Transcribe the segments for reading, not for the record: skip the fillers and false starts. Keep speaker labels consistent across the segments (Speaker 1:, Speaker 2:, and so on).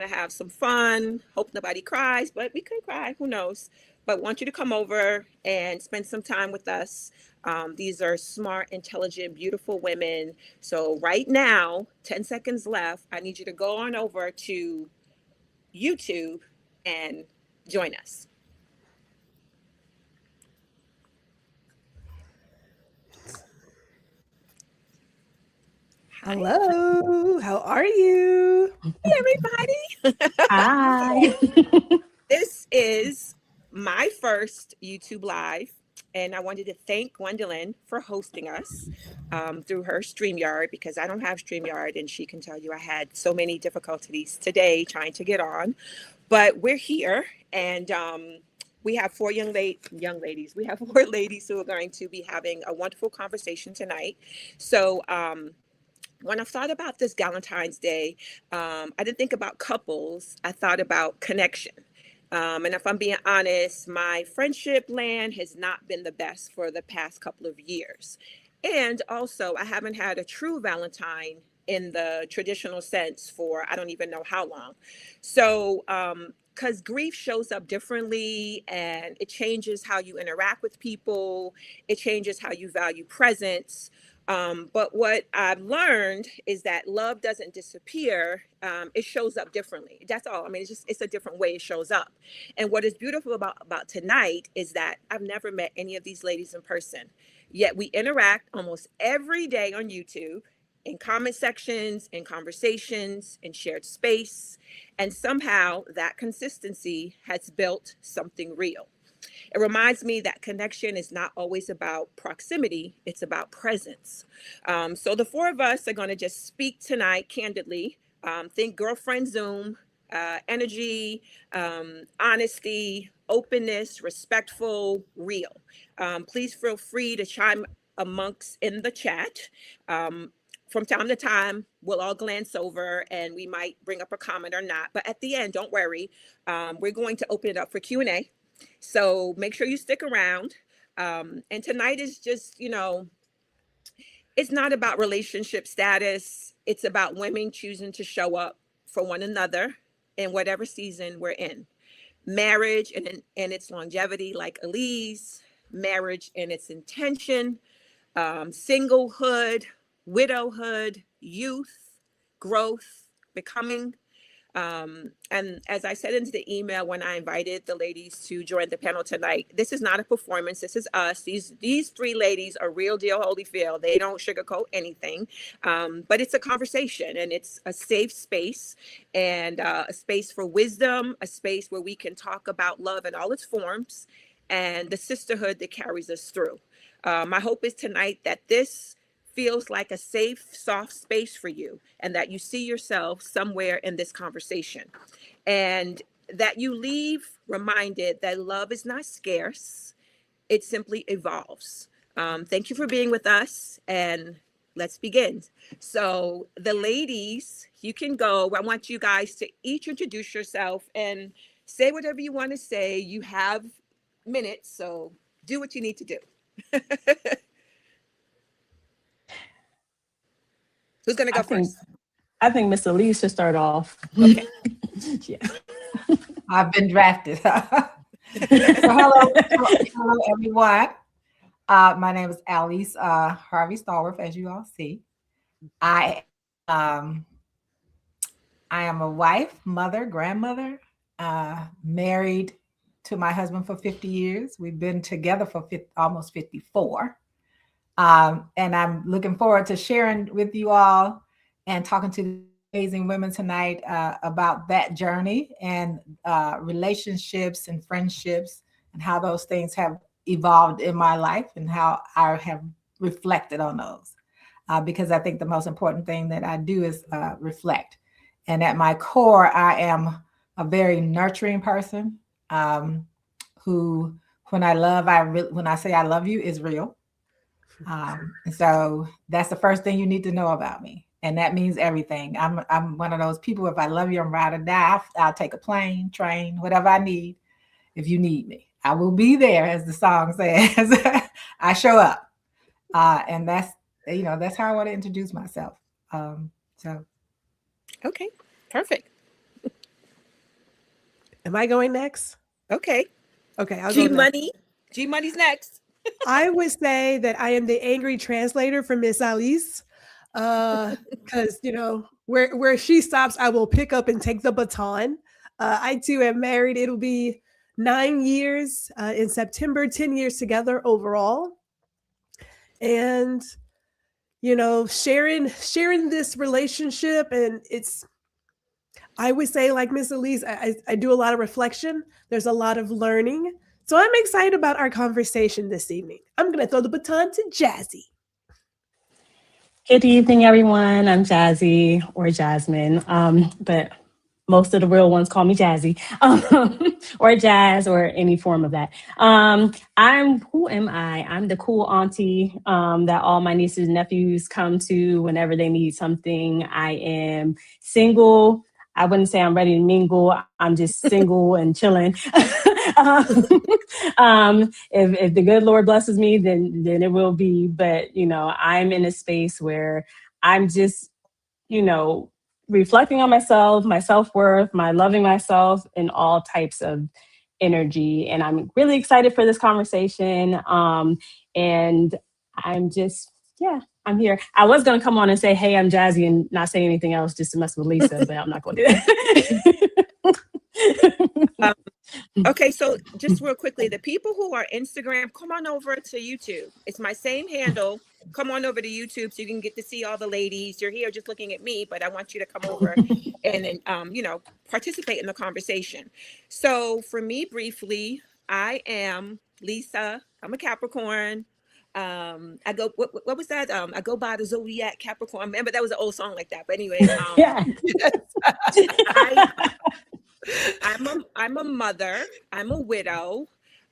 Speaker 1: to have some fun. Hope nobody cries, but we could cry. Who knows? But want you to come over and spend some time with us. These are smart, intelligent, beautiful women. So right now, 10 seconds left. I need you to go on over to YouTube and join us. Hi,
Speaker 2: Hello, how are you?
Speaker 1: everybody.
Speaker 3: Hi.
Speaker 1: This is my first YouTube Live, and I wanted to thank Gwendolyn for hosting us through her StreamYard because I don't have StreamYard, and she can tell you I had so many difficulties today trying to get on. But we're here, and we have young ladies. We have four ladies who are going to be having a wonderful conversation tonight. So, when I thought about this Galentine's Day, I didn't think about couples. I thought about connection. And if I'm being honest, my friendship land has not been the best for the past couple of years. And also, I haven't had a true Valentine in the traditional sense for I don't even know how long. So, because grief shows up differently and it changes how you interact with people, it changes how you value presence. But what I've learned is that love doesn't disappear. It shows up differently. That's all. I mean, it's a different way it shows up. And what is beautiful about tonight is that I've never met any of these ladies in person. Yet we interact almost every day on YouTube, in comment sections, in conversations, in shared space. And somehow that consistency has built something real. It reminds me that connection is not always about proximity, it's about presence. So the four of us are going to just speak tonight candidly. Think girlfriend Zoom, energy, honesty, openness, respectful, real. Please feel free to chime amongst in the chat. From time to time, we'll all glance over and we might bring up a comment or not. But at the end, don't worry. We're going to open it up for Q&A. So make sure you stick around. And tonight is just, it's not about relationship status. It's about women choosing to show up for one another in whatever season we're in. Marriage and its longevity, like Elise, marriage and its intention, singlehood, widowhood, youth, growth, becoming. And as I said into the email when I invited the ladies to join the panel tonight, this is not a performance. This is us. These three ladies are real deal Holyfield. They don't sugarcoat anything, but it's a conversation and it's a safe space and a space for wisdom, a space where we can talk about love in all its forms and the sisterhood that carries us through. My hope is tonight that this feels like a safe, soft space for you, and that you see yourself somewhere in this conversation, and that you leave reminded that love is not scarce, it simply evolves. Thank you for being with us, and let's begin. So, the ladies, you can go. I want you guys to each introduce yourself and say whatever you want to say. You have minutes, so do what you need to do. Who's going to
Speaker 3: I
Speaker 1: go
Speaker 3: think
Speaker 1: first?
Speaker 3: I think Miss Elise should start off.
Speaker 1: Okay.
Speaker 3: Yeah.
Speaker 4: I've been drafted. Hello, everyone. My name is Alice Harvey Stallworth, as you all see. I um, I am a wife, mother, grandmother, married to my husband for 50 years. We've been together for almost 54. And I'm looking forward to sharing with you all and talking to amazing women tonight about that journey and relationships and friendships and how those things have evolved in my life and how I have reflected on those. Because I think the most important thing that I do is reflect. And at my core, I am a very nurturing person who, when when I say I love you, is real. And so that's the first thing you need to know about me. And that means everything. I'm one of those people, if I love you, I'm ride or die. I'll take a plane, train, whatever I need. If you need me, I will be there, as the song says. I show up. And that's how I want to introduce myself. So
Speaker 1: Okay, perfect.
Speaker 2: Am I going next?
Speaker 1: Okay.
Speaker 2: Okay, I'll
Speaker 1: G
Speaker 2: go next.
Speaker 1: Money. G Money's next.
Speaker 2: I would say that I am the angry translator for Miss Alice. Because where she stops, I will pick up and take the baton. I too am married. It'll be 9 years in September, 10 years together overall. And sharing this relationship, and I would say, like Miss Elise, I do a lot of reflection. There's a lot of learning. So I'm excited about our conversation this evening. I'm going to throw the baton to Jazzy.
Speaker 3: Good evening, everyone. I'm Jazzy or Jasmine, but most of the real ones call me Jazzy, or Jazz, or any form of that. Who am I? I'm the cool auntie that all my nieces and nephews come to whenever they need something. I am single. I wouldn't say I'm ready to mingle. I'm just single and chilling. If the good Lord blesses me, then it will be. But I'm in a space where I'm just reflecting on myself, my self-worth, my loving myself in all types of energy. And I'm really excited for this conversation. And I'm just, I'm here. I was going to come on and say, hey, I'm Jazzy, and not say anything else just to mess with Lisa, but I'm not going to do that.
Speaker 1: Okay, so just real quickly, the people who are Instagram, come on over to YouTube. It's my same handle. Come on over to YouTube so you can get to see all the ladies. You're here just looking at me, but I want you to come over and participate in the conversation. So for me, briefly, I am Lisa. I'm a Capricorn. I go, what was that? I go by the Zodiac Capricorn. Remember, that was an old song like that. But anyway,
Speaker 3: Yeah.
Speaker 1: I'm a mother. I'm a widow.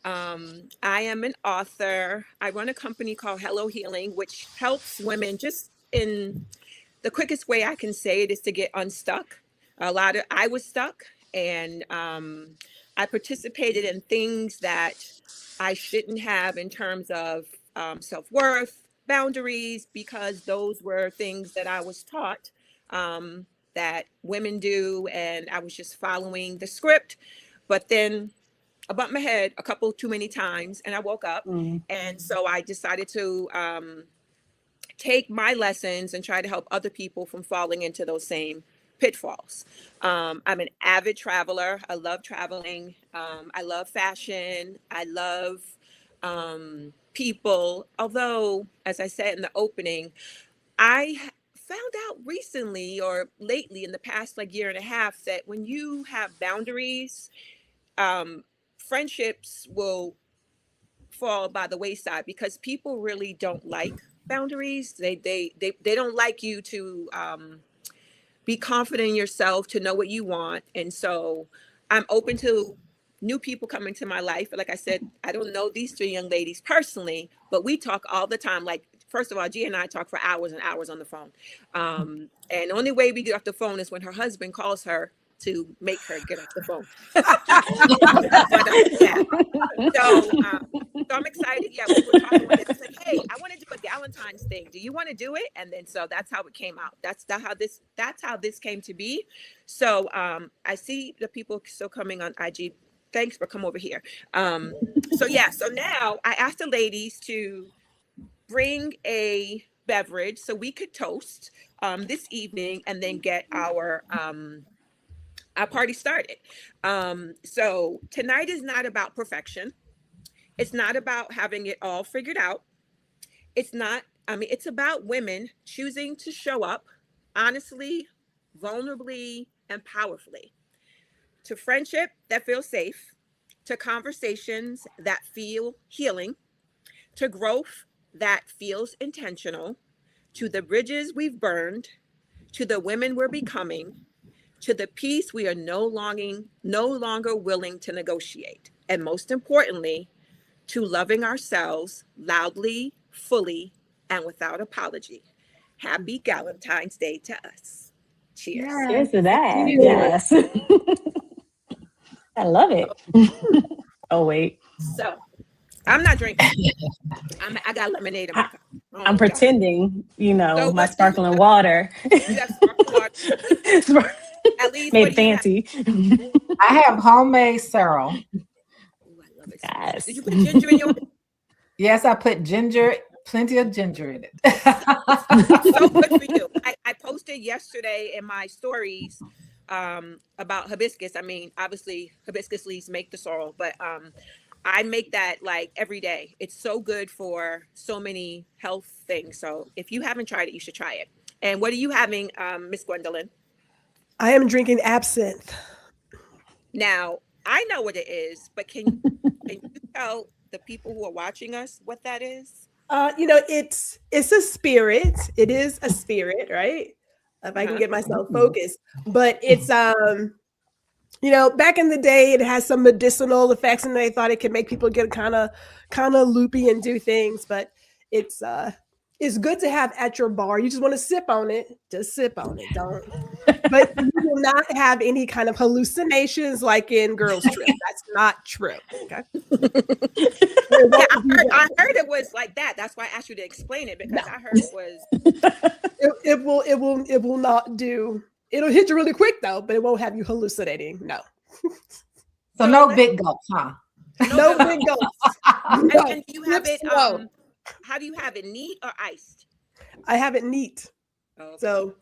Speaker 1: I am an author. I run a company called Hello Healing, which helps women just in the quickest way I can say it is to get unstuck. I was stuck, and I participated in things that I shouldn't have in terms of self-worth, boundaries, because those were things that I was taught that women do, and I was just following the script. But then I bumped my head a couple too many times, and I woke up. And so I decided to take my lessons and try to help other people from falling into those same pitfalls. I'm an avid traveler. I love traveling. I love fashion. I love people. Although, as I said in the opening, I found out recently or lately in the past year and a half that when you have boundaries, friendships will fall by the wayside because people really don't like boundaries. They don't like you to be confident in yourself, to know what you want. And so I'm open to new people coming to my life. Like I said, I don't know these three young ladies personally, but we talk all the time. Like, first of all, Gia and I talk for hours and hours on the phone. And the only way we get off the phone is when her husband calls her to make her get off the phone. So I'm excited. Yeah, we were talking with it. I said, hey, I want to do a Galentines thing. Do you want to do it? And then so that's how it came out. That's how this came to be. So I see the people still coming on IG. Thanks for coming over here. So now I asked the ladies to bring a beverage so we could toast this evening and then get our party started. So tonight is not about perfection. It's not about having it all figured out. It's about women choosing to show up honestly, vulnerably, and powerfully, to friendship that feels safe, to conversations that feel healing, to growth that feels intentional, to the bridges we've burned, to the women we're becoming, to the peace we are no longer willing to negotiate, and most importantly, to loving ourselves loudly, fully, and without apology. Happy Galentine's Day to us. Cheers.
Speaker 4: Yes.
Speaker 3: Cheers to that. Yes. I love it. Oh, wait.
Speaker 1: So I'm not drinking. I got lemonade in my cup.
Speaker 3: I'm pretending,
Speaker 1: So
Speaker 3: my sparkling water.
Speaker 1: You have sparkling water. At least
Speaker 3: Made fancy.
Speaker 4: I have homemade sorrel.
Speaker 1: Ooh, I love it so much. Did
Speaker 3: Yes.
Speaker 1: you put ginger in your?
Speaker 4: Yes, I put ginger, plenty of ginger in it.
Speaker 1: It's so good for you. I posted yesterday in my stories about hibiscus. I mean, obviously hibiscus leaves make the sorrel, but I make that like every day. It's so good for so many health things. So if you haven't tried it, you should try it. And what are you having, Miss Gwendolyn?
Speaker 2: I am drinking absinthe.
Speaker 1: Now, I know what it is, but can you tell the people who are watching us what that is?
Speaker 2: It's a spirit. It is a spirit, right? If I can
Speaker 1: Uh-huh.
Speaker 2: get myself focused, but it's back in the day, it has some medicinal effects, and they thought it could make people get kind of loopy and do things. But it's uh, it's good to have at your bar. You just want to sip on it, just sip on it. Don't. But you will not have any kind of hallucinations like in Girls Trip. That's not true. Okay. It
Speaker 1: Yeah,
Speaker 2: won't do that.
Speaker 1: I heard it was like that. That's why I asked you to explain it
Speaker 2: No.
Speaker 1: because I heard it was
Speaker 2: It will not do. It'll hit you really quick though, but it won't have you hallucinating. No.
Speaker 4: So
Speaker 1: so
Speaker 4: no
Speaker 1: let's
Speaker 4: big gulps, huh?
Speaker 2: No
Speaker 1: no.
Speaker 2: big gulps.
Speaker 1: And,
Speaker 2: No.
Speaker 1: and do you have
Speaker 2: Sip
Speaker 1: it
Speaker 2: slow.
Speaker 1: how do you have it, neat or iced?
Speaker 2: I have it neat.
Speaker 1: Oh, okay.
Speaker 2: So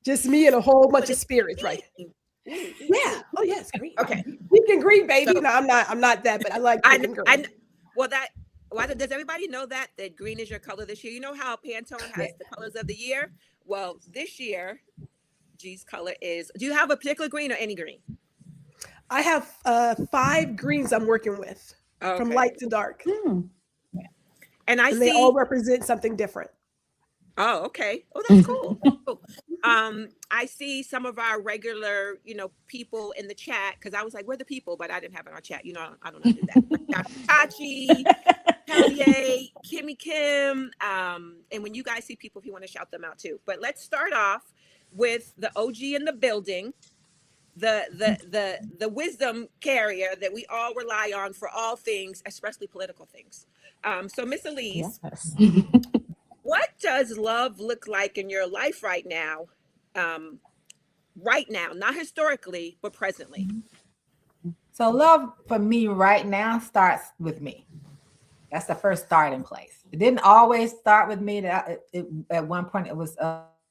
Speaker 2: just me and a whole bunch
Speaker 1: But
Speaker 2: of
Speaker 1: it's
Speaker 2: spirits, right?
Speaker 1: green. Ooh, ooh,
Speaker 2: Yeah.
Speaker 1: ooh.
Speaker 2: Oh yes, green.
Speaker 1: Okay.
Speaker 2: Pink and green, baby.
Speaker 1: So
Speaker 2: No, I'm not that, but I like
Speaker 1: I
Speaker 2: pink
Speaker 1: kn-
Speaker 2: and
Speaker 1: I
Speaker 2: green.
Speaker 1: kn- well that why does everybody know that green is your color this year? You know how Pantone
Speaker 4: Yeah.
Speaker 1: has the colors of the year? Well, this year G's color is. Do you have a particular green or any green?
Speaker 2: I have 5 greens I'm working with from
Speaker 1: Okay.
Speaker 2: light to dark,
Speaker 3: Hmm.
Speaker 1: And I
Speaker 2: and they all
Speaker 1: see.
Speaker 2: represent something different.
Speaker 1: Oh, okay. Oh, that's cool. That's cool. I see some of our regular, people in the chat because I was like, "We're the people," but I didn't have it on our chat. I don't know how to do that. Like Dr. Tachi, Hellier, Kimmy Kim, and when you guys see people, if you want to shout them out too. But let's start off with the OG in the building, the wisdom carrier that we all rely on for all things, especially political things. So Miss Elise,
Speaker 3: Yes.
Speaker 1: what does love look like in your life right now? Um, right now, not historically, but presently.
Speaker 4: So love for me right now starts with me. That's the first starting place. It didn't always start with me. At one point it was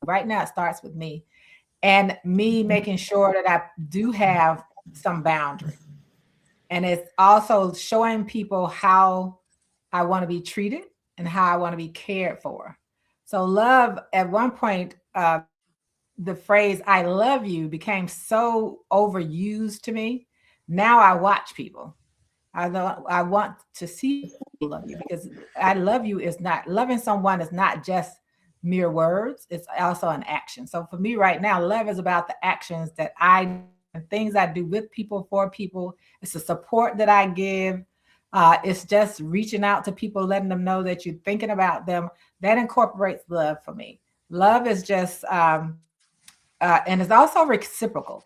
Speaker 4: right now it starts with me and me making sure that I do have some boundaries. And it's also showing people how I want to be treated and how I want to be cared for. So love at one point, the phrase "I love you" became so overused to me. Now I watch people. I want to see people love you because I love you is not loving someone is not just mere words. It's also an action. So for me right now, love is about the actions that and things I do with people for people. It's the support that I give. It's just reaching out to people, letting them know that you're thinking about them. That incorporates love for me. Love is just and it's also reciprocal.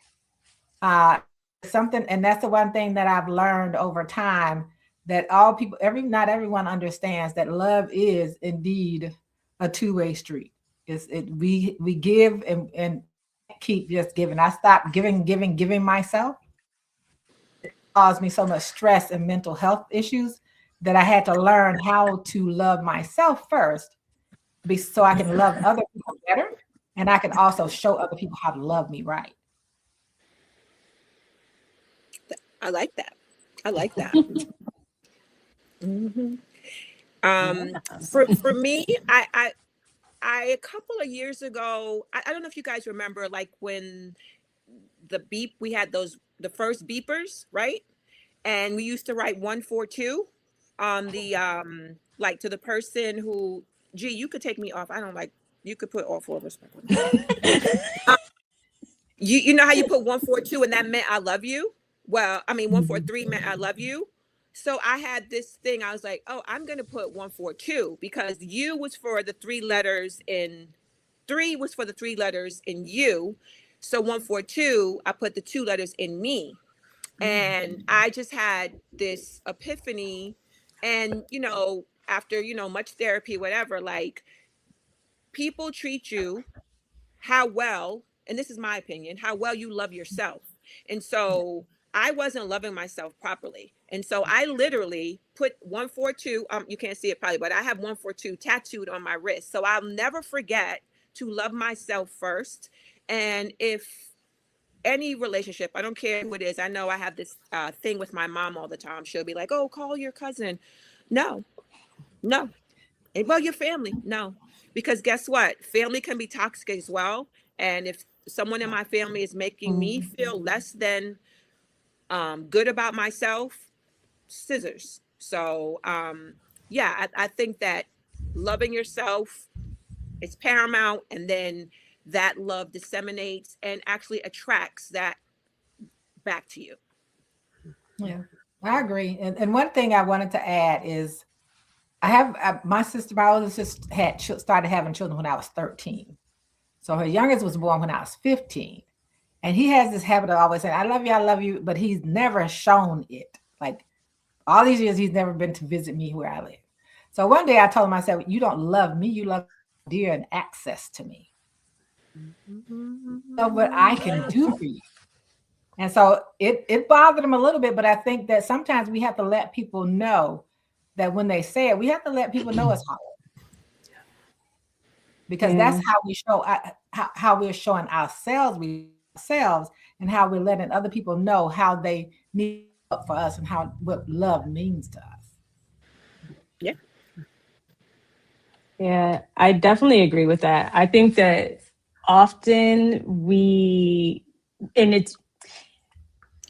Speaker 4: Uh, Something, and that's the one thing that I've learned over time that all people, not everyone understands that love is indeed a two-way street. We give and keep just giving. I stopped giving myself. Caused me so much stress and mental health issues that I had to learn how to love myself first, so I can love other people better, and I can also show other people how to love me right.
Speaker 1: I like that. I like that. hmm for me, I a couple of years ago, I don't know if you guys remember, like when we had the first beepers, right? And we used to write 142 on the like to the person who, gee, you could take me off. I don't like you could put all four of us back on. You know how you put 142 and that meant I love you? Well, I mean 143 meant I love you. So I had this thing, I was like, oh, I'm gonna put 142 because U was for the three was for the 3 letters in you. So 142, I put the 2 letters in me. And I just had this epiphany. And, after, much therapy, whatever, like people treat you how well, and this is my opinion, how well you love yourself. And
Speaker 4: Yeah.
Speaker 1: so I wasn't loving myself properly. And so I literally put 142, you can't see it probably, but I have 142 tattooed on my wrist. So I'll never forget to love myself first. And if any relationship, I don't care who it is, I know I have this thing with my mom all the time. She'll be like, oh, call your cousin. No, no. And well, your family, no. Because guess what? Family can be toxic as well. And if someone in my family is making me feel less than good about myself, scissors. So yeah, I think that loving yourself is paramount, and then that love disseminates and actually attracts that back to you.
Speaker 4: Yeah, I agree. And one thing I wanted to add is my sister, my older sister started having children when I was 13. So her youngest was born when I was 15. And he has this habit of always saying, I love you, but he's never shown it. Like all these years, he's never been to visit me where I live. So one day I told him, I said, you don't love me, you love dear and access to me. So what I can do for you. And so it bothered him a little bit, but I think that sometimes we have to let people know that when they say it, we have to let people know it's hard. Because that's how we show how we're showing ourselves and how we're letting other people know how they need up for us and what love means to us.
Speaker 1: Yeah.
Speaker 3: Yeah, I definitely agree with that. I think that often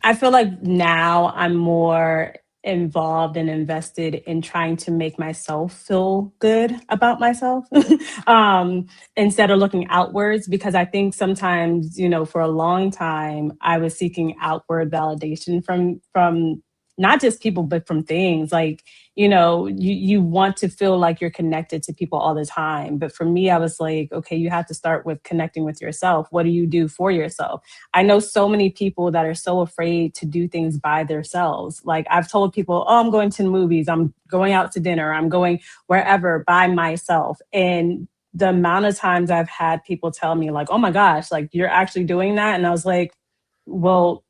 Speaker 3: I feel like now I'm more involved and invested in trying to make myself feel good about myself instead of looking outwards, because I think sometimes, for a long time, I was seeking outward validation from not just people, but from things like, you want to feel like you're connected to people all the time. But for me, I was like, okay, you have to start with connecting with yourself. What do you do for yourself? I know so many people that are so afraid to do things by themselves. Like I've told people, oh, I'm going to the movies, I'm going out to dinner, I'm going wherever by myself. And the amount of times I've had people tell me like, oh my gosh, like you're actually doing that. And I was like, well,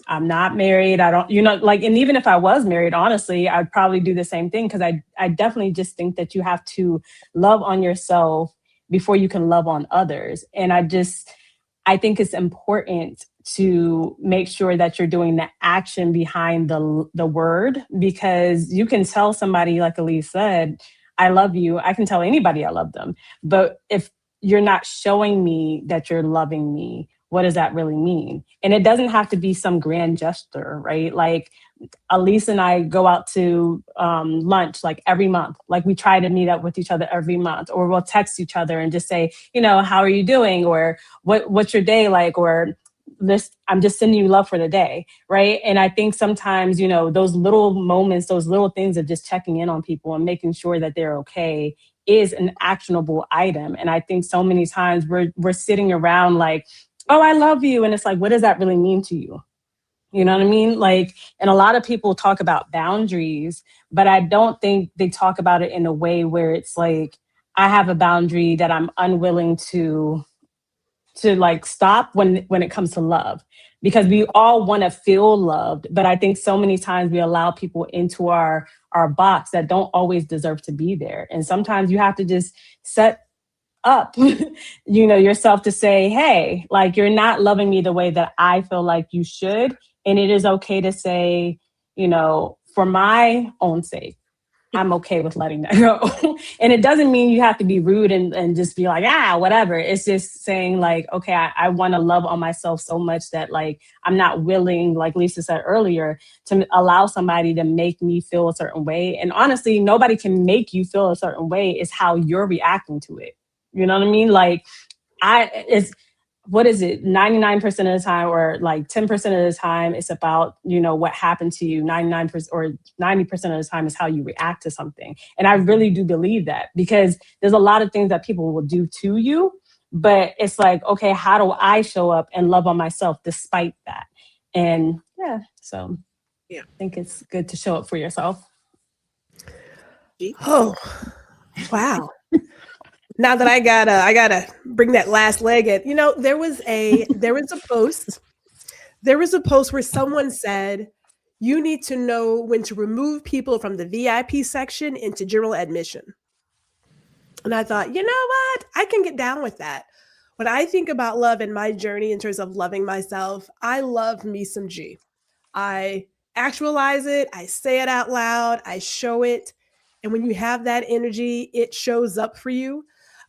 Speaker 3: I'm not married. I don't, and even if I was married, honestly, I'd probably do the same thing. Cause I definitely just think that you have to love on yourself before you can love on others. And I think it's important to make sure that you're doing the action behind the word, because you can tell somebody, like Elise said, I love you. I can tell anybody I love them. But if you're not showing me that you're loving me, what does that really mean? And it doesn't have to be some grand gesture, right? Like Elise and I go out to lunch like every month. Like we try to meet up with each other every month, or we'll text each other and just say, how are you doing? Or what's your day like? Or I'm just sending you love for the day, right? And I think sometimes, those little moments, those little things of just checking in on people and making sure that they're okay is an actionable item. And I think so many times we're sitting around like, oh, I love you. And it's like, what does that really mean to you? You know what I mean? Like, and a lot of people talk about boundaries, but I don't think they talk about it in a way where it's like, I have a boundary that I'm unwilling to like stop when it comes to love, because we all want to feel loved. But I think so many times we allow people into our box that don't always deserve to be there. And sometimes you have to just set up yourself to say, hey, like you're not loving me the way that I feel like you should. And it is okay to say, for my own sake, I'm okay with letting that go. And it doesn't mean you have to be rude and just be like, whatever. It's just saying like, okay, I want to love on myself so much that like, I'm not willing, like Lisa said earlier, to allow somebody to make me feel a certain way. And honestly, nobody can make you feel a certain way. It's how you're reacting to it. You know what I mean? Like what is it? 99% of the time, or like 10% of the time, it's about, what happened to you. 99% or 90% of the time is how you react to something. And I really do believe that, because there's a lot of things that people will do to you, but it's like, okay, how do I show up and love on myself despite that? And so
Speaker 1: Yeah.
Speaker 3: I think it's good to show up for yourself.
Speaker 2: Oh, wow. Now that I gotta bring that last leg in. There was a post There was a post where someone said, you need to know when to remove people from the VIP section into general admission. And I thought, you know what? I can get down with that. When I think about love and my journey in terms of loving myself, I love me some G. I actualize it, I say it out loud, I show it. And when you have that energy, it shows up for you.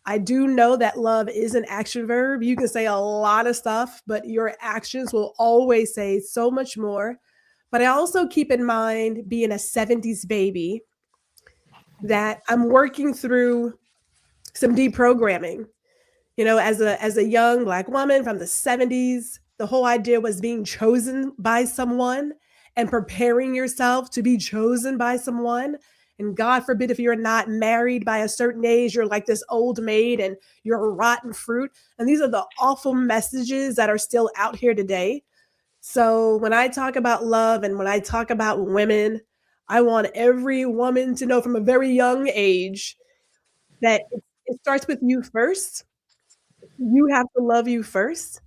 Speaker 2: I do know that love is an action verb. You can say a lot of stuff, but your actions will always say so much more. But I also keep in mind, being a 70s baby, that I'm working through some deprogramming. You know, as a young Black woman from the 70s, the whole idea was being chosen by someone and preparing yourself to be chosen by someone. And God forbid, if you're not married by a certain age, you're like this old maid and you're a rotten fruit. And these are the awful messages that are still out here today. So when I talk about love and when I talk about women, I want every woman to know from a very young age that it starts with you first. You have to love you first.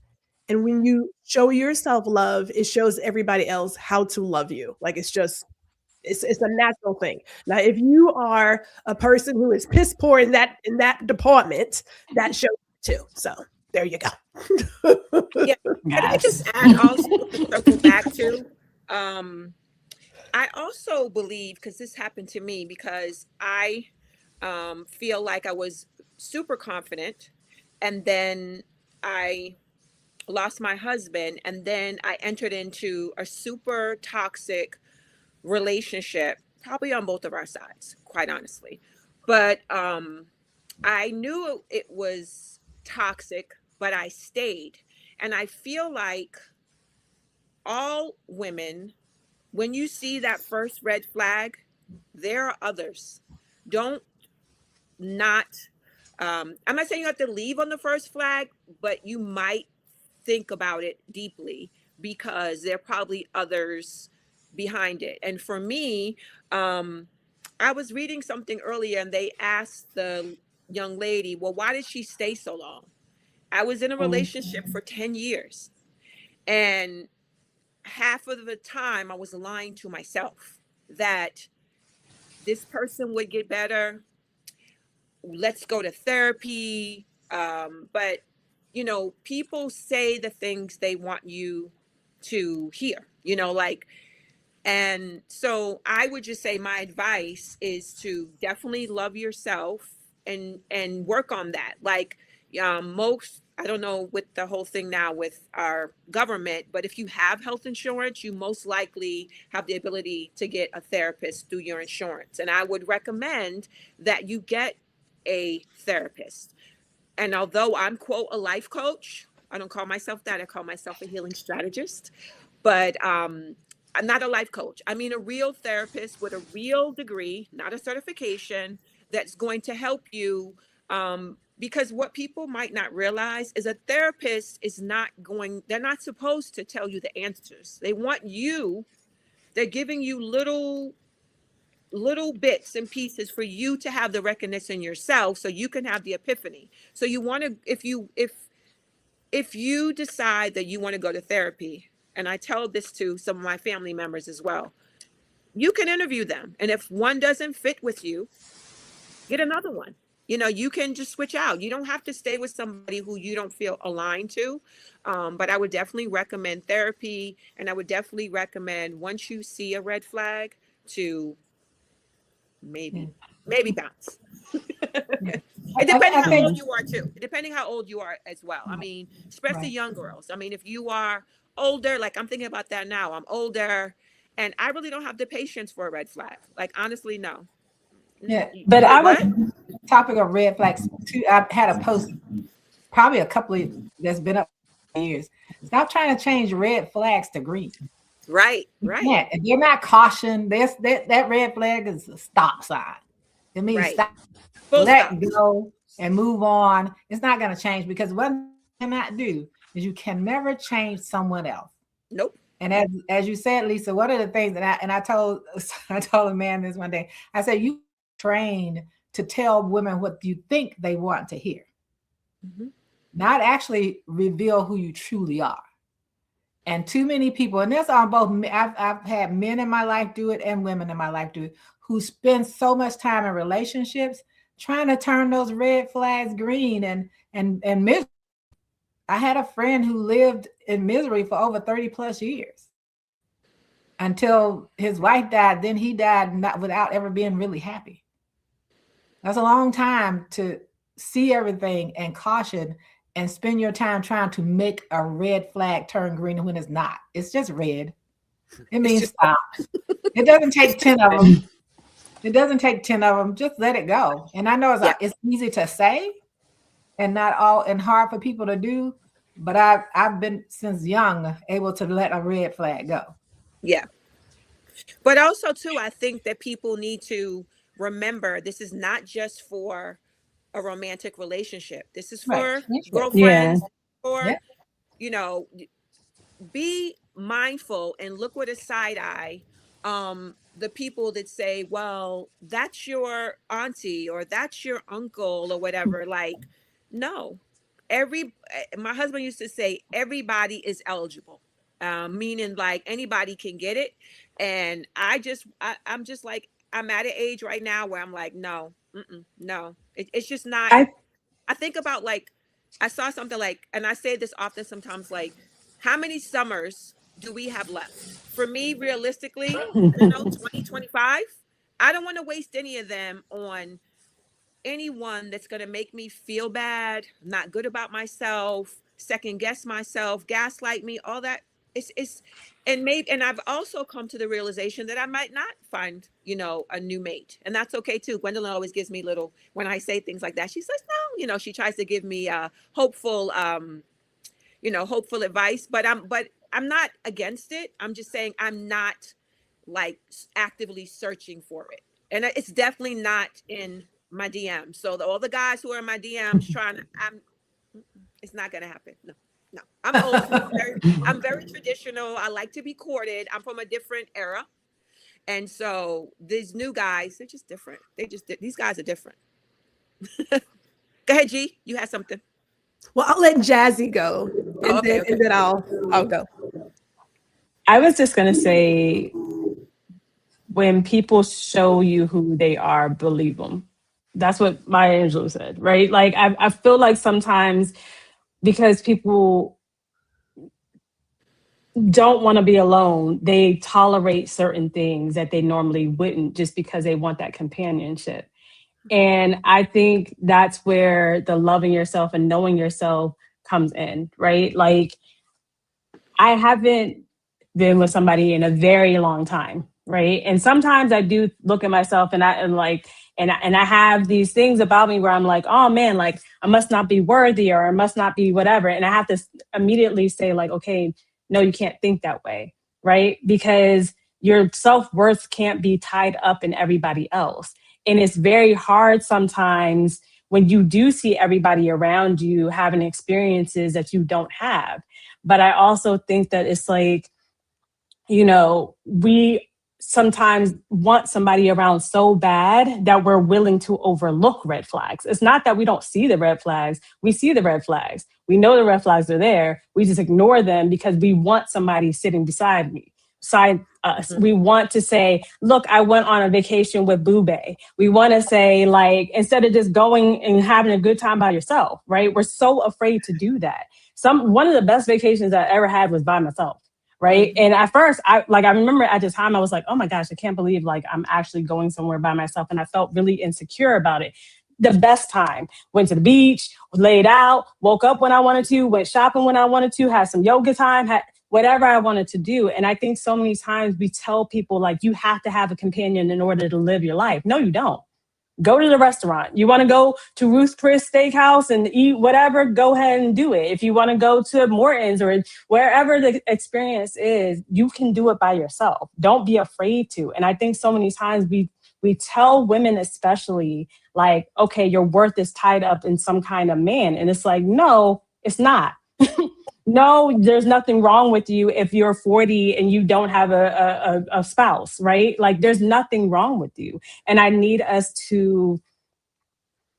Speaker 2: And when you show yourself love, it shows everybody else how to love you. Like it's a natural thing. Now, if you are a person who is piss poor in that department, that shows too. So there you go.
Speaker 1: Yeah. Can I just
Speaker 3: Yes.
Speaker 1: add also to circle back to? I also believe, because this happened to me, because I feel like I was super confident, and then I lost my husband, and then I entered into a super toxic relationship, probably on both of our sides, quite honestly. But I knew it was toxic, but I stayed. And I feel like all women, when you see that first red flag, there are others. Don't not, I'm not saying you have to leave on the first flag, but you might think about it deeply, because there are probably others behind it. And for me, I was reading something earlier and they asked the young lady, well, why did she stay so long? I was in a relationship for 10 years, and half of the time I was lying to myself that this person would get better. Let's go to therapy. But, you know, people say the things they want you to hear, you know, like, and so I would just say my advice is to definitely love yourself and work on that. Like, most, I don't know with the whole thing now with our government, but if you have health insurance, you most likely have the ability to get a therapist through your insurance. And I would recommend that you get a therapist. And although I'm, quote, a life coach, I don't call myself that. I call myself a healing strategist. But I'm not a life coach. I mean, a real therapist with a real degree, not a certification, that's going to help you. Because what people might not realize is a therapist is not going, they're not supposed to tell you the answers. They want you, they're giving you little bits and pieces for you to have the recognition yourself so you can have the epiphany. So you want to, if you decide that you want to go to therapy, and I tell this to some of my family members as well, you can interview them. And if one doesn't fit with you, get another one. You know, you can just switch out. You don't have to stay with somebody who you don't feel aligned to. But I would definitely recommend therapy. And I would definitely recommend, once you see a red flag, to maybe bounce.
Speaker 4: Yeah.
Speaker 1: And depending
Speaker 4: I
Speaker 1: how
Speaker 4: think
Speaker 1: old you are too. Depending how old you are as well. I mean, especially
Speaker 4: right.
Speaker 1: young girls. I mean, if you are older, like I'm thinking about that now. I'm older and I really don't have the patience for a red flag. Like honestly, no.
Speaker 4: Yeah.
Speaker 3: But
Speaker 1: Wait,
Speaker 3: I was
Speaker 1: what?
Speaker 4: Topic of red flags. Too, I had a post probably a couple of that's been up for years. Stop trying to change red flags to green.
Speaker 1: Right,
Speaker 4: You
Speaker 1: right,
Speaker 4: can't. If you're not cautioned, that red flag is a stop sign. It means
Speaker 1: right.
Speaker 4: stop,
Speaker 1: Full
Speaker 4: let
Speaker 1: stop.
Speaker 4: go, and move on. It's not going to change, because what you cannot do is you can never change someone else.
Speaker 1: Nope.
Speaker 4: And as you said, Lisa, one of the things that I told I told a man this one day, I said, you trained to tell women what you think they want to hear,
Speaker 1: Mm-hmm.
Speaker 4: not actually reveal who you truly are. And too many people, and that's on both. I've had men in my life do it and women in my life do it, who spend so much time in relationships trying to turn those red flags green and misery. I had a friend who lived in misery for over 30 plus years until his wife died. Then he died not without ever being really happy. That's a long time to see everything and caution and spend your time trying to make a red flag turn green when it's not. It's just red. It means stop. It doesn't take 10 of them. It doesn't take 10 of them. Just let it go. And I know it's easy to say and not all and hard for people to do, but I've been since young able to let a red flag go.
Speaker 1: Yeah. But also too, I think that people need to remember this is not just for a romantic relationship. This is for girlfriends, for, you know, be mindful and look with a side eye the people that say, well, that's your auntie or that's your uncle or whatever. Like, no. My husband used to say everybody is eligible, meaning like anybody can get it. And I'm just like, I'm at an age right now where I'm like, no, no, it's just not. I think about like, I saw something like, and I say this often sometimes, like, how many summers do we have left? For me, realistically, 2025, I don't want to waste any of them on anyone that's going to make me feel bad, not good about myself, second guess myself, gaslight me, all that. And I've also come to the realization that I might not find, a new mate. And that's okay too. Gwendolyn always gives me when I say things like that, she says, no, she tries to give me hopeful advice, but I'm not against it. I'm just saying I'm not like actively searching for it. And it's definitely not in my DM. So all the guys who are in my DMs it's not going to happen. No, I'm old school. I'm very traditional. I like to be courted. I'm from a different era. And so these new guys, they're just different. These guys are different. Go ahead, G. You had something.
Speaker 2: Well, I'll let Jazzy go, and then I'll go.
Speaker 3: I was just gonna say, when people show you who they are, believe them. That's what Maya Angelou said, right? Like I feel like sometimes because people don't want to be alone, they tolerate certain things that they normally wouldn't just because they want that companionship. And I think that's where the loving yourself and knowing yourself comes in, right? Like I haven't been with somebody in a very long time, right? And sometimes I do look at myself and I have these things about me where I'm like, oh man, like I must not be worthy or I must not be whatever. And I have to immediately say like, okay, no, you can't think that way, right? Because your self-worth can't be tied up in everybody else. And it's very hard sometimes when you do see everybody around you having experiences that you don't have. But I also think that it's like, we sometimes want somebody around so bad that we're willing to overlook red flags. It's not that we don't see the red flags. We see the red flags. We know the red flags are there. We just ignore them because we want somebody sitting beside us. Mm-hmm. We want to say, look, I went on a vacation with Boo Bae. We want to say, like, instead of just going and having a good time by yourself, right? We're so afraid to do that. One of the best vacations I ever had was by myself. Right. And at first, I remember at the time I was like, oh my gosh, I can't believe like I'm actually going somewhere by myself. And I felt really insecure about it. The best time. Went to the beach, laid out, woke up when I wanted to, went shopping when I wanted to, had some yoga time, had whatever I wanted to do. And I think so many times we tell people like you have to have a companion in order to live your life. No, you don't. Go to the restaurant. You want to go to Ruth's Chris Steakhouse and eat whatever, go ahead and do it. If you want to go to Morton's or wherever the experience is, you can do it by yourself. Don't be afraid to. And I think so many times we tell women especially like, okay, your worth is tied up in some kind of man. And it's like, no, it's not. No, there's nothing wrong with you if you're 40 and you don't have a spouse, right? Like there's nothing wrong with you. And I need us to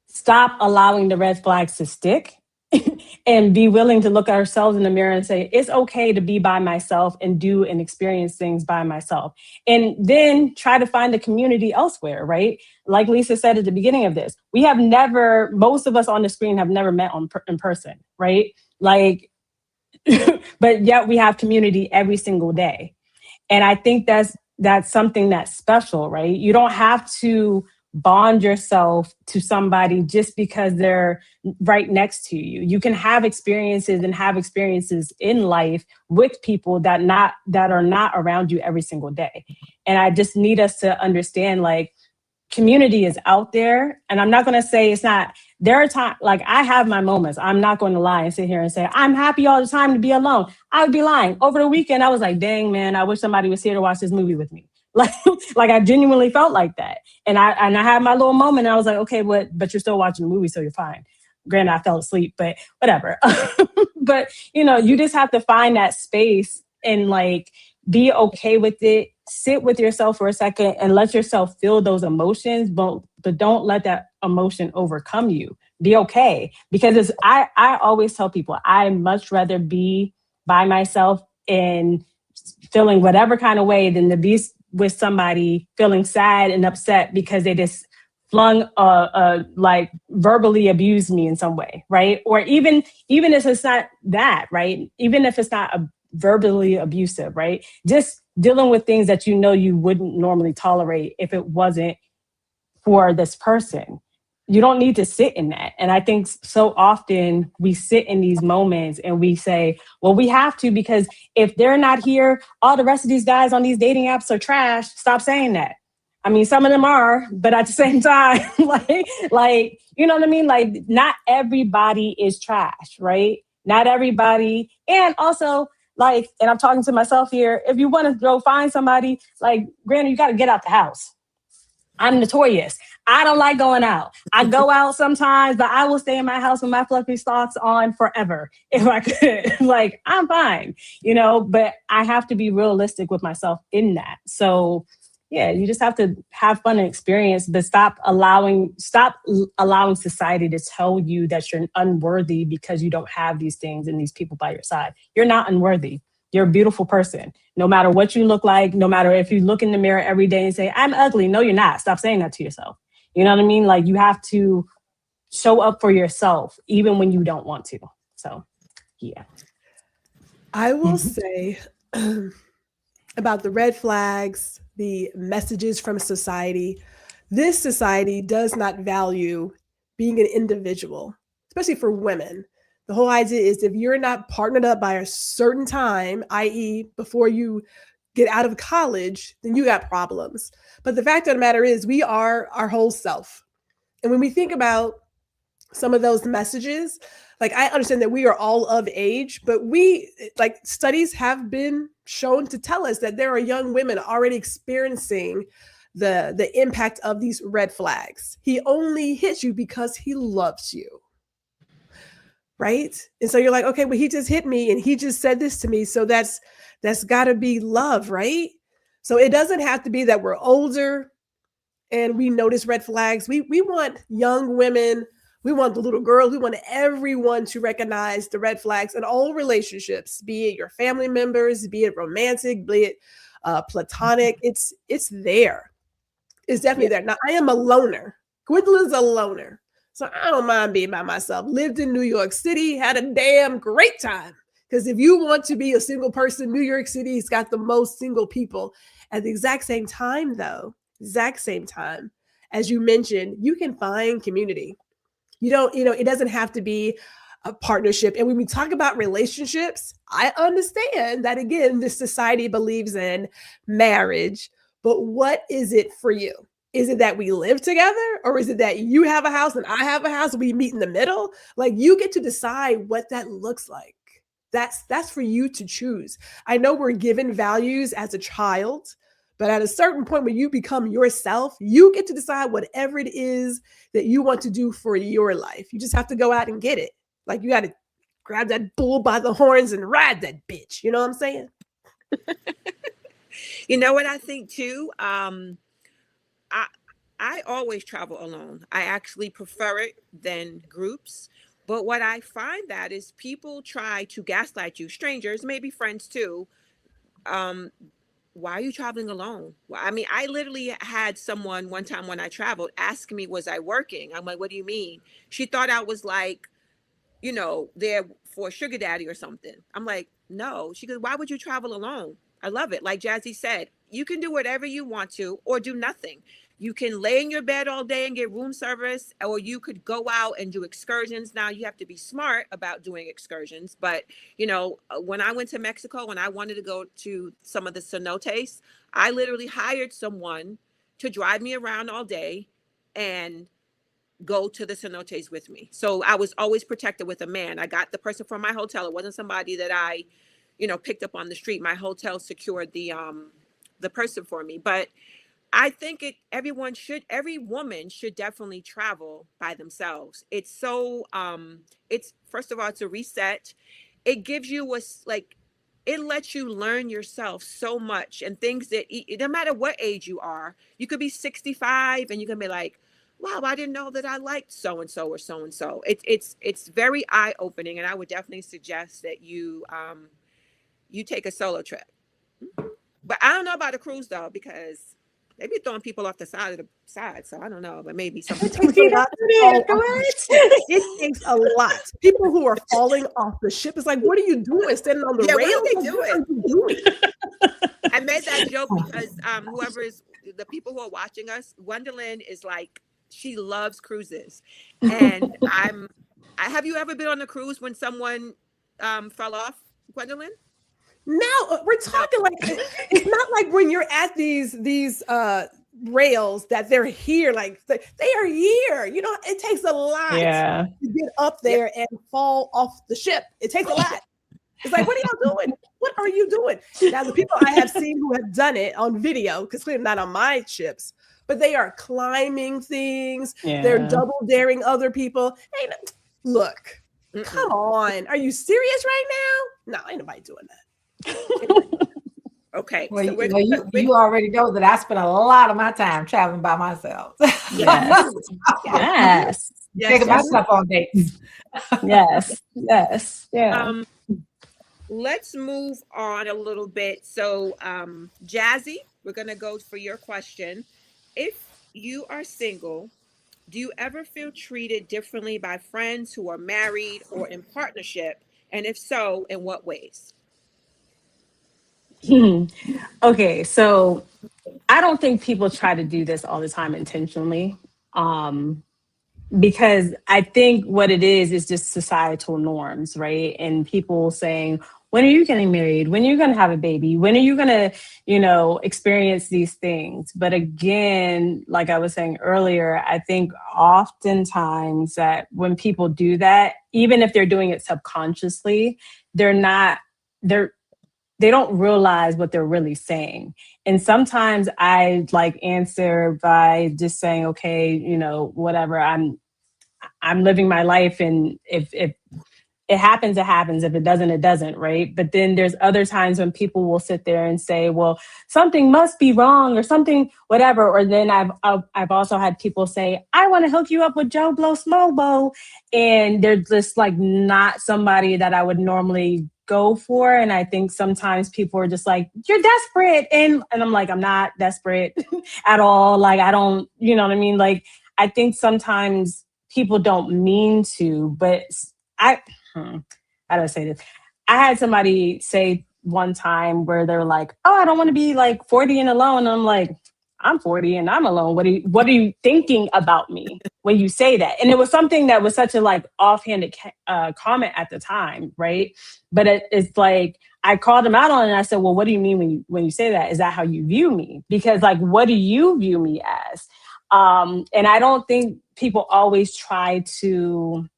Speaker 3: stop allowing the red flags to stick and be willing to look at ourselves in the mirror and say, it's okay to be by myself and do and experience things by myself. And then try to find a community elsewhere, right? Like Lisa said at the beginning of this, most of us on the screen have never met in person, right? Like, but yet we have community every single day. And I think that's something that's special, right? You don't have to bond yourself to somebody just because they're right next to you. You can have experiences in life with people that are not around you every single day. And I just need us to understand, like, community is out there. And I'm not going to say it's not. There are times, like, I have my moments. I'm not going to lie and sit here and say I'm happy all the time to be alone. I would be lying. Over the weekend, I was like, dang, man, I wish somebody was here to watch this movie with me. Like I genuinely felt like that. And I had my little moment. And I was like, okay, but you're still watching the movie, so you're fine. Granted, I fell asleep, but whatever. But, you just have to find that space and, like, be okay with it. Sit with yourself for a second and let yourself feel those emotions, but don't let that emotion overcome you. Be okay. Because I always tell people, I much rather be by myself and feeling whatever kind of way than to be with somebody feeling sad and upset because they just flung like verbally abused me in some way, right? Or even if it's not that, right? Even if it's not verbally abusive, right? Just dealing with things that you wouldn't normally tolerate if it wasn't for this person. You don't need to sit in that. And I think so often we sit in these moments and we say, well, we have to, because if they're not here, all the rest of these guys on these dating apps are trash. Stop saying that. I mean, some of them are, but at the same time, like, you know what I mean? Like, not everybody is trash, right? Not everybody. And also, like, and I'm talking to myself here, if you want to go find somebody, like, granted, you got to get out the house. I'm notorious. I don't like going out. I go out sometimes, but I will stay in my house with my fluffy socks on forever if I could. Like, I'm fine, but I have to be realistic with myself in that. So yeah, you just have to have fun and experience, but stop allowing society to tell you that you're unworthy because you don't have these things and these people by your side. You're not unworthy. You're a beautiful person. No matter what you look like, no matter if you look in the mirror every day and say, I'm ugly. No, you're not. Stop saying that to yourself. You know what I mean? Like, you have to show up for yourself, even when you don't want to. So, yeah.
Speaker 2: I will say about the red flags, the messages from society. This society does not value being an individual, especially for women. The whole idea is if you're not partnered up by a certain time, i.e., before you get out of college, then you got problems. But the fact of the matter is, we are our whole self. And when we think about some of those messages, like, I understand that we are all of age, but studies have been shown to tell us that there are young women already experiencing the impact of these red flags. He only hits you because he loves you. Right? And so you're like, okay, well, he just hit me and he just said this to me. So that's gotta be love, right? So it doesn't have to be that we're older and we notice red flags. We want young women, we want the little girls, we want everyone to recognize the red flags in all relationships, be it your family members, be it romantic, be it platonic. It's there. It's definitely there. Now, I am a loner. Gwendolyn's a loner. So I don't mind being by myself. Lived in New York City, had a damn great time. Because if you want to be a single person, New York City's got the most single people. At the exact same time, though, as you mentioned, you can find community. You don't, it doesn't have to be a partnership. And when we talk about relationships, I understand that, again, this society believes in marriage, but what is it for you? Is it that we live together, or is it that you have a house and I have a house and we meet in the middle? Like, you get to decide what that looks like. That's for you to choose. I know we're given values as a child, but at a certain point when you become yourself, you get to decide whatever it is that you want to do for your life. You just have to go out and get it. Like, you got to grab that bull by the horns and ride that bitch. You know what I'm saying?
Speaker 1: You know what I think too? I always travel alone. I actually prefer it than groups. But what I find that is people try to gaslight you, strangers, maybe friends too. Um, why are you traveling alone? Well, I mean, I literally had someone one time when I traveled ask me, was I working? I'm like, what do you mean? She thought I was like, there for a sugar daddy or something. I'm like, no. She goes, why would you travel alone? I love it. Like Jazzy said, you can do whatever you want to or do nothing. You can lay in your bed all day and get room service, or you could go out and do excursions. Now, you have to be smart about doing excursions. But, when I went to Mexico and I wanted to go to some of the cenotes, I literally hired someone to drive me around all day and go to the cenotes with me. So I was always protected with a man. I got the person from my hotel. It wasn't somebody that I, picked up on the street. My hotel secured the person for me. But I think every woman should definitely travel by themselves. It's so it's first of all, it's a reset. It gives you it lets you learn yourself so much, and things that no matter what age you are, you could be 65 and you can be like, wow, I didn't know that I liked so and so or so and so. It's very eye opening, and I would definitely suggest that you take a solo trip. But I don't know about a cruise though, because they be throwing people off the side. So I don't know, but maybe something.
Speaker 2: It takes a lot to fall off the ship. It takes a lot. People who are falling off the ship is like, what are you doing? Standing on the rail?
Speaker 1: What are you doing? I made that joke because whoever is the people who are watching us, Gwendolyn is like, she loves cruises, and have you ever been on a cruise when someone fell off, Gwendolyn?
Speaker 2: No, we're talking like it's not like when you're at these rails that they're here, like they are here. It takes a lot to get up there and fall off the ship. It takes a lot. It's like, what are y'all doing? What are you doing? Now, the people I have seen who have done it on video, because clearly not on my ships, but they are climbing things. Yeah. They're double daring other people. Hey, look, come on. Are you serious right now? No, ain't nobody doing that.
Speaker 1: Okay.
Speaker 4: Well, you already know that I spend a lot of my time traveling by myself.
Speaker 3: Yes. Yes.
Speaker 4: Taking myself on dates.
Speaker 3: Yes. Yes. Yeah.
Speaker 1: Let's move on a little bit. So, Jazzy, we're gonna go for your question. If you are single, do you ever feel treated differently by friends who are married or in partnership? And if so, in what ways?
Speaker 3: Okay, so I don't think people try to do this all the time intentionally, because I think what it is just societal norms, right? And people saying, when are you getting married? When are you going to have a baby? When are you going to, experience these things? But again, like I was saying earlier, I think oftentimes that when people do that, even if they're doing it subconsciously, they don't realize what they're really saying. And sometimes I answer by just saying, okay, whatever, I'm living my life. And if it happens, it happens. If it doesn't, it doesn't. Right. But then there's other times when people will sit there and say, well, something must be wrong or something, whatever. Or then I've also had people say, I want to hook you up with Joe Blow Smobo. And they're just not somebody that I would normally go for. And I think sometimes people are just like, you're desperate. And I'm like, I'm not desperate at all. I don't, you know what I mean? I think sometimes people don't mean to, but how do I say this? I had somebody say one time where they're like, oh, I don't want to be 40 and alone. And I'm like, I'm 40 and I'm alone. What are you thinking about me when you say that? And it was something that was such a offhanded comment at the time, right? But it's I called him out on it and I said, well, what do you mean when you say that? Is that how you view me? Because what do you view me as? And I don't think people always try to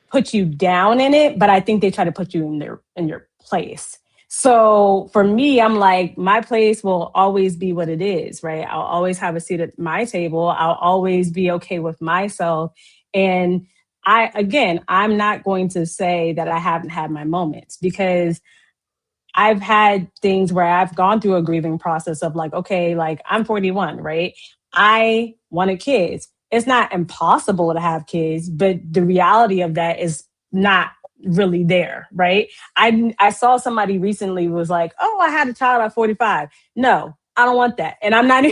Speaker 3: put you down in it, but I think they try to put you in your place. So for me, I'm like, my place will always be what it is, right? I'll always have a seat at my table. I'll always be okay with myself. And I'm not going to say that I haven't had my moments, because I've had things where I've gone through a grieving process of okay, I'm 41, right? I wanted kids. it's not impossible to have kids, but the reality of that is not really there, right? I saw somebody recently was like, oh, I had a child at 45. No, I don't want that. And I'm not,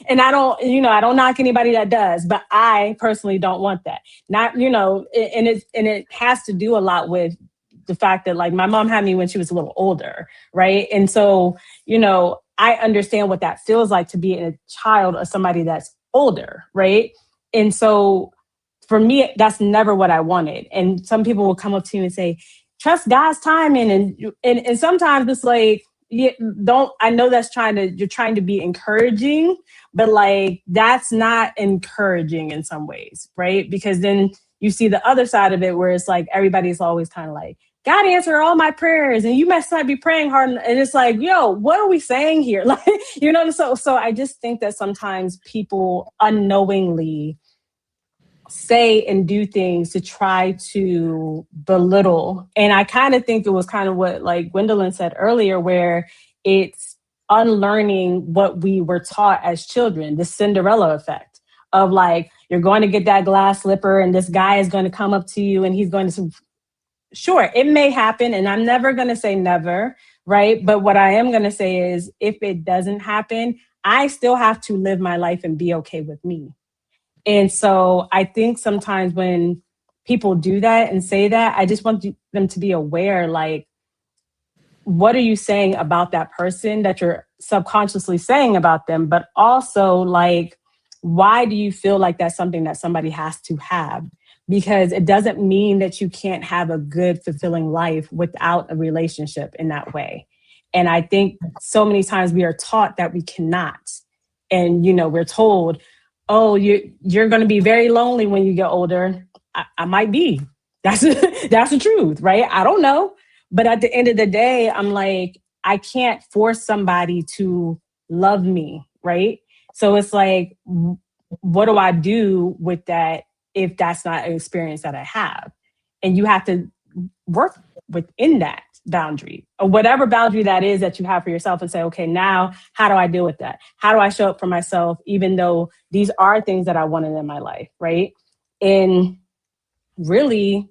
Speaker 3: and I don't, I don't knock anybody that does, but I personally don't want that. Not, and it has to do a lot with the fact that like my mom had me when she was a little older, right? And so, I understand what that feels like to be a child of somebody that's older, right? And so for me, that's never what I wanted. And some people will come up to you and say, trust God's timing. And sometimes it's like, yeah, I know you're trying to be encouraging, but like, that's not encouraging in some ways, right? Because then you see the other side of it where it's like, everybody's always kind of like, God answered all my prayers and you must not be praying hard. And it's like, what are we saying here? Like, so I just think that sometimes people unknowingly say and do things to try to belittle. And I kind of think it was kind of what like Gwendolyn said earlier, where it's unlearning what we were taught as children, the Cinderella effect of like, you're going to get that glass slipper and this guy is going to come up to you and he's going to, sure, it may happen. And I'm never going to say never, right? But what I am going to say is if it doesn't happen, I still have to live my life and be okay with me. And so I think sometimes when people do that and say that, I just want them to be aware, like, what are you saying about that person that you're subconsciously saying about them? But also, like, why do you feel like that's something that somebody has to have? Because it doesn't mean that you can't have a good, fulfilling life without a relationship in that way. And I think so many times we are taught that we cannot. And, we're told, oh, you're going to be very lonely when you get older. I might be. That's the truth, right? I don't know. But at the end of the day, I'm like, I can't force somebody to love me, right? So it's like, what do I do with that if that's not an experience that I have? And you have to work within that boundary or whatever boundary that is that you have for yourself and say, okay, now how do I deal with that? How do I show up for myself, even though these are things that I wanted in my life, right? And really,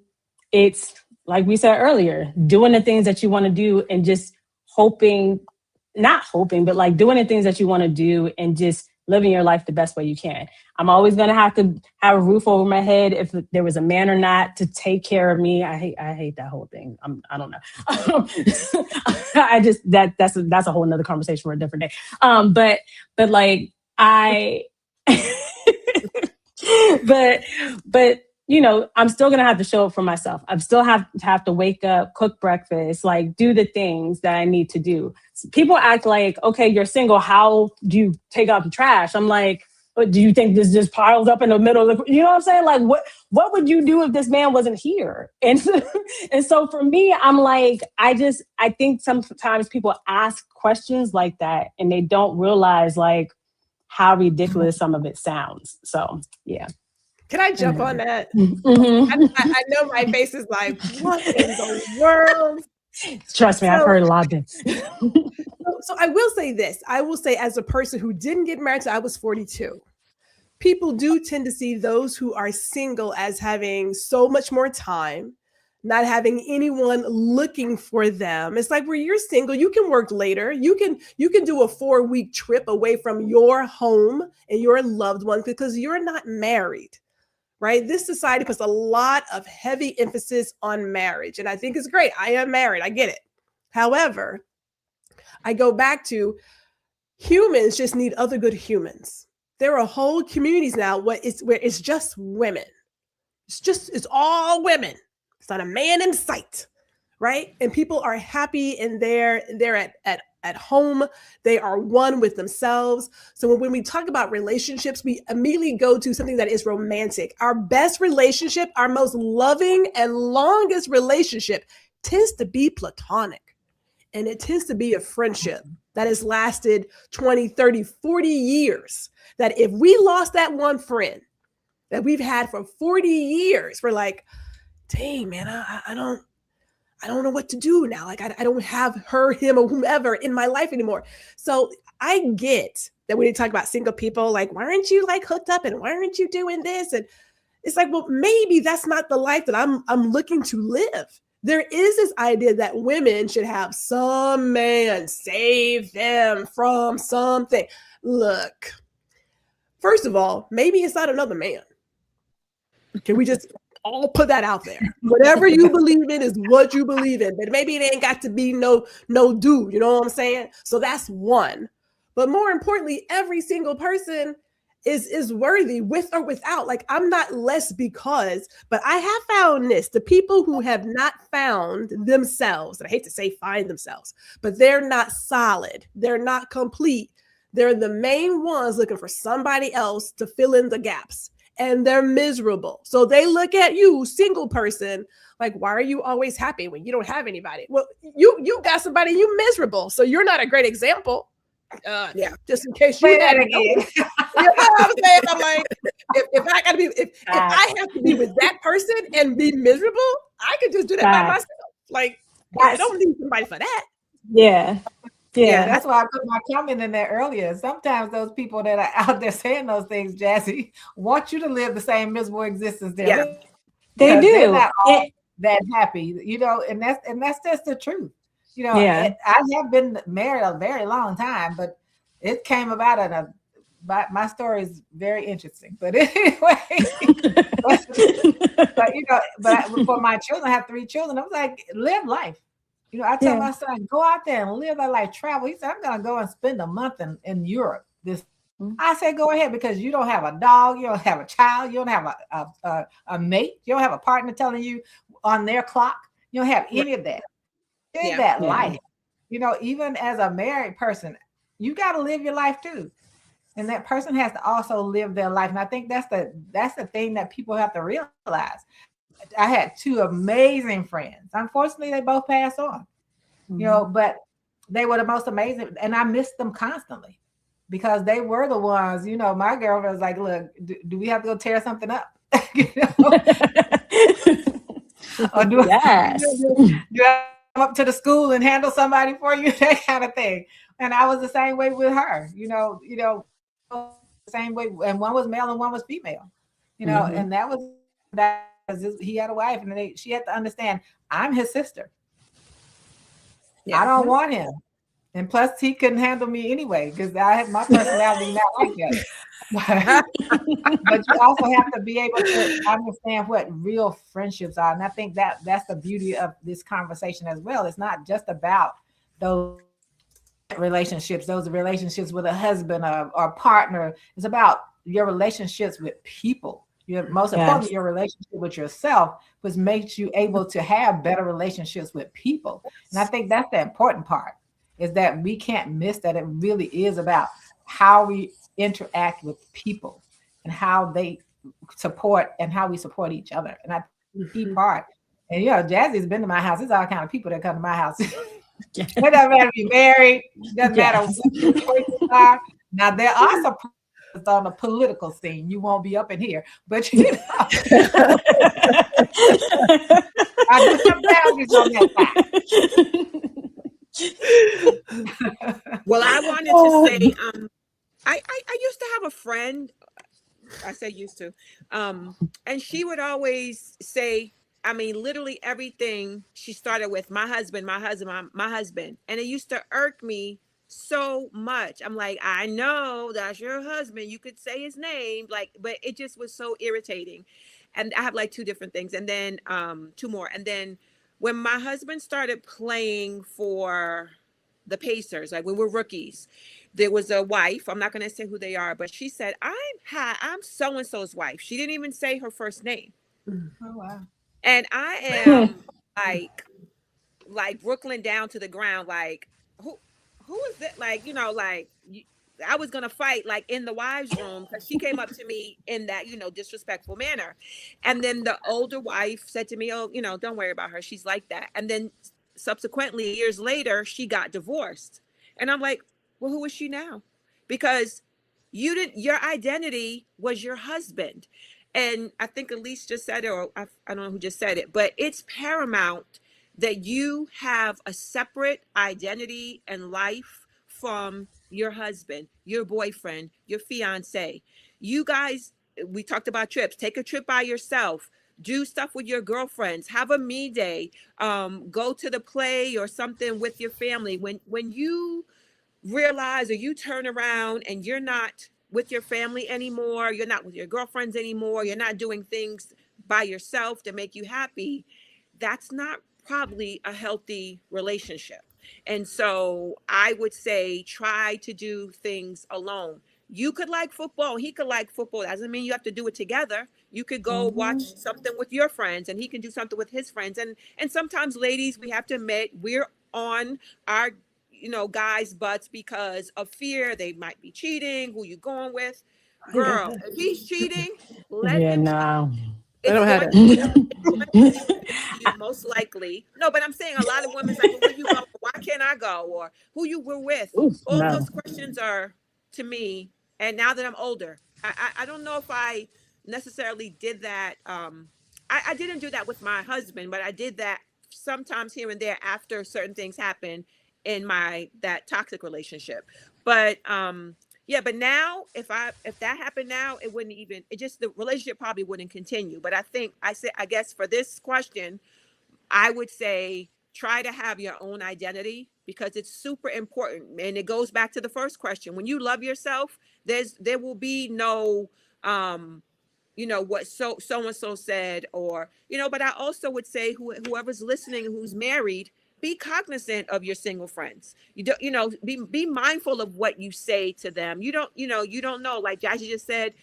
Speaker 3: it's like we said earlier, doing the things that you want to do and just not hoping, but like doing the things that you want to do and just living your life the best way you can. I'm always going to have a roof over my head if there was a man or not to take care of me. I hate that whole thing. I don't know. I just, that's a whole nother conversation for a different day. But like but I'm still going to have to show up for myself. I'm still have to wake up, cook breakfast, like do the things that I need to do. People act like, okay, you're single. How do you take out the trash? I'm like, do you think this just piles up in the middle of the, you know what I'm saying? Like, what would you do if this man wasn't here? And, and so for me, I'm like, I think sometimes people ask questions like that and they don't realize like how ridiculous some of it sounds. So, yeah.
Speaker 2: Can I jump on that?
Speaker 3: Mm-hmm.
Speaker 2: I know my face is like, what in the world?
Speaker 3: Trust me, I've heard a lot of this.
Speaker 2: So I will say this. I will say, as a person who didn't get married till I was 42, people do tend to see those who are single as having so much more time, not having anyone looking for them. It's like, where you're single, you can work later. You can do a 4-week trip away from your home and your loved one because you're not married. Right? This society puts a lot of heavy emphasis on marriage. And I think it's great. I am married. I get it. However, I go back to humans just need other good humans. There are whole communities now where it's just women. It's all women. It's not a man in sight. Right? And people are happy and they're at home. They are one with themselves. So when we talk about relationships, we immediately go to something that is romantic. Our best relationship, our most loving and longest relationship tends to be platonic. And it tends to be a friendship that has lasted 20, 30, 40 years. That if we lost that one friend that we've had for 40 years, we're like, dang, man, I don't know what to do now. Like, I don't have her, him, or whomever in my life anymore. So I get that when you talk about single people, like, why aren't you like hooked up and why aren't you doing this? And it's like, well, maybe that's not the life that I'm looking to live. There is this idea that women should have some man save them from something. Look, first of all, maybe it's not another man. Can we just all put that out there? Whatever you believe in is what you believe in, but maybe it ain't got to be no dude. You know what I'm saying? So that's one. But more importantly, every single person is worthy with or without. Like, I'm not less because, but I have found this: the people who have not found themselves, and I hate to say find themselves, but they're not solid, they're not complete. They're the main ones looking for somebody else to fill in the gaps, and they're miserable. So they look at you, single person, like, why are you always happy when you don't have anybody? Well, you got somebody, you miserable, so you're not a great example.
Speaker 1: Yeah.
Speaker 2: Just in case
Speaker 4: Say
Speaker 2: you
Speaker 4: that
Speaker 2: had
Speaker 4: again.
Speaker 2: you know what I'm saying? I'm like, if I gotta be, if I have to be with that person and be miserable, I could just do that by myself. Like, I don't need somebody for that.
Speaker 3: Yeah.
Speaker 4: Yeah, that's why I put my comment in there earlier. Sometimes those people that are out there saying those things, Jazzy, want you to live the same miserable existence they're living.
Speaker 3: They do.
Speaker 4: They're not all that happy, you know, and that's just the truth. You know, I have been married a very long time, but it came about my story is very interesting. But anyway, but you know, for my children, I have 3 children. I was like, live life. You know, I tell my son, go out there and live that life, travel. He said, I'm going to go and spend a month in Europe. I said, go ahead, because you don't have a dog, you don't have a child, you don't have a mate, you don't have a partner telling you on their clock. You don't have any of that. Live that life. You know, even as a married person, you got to live your life too. And that person has to also live their life. And I think that's the thing that people have to realize. I had 2 amazing friends. Unfortunately, they both passed on, you know, but they were the most amazing. And I missed them constantly because they were the ones, you know, my girlfriend was like, look, do we have to go tear something up? You know? Or do I come up to the school and handle somebody for you? That kind of thing. And I was the same way with her, you know, the same way. And one was male and one was female, you know, and that was that. He had a wife, and she had to understand, I'm his sister. I don't want him, and plus he couldn't handle me anyway because I have my personality not like that. But you also have to be able to understand what real friendships are, and I think that's the beauty of this conversation as well. It's not just about those relationships with a husband or partner. It's about your relationships with people. Most importantly, your relationship with yourself, which makes you able to have better relationships with people. And I think that's the important part, is that we can't miss that. It really is about how we interact with people and how they support and how we support each other. And I think the key part, and you know, Jazzy's been to my house. There's all kind of people that come to my house. It doesn't matter to be married, doesn't matter what your choices are. Now there are some on the political scene, you won't be up in here, but you know, I do some boundaries on that side.
Speaker 1: Well, I wanted to say, I used to have a friend. I say used to, and she would always say, I mean, literally everything. She started with my husband, my husband, and it used to irk me so much. I'm like, I know that's your husband. You could say his name, like, but it just was so irritating. And I have like 2 different things, and then 2 more. And then when my husband started playing for the Pacers, like when we're rookies, there was a wife. I'm not going to say who they are, but she said, I'm so and so's wife. She didn't even say her first name.
Speaker 4: Oh wow!
Speaker 1: And I am like Brooklyn down to the ground, like who is that? Like, you know, like I was gonna fight like in the wives' room because she came up to me in that, you know, disrespectful manner. And then the older wife said to me, oh, you know, don't worry about her, she's like that. And then subsequently, years later, she got divorced. And I'm like, well, who is she now? Because your identity was your husband. And I think Elise just said it, or I don't know who just said it, but it's paramount that you have a separate identity and life from your husband, your boyfriend, your fiance. You guys, we talked about trips. Take a trip by yourself. Do stuff with your girlfriends. Have a me day. Go to the play or something with your family. When you realize, or you turn around and you're not with your family anymore, you're not with your girlfriends anymore, you're not doing things by yourself to make you happy, that's not probably a healthy relationship. And so I would say try to do things alone. You could like football, he could like football. That doesn't mean you have to do it together. You could go watch
Speaker 3: Mhm.
Speaker 1: something with your friends and he can do something with his friends. And sometimes, ladies, we have to admit we're on our, guys' butts because of fear. They might be cheating. Who you going with?
Speaker 2: I got
Speaker 1: Girl,
Speaker 2: that.
Speaker 1: if he's cheating, let
Speaker 3: Yeah,
Speaker 1: him cheat.
Speaker 3: no.
Speaker 2: I
Speaker 1: It's
Speaker 2: don't have
Speaker 1: going
Speaker 2: that.
Speaker 1: it's going to be with you most likely. No, but I'm saying a lot of women's like, well, where you go? Why can't I go? Or who you were with?
Speaker 3: Oof,
Speaker 1: All
Speaker 3: no.
Speaker 1: those questions are, to me, and now that I'm older, I don't know if I necessarily did that. I didn't do that with my husband, but I did that sometimes here and there after certain things happen in that toxic relationship. But yeah, but now if that happened now, it wouldn't even, it just, the relationship probably wouldn't continue. But I guess for this question, I would say try to have your own identity because it's super important. And it goes back to the first question. When you love yourself, there will be no um what so and so said, or but I also would say whoever's listening who's married, be cognizant of your single friends. You don't, be mindful of what you say to them. You don't know, like Jackie just said,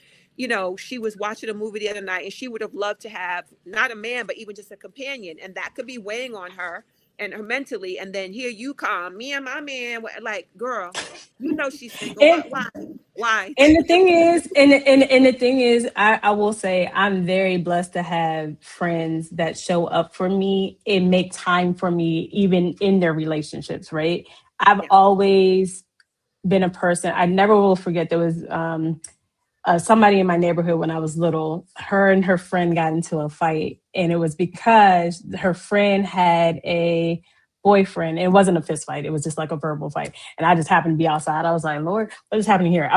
Speaker 1: she was watching a movie the other night and she would have loved to have not a man but even just a companion, and that could be weighing on her and her mentally. And then here you come, me and my man, like, girl, she's single.
Speaker 3: And
Speaker 1: Why?
Speaker 3: and the thing is, and the thing is, I will say I'm very blessed to have friends that show up for me and make time for me, even in their relationships, right? I've
Speaker 1: Yeah.
Speaker 3: always been a person, I never will forget, there was somebody in my neighborhood when I was little. Her and her friend got into a fight, and it was because her friend had a boyfriend. It wasn't a fist fight; it was just like a verbal fight. And I just happened to be outside. I was like, "Lord, what is happening here?"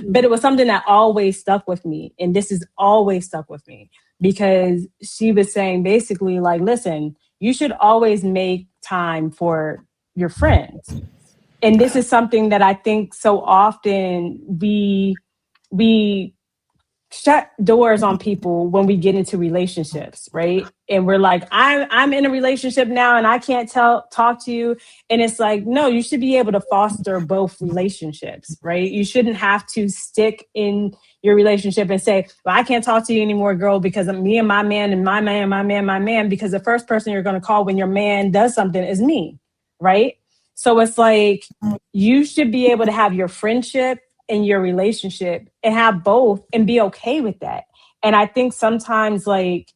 Speaker 3: But it was something that always stuck with me, and this is always stuck with me because she was saying basically, like, "Listen, you should always make time for your friends." And this is something that I think so often we shut doors on people when we get into relationships, right? And we're like, I'm in a relationship now and I can't talk to you. And it's like, no, you should be able to foster both relationships, right? You shouldn't have to stick in your relationship and say, well, I can't talk to you anymore, girl, because of me and my man and my man, because the first person you're going to call when your man does something is me, right? So it's like, you should be able to have your friendship in your relationship and have both and be okay with that. And I think sometimes, like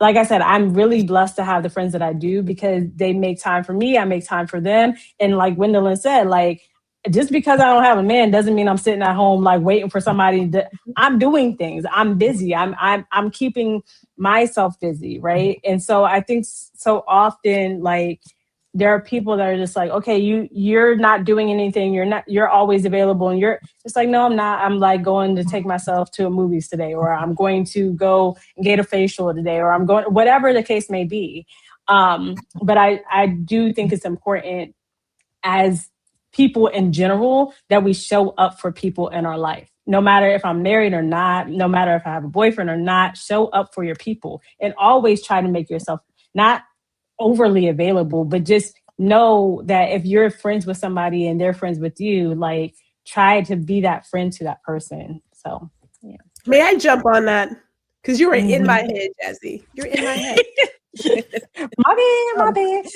Speaker 3: I said, I'm really blessed to have the friends that I do because they make time for me. I make time for them. And like Gwendolyn said, like, just because I don't have a man doesn't mean I'm sitting at home like waiting for somebody to, I'm doing things. I'm busy. I'm keeping myself busy, right? And so I think so often, like, there are people that are just like, okay, you're not doing anything. You're always available. And you're just like, no, I'm not. I'm like going to take myself to a movies today, or I'm going to go and get a facial today, or I'm going, whatever the case may be. But I do think it's important as people in general that we show up for people in our life. No matter if I'm married or not, no matter if I have a boyfriend or not, show up for your people and always try to make yourself not overly available, but just know that if you're friends with somebody and they're friends with you, like, try to be that friend to that person. So, yeah.
Speaker 2: May I jump on that? Because you were in my
Speaker 3: Mhm.
Speaker 2: head, Jazzy. You're in my head.
Speaker 3: My
Speaker 2: Um,
Speaker 3: bad.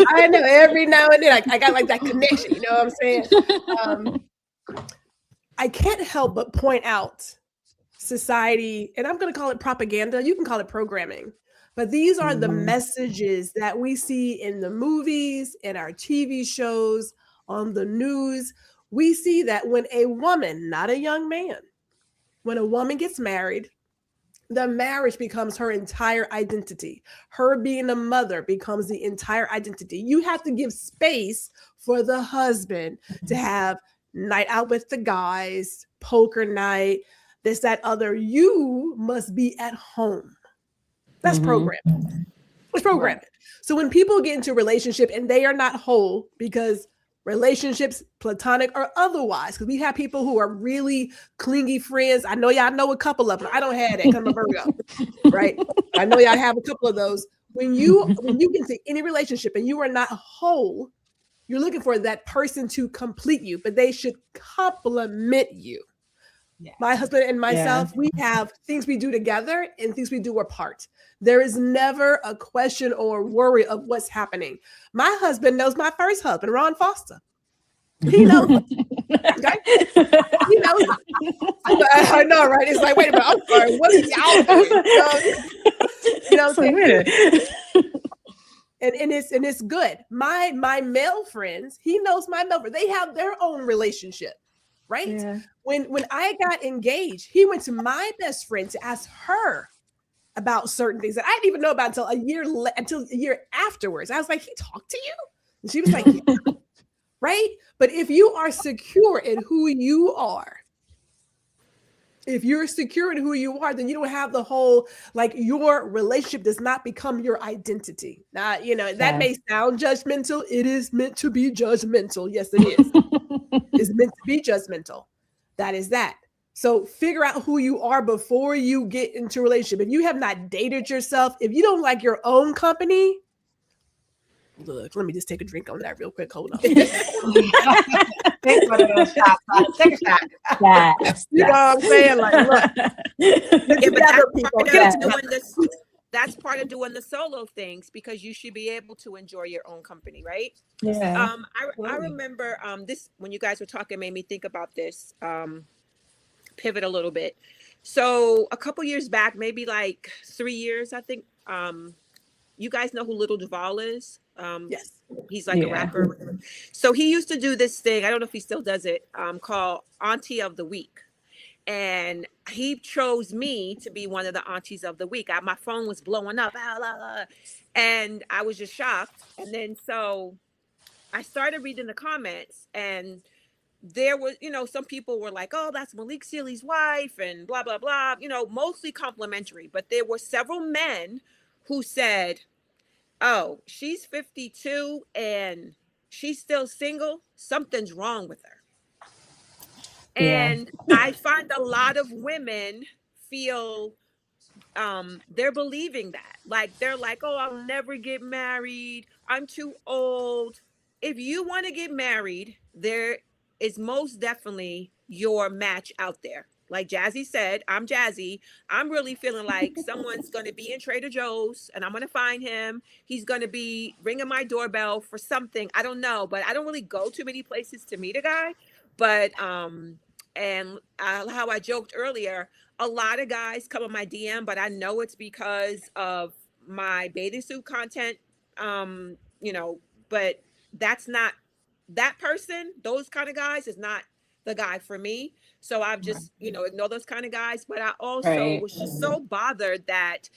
Speaker 2: I know every now and then I got like that connection. You know what I'm saying? Um, I can't help but point out society, and I'm going to call it propaganda. You can call it programming. But these are the
Speaker 3: Mhm.
Speaker 2: messages that we see in the movies, in our TV shows, on the news. We see that when a woman, not a young man, when a woman gets married, the marriage becomes her entire identity. Her being a mother becomes the entire identity. You have to give space for the husband to have night out with the guys, poker night, this, that, other. You must be at home. That's programming. It's programming. Right. So when people get into a relationship and they are not whole because relationships, platonic or otherwise, because we have people who are really clingy friends. I know y'all know a couple of them. I don't have that because I'm a Virgo, right? I know y'all have a couple of those. When you get into any relationship and you are not whole, you're looking for that person to complete you, but they should complement you. Yeah. My husband and myself, we have things we do together and things we do apart. There is never a question or worry of what's happening. My husband knows my first husband, Ron Foster. He knows. Okay? He knows. I know, right? It's like, wait a minute, I'm sorry. What are y'all doing? You know what I'm saying? And it's good. My male friends, he knows my male friends. They have their own relationship. Right? Yeah. When I got engaged, he went to my best friend to ask her about certain things that I didn't even know about until a year afterwards. I was like, he talked to you? And she was like, yeah. Right? But if you are secure in who you are, if you're secure in who you are, then you don't have the whole, like, your relationship does not become your identity. Now, you know, that may sound judgmental. It is meant to be judgmental. Yes, it is. It's meant to be judgmental. That is that. So figure out who you are before you get into a relationship. If you have not dated yourself, if you don't like your own company, look, let me just take a drink on that real quick. Hold on. Take a shot.
Speaker 1: Yes.
Speaker 2: You know what I'm saying? Like, look.
Speaker 1: That's part of doing the solo things, because you should be able to enjoy your own company, right?
Speaker 2: Yeah.
Speaker 1: I remember this, when you guys were talking, made me think about this, pivot a little bit. So a couple years back, maybe like 3 years, I think, you guys know who Little Duval is?
Speaker 2: Yes.
Speaker 1: He's like a rapper. So he used to do this thing, I don't know if he still does it, called Auntie of the Week. And he chose me to be one of the aunties of the week. My phone was blowing up, and I was just shocked. And then so I started reading the comments, and there was, you know, some people were like, oh, that's Malik Sealy's wife and blah, blah, blah, you know, mostly complimentary. But there were several men who said, oh, she's 52 and she's still single. Something's wrong with her. And I find a lot of women feel they're believing that. Like, they're like, oh, I'll never get married. I'm too old. If you want to get married, there is most definitely your match out there. Like Jazzy said, I'm Jazzy. I'm really feeling like someone's going to be in Trader Joe's and I'm going to find him. He's going to be ringing my doorbell for something. I don't know, but I don't really go too many places to meet a guy. But how I joked earlier, a lot of guys come on my DM, but I know it's because of my bathing suit content. You know, but that's not that person. Those kind of guys is not the guy for me. So I've just, you know, ignore those kind of guys. But I also was just so bothered that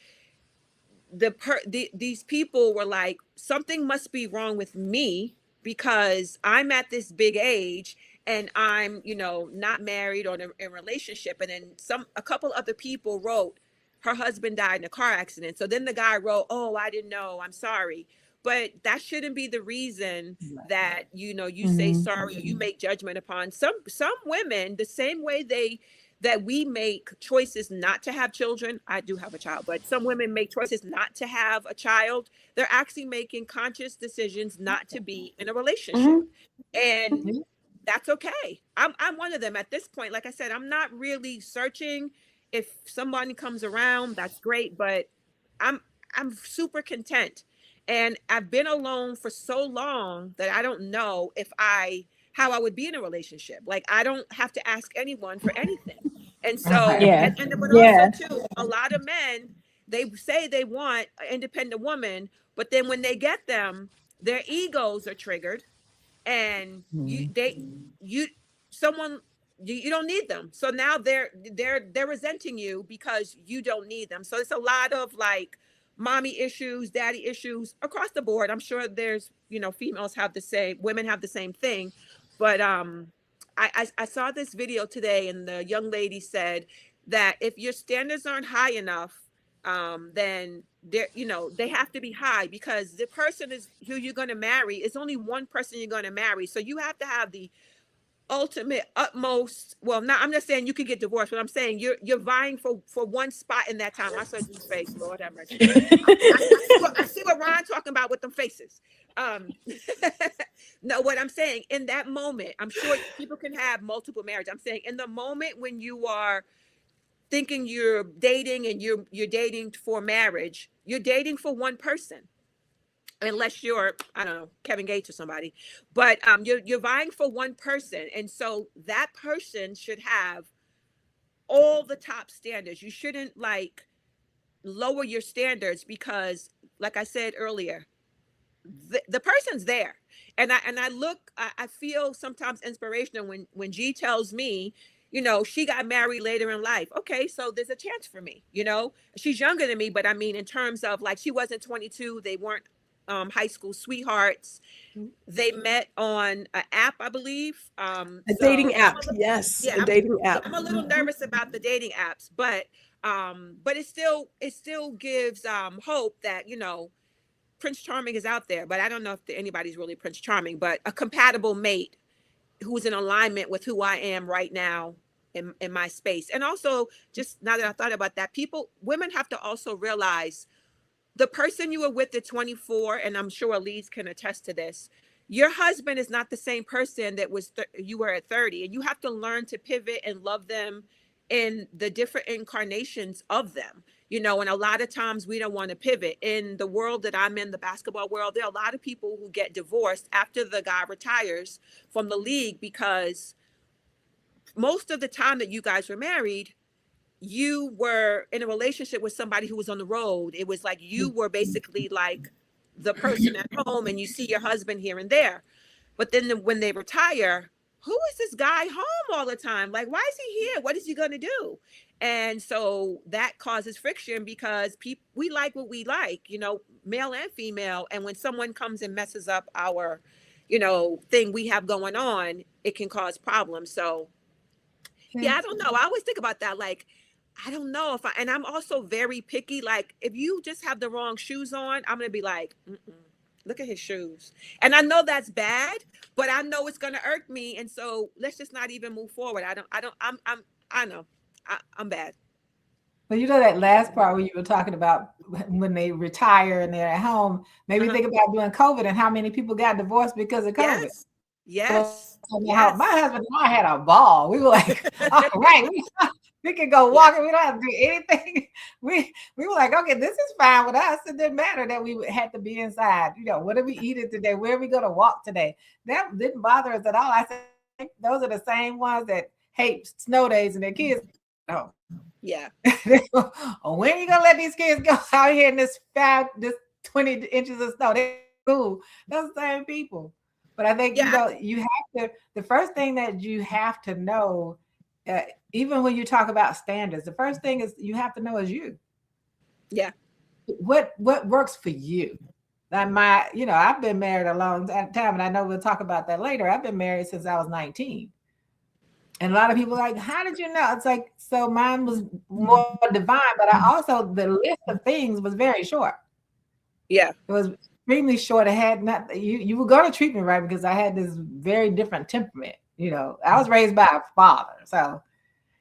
Speaker 1: these people were like, something must be wrong with me because I'm at this big age and I'm, you know, not married or in a relationship. And then a couple other people wrote, her husband died in a car accident. So then the guy wrote, oh, I didn't know, I'm sorry. But that shouldn't be the reason that, you know, you say sorry or you make judgment upon some women, the same way that we make choices not to have children. I do have a child, but some women make choices not to have a child. They're actually making conscious decisions not to be in a relationship. And that's okay. I'm one of them at this point. Like I said, I'm not really searching. If somebody comes around, that's great, but I'm super content. And I've been alone for so long that I don't know how I would be in a relationship. Like, I don't have to ask anyone for anything. And so, also too, a lot of men, they say they want an independent woman, but then when they get them, their egos are triggered, and someone you don't need them. So now they're resenting you because you don't need them. So it's a lot of like mommy issues, daddy issues across the board. I'm sure there's, females have the same, women have the same thing. But I saw this video today, and the young lady said that if your standards aren't high enough, then they have to be high, because the person is who you're going to marry is only one person you're going to marry. So you have to have the ultimate utmost, well, not, I'm not saying you can get divorced, but I'm saying you're vying for one spot in that time. I saw his face, Lord have mercy. I see what Ron talking about with them faces. No, what I'm saying, in that moment, I'm sure people can have multiple marriages. I'm saying in the moment when you are thinking you're dating and you're dating for marriage, you're dating for one person. Unless you're, I don't know, Kevin Gates or somebody, but you're vying for one person, and so that person should have all the top standards. You shouldn't like lower your standards because, like I said earlier, the person's there, and I feel sometimes inspirational when G tells me, she got married later in life. Okay, so there's a chance for me. She's younger than me, but I mean, in terms of like, she wasn't 22, they weren't high school sweethearts. They met on an app, I believe.
Speaker 2: A dating app, yes, a dating app.
Speaker 1: I'm a little nervous about the dating apps, but it still gives hope that Prince Charming is out there. But I don't know if anybody's really Prince Charming, but a compatible mate who's in alignment with who I am right now in my space. And also, just now that I thought about that, women have to also realize the person you were with at 24, and I'm sure Elise can attest to this, your husband is not the same person that you were at 30. And you have to learn to pivot and love them in the different incarnations of them. And a lot of times we don't want to pivot. In the world that I'm in, the basketball world, there are a lot of people who get divorced after the guy retires from the league, because most of the time that you guys were married, you were in a relationship with somebody who was on the road. It was like you were basically like the person at home, and you see your husband here and there. But then when they retire, who is this guy home all the time? Like, why is he here? What is he going to do? And so that causes friction, because we like what we like, male and female. And when someone comes and messes up our, thing we have going on, it can cause problems. So yeah, I don't know. I always think about that. Like, I don't know and I'm also very picky. Like, if you just have the wrong shoes on, I'm going to be like, look at his shoes. And I know that's bad, but I know it's going to irk me. And so let's just not even move forward. I'm bad.
Speaker 4: Well, that last part where you were talking about when they retire and they're at home, maybe think about during COVID and how many people got divorced because of COVID.
Speaker 1: Yes.
Speaker 4: My husband and I had a ball. We were like, all right, we can go walking. We don't have to do anything. We were like, okay, this is fine with us. It didn't matter that we had to be inside. What are we eating today? Where are we going to walk today? That didn't bother us at all. I said, those are the same ones that hate snow days and their kids. Oh,
Speaker 1: yeah.
Speaker 4: When are you gonna let these kids go out here in this 20 inches of snow? They're cool. Those same people. But I think you have to. The first thing that you have to know, even when you talk about standards, the first thing is you have to know is you.
Speaker 1: Yeah.
Speaker 4: What works for you? I've been married a long time, and I know we'll talk about that later. I've been married since I was 19. And a lot of people are like, how did you know? It's like, so mine was more divine, but the list of things was very short.
Speaker 1: Yeah.
Speaker 4: It was extremely short. I had you were going to treat me right because I had this very different temperament. I was raised by a father. So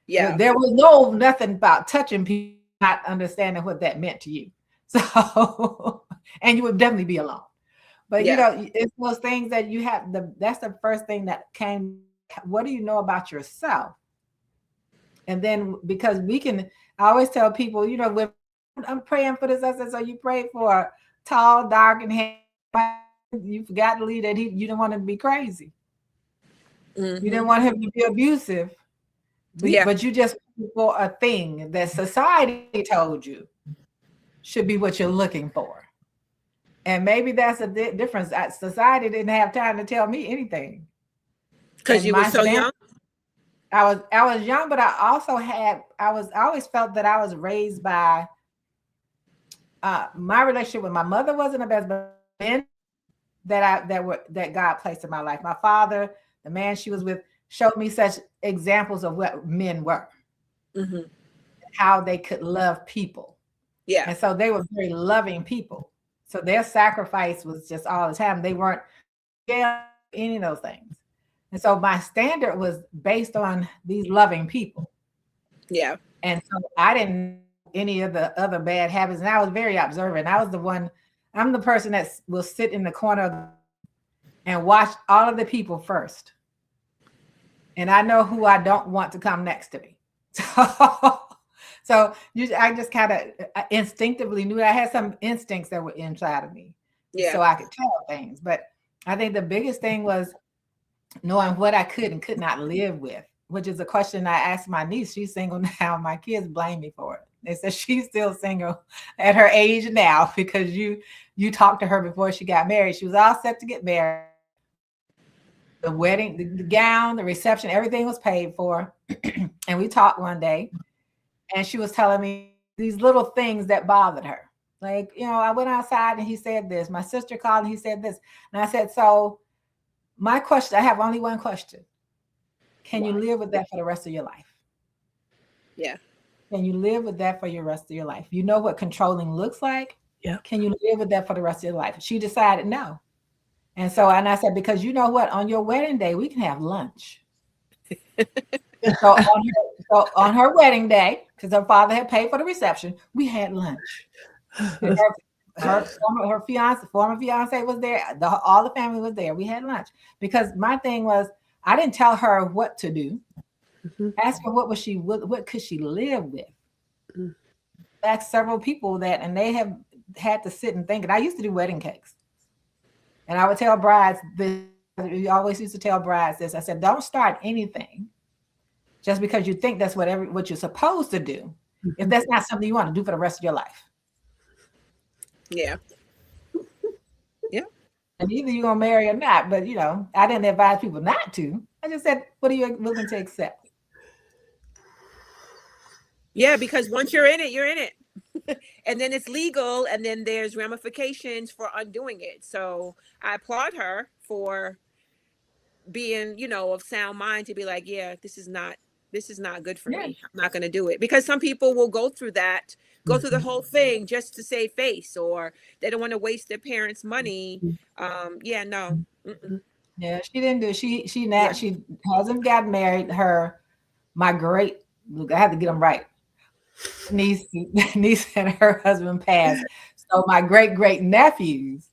Speaker 4: there was nothing about touching people, not understanding what that meant to you. So, and you would definitely be alone. But, it's those things that you have, that's the first thing that came. What do you know about yourself? And then, because I always tell people, when I'm praying for this, I said, so you prayed for a tall, dark, and handsome, you forgot to leave that you didn't want him to be crazy. Mm-hmm. You didn't want him to be abusive. But you just for a thing that society told you should be what you're looking for. And maybe that's a difference. Society didn't have time to tell me anything.
Speaker 1: Because you were so young?
Speaker 4: I was young, but I always felt that I was raised by my relationship with my mother wasn't the best, but men that God placed in my life. My father, the man she was with, showed me such examples of what men were,
Speaker 1: Mm-hmm.
Speaker 4: how they could love people.
Speaker 1: Yeah.
Speaker 4: And so they were very loving people. So their sacrifice was just all the time. They weren't any of those things. And so my standard was based on these loving people.
Speaker 1: Yeah.
Speaker 4: And so I didn't know any of the other bad habits. And I was very observant. I'm the person that will sit in the corner and watch all of the people first. And I know who I don't want to come next to me. I just kind of instinctively knew I had some instincts that were inside of me.
Speaker 1: Yeah.
Speaker 4: So I could tell things. But I think the biggest thing was knowing what I could and could not live with, which is a question I asked my niece. She's single now. My kids blame me for it. They said she's still single at her age now because you talked to her before she got married. She was all set to get married. The wedding, the gown, the reception, everything was paid for. And we talked one day, and she was telling me these little things that bothered her. Like, I went outside and he said this. My sister called and he said this. And I said, so my question, I have only one question. Can you live with that for the rest of your life?
Speaker 1: Yeah.
Speaker 4: Can you live with that for your rest of your life? You know what controlling looks like?
Speaker 2: Yeah.
Speaker 4: Can you live with that for the rest of your life? She decided no. And I said, because you know what? On your wedding day, we can have lunch. so on her wedding day, because her father had paid for the reception, we had lunch. Her former fiance was there. All the family was there. We had lunch. Because my thing was, I didn't tell her what to do. Mm-hmm. Ask her what could she live with. Mm-hmm. Asked several people and they have had to sit and think. And I used to do wedding cakes. And I would tell brides this. We always used to tell brides this. I said, don't start anything just because you think that's what you're supposed to do. Mm-hmm. If that's not something you want to do for the rest of your life.
Speaker 1: Yeah. Yeah.
Speaker 4: And either you're going to marry or not. But, I didn't advise people not to. I just said, what are you willing to accept?
Speaker 1: Yeah, because once you're in it, you're in it. And then it's legal, and then there's ramifications for undoing it. So I applaud her for being, of sound mind to be like, yeah, this is not good for me. I'm not going to do it. Because some people will go through through the whole thing just to save face, or they don't want to waste their parents' money. Yeah, no. Mm-mm.
Speaker 4: Yeah, she didn't do. She hasn't gotten married. I had to get them right. Niece and her husband passed. So my great nephews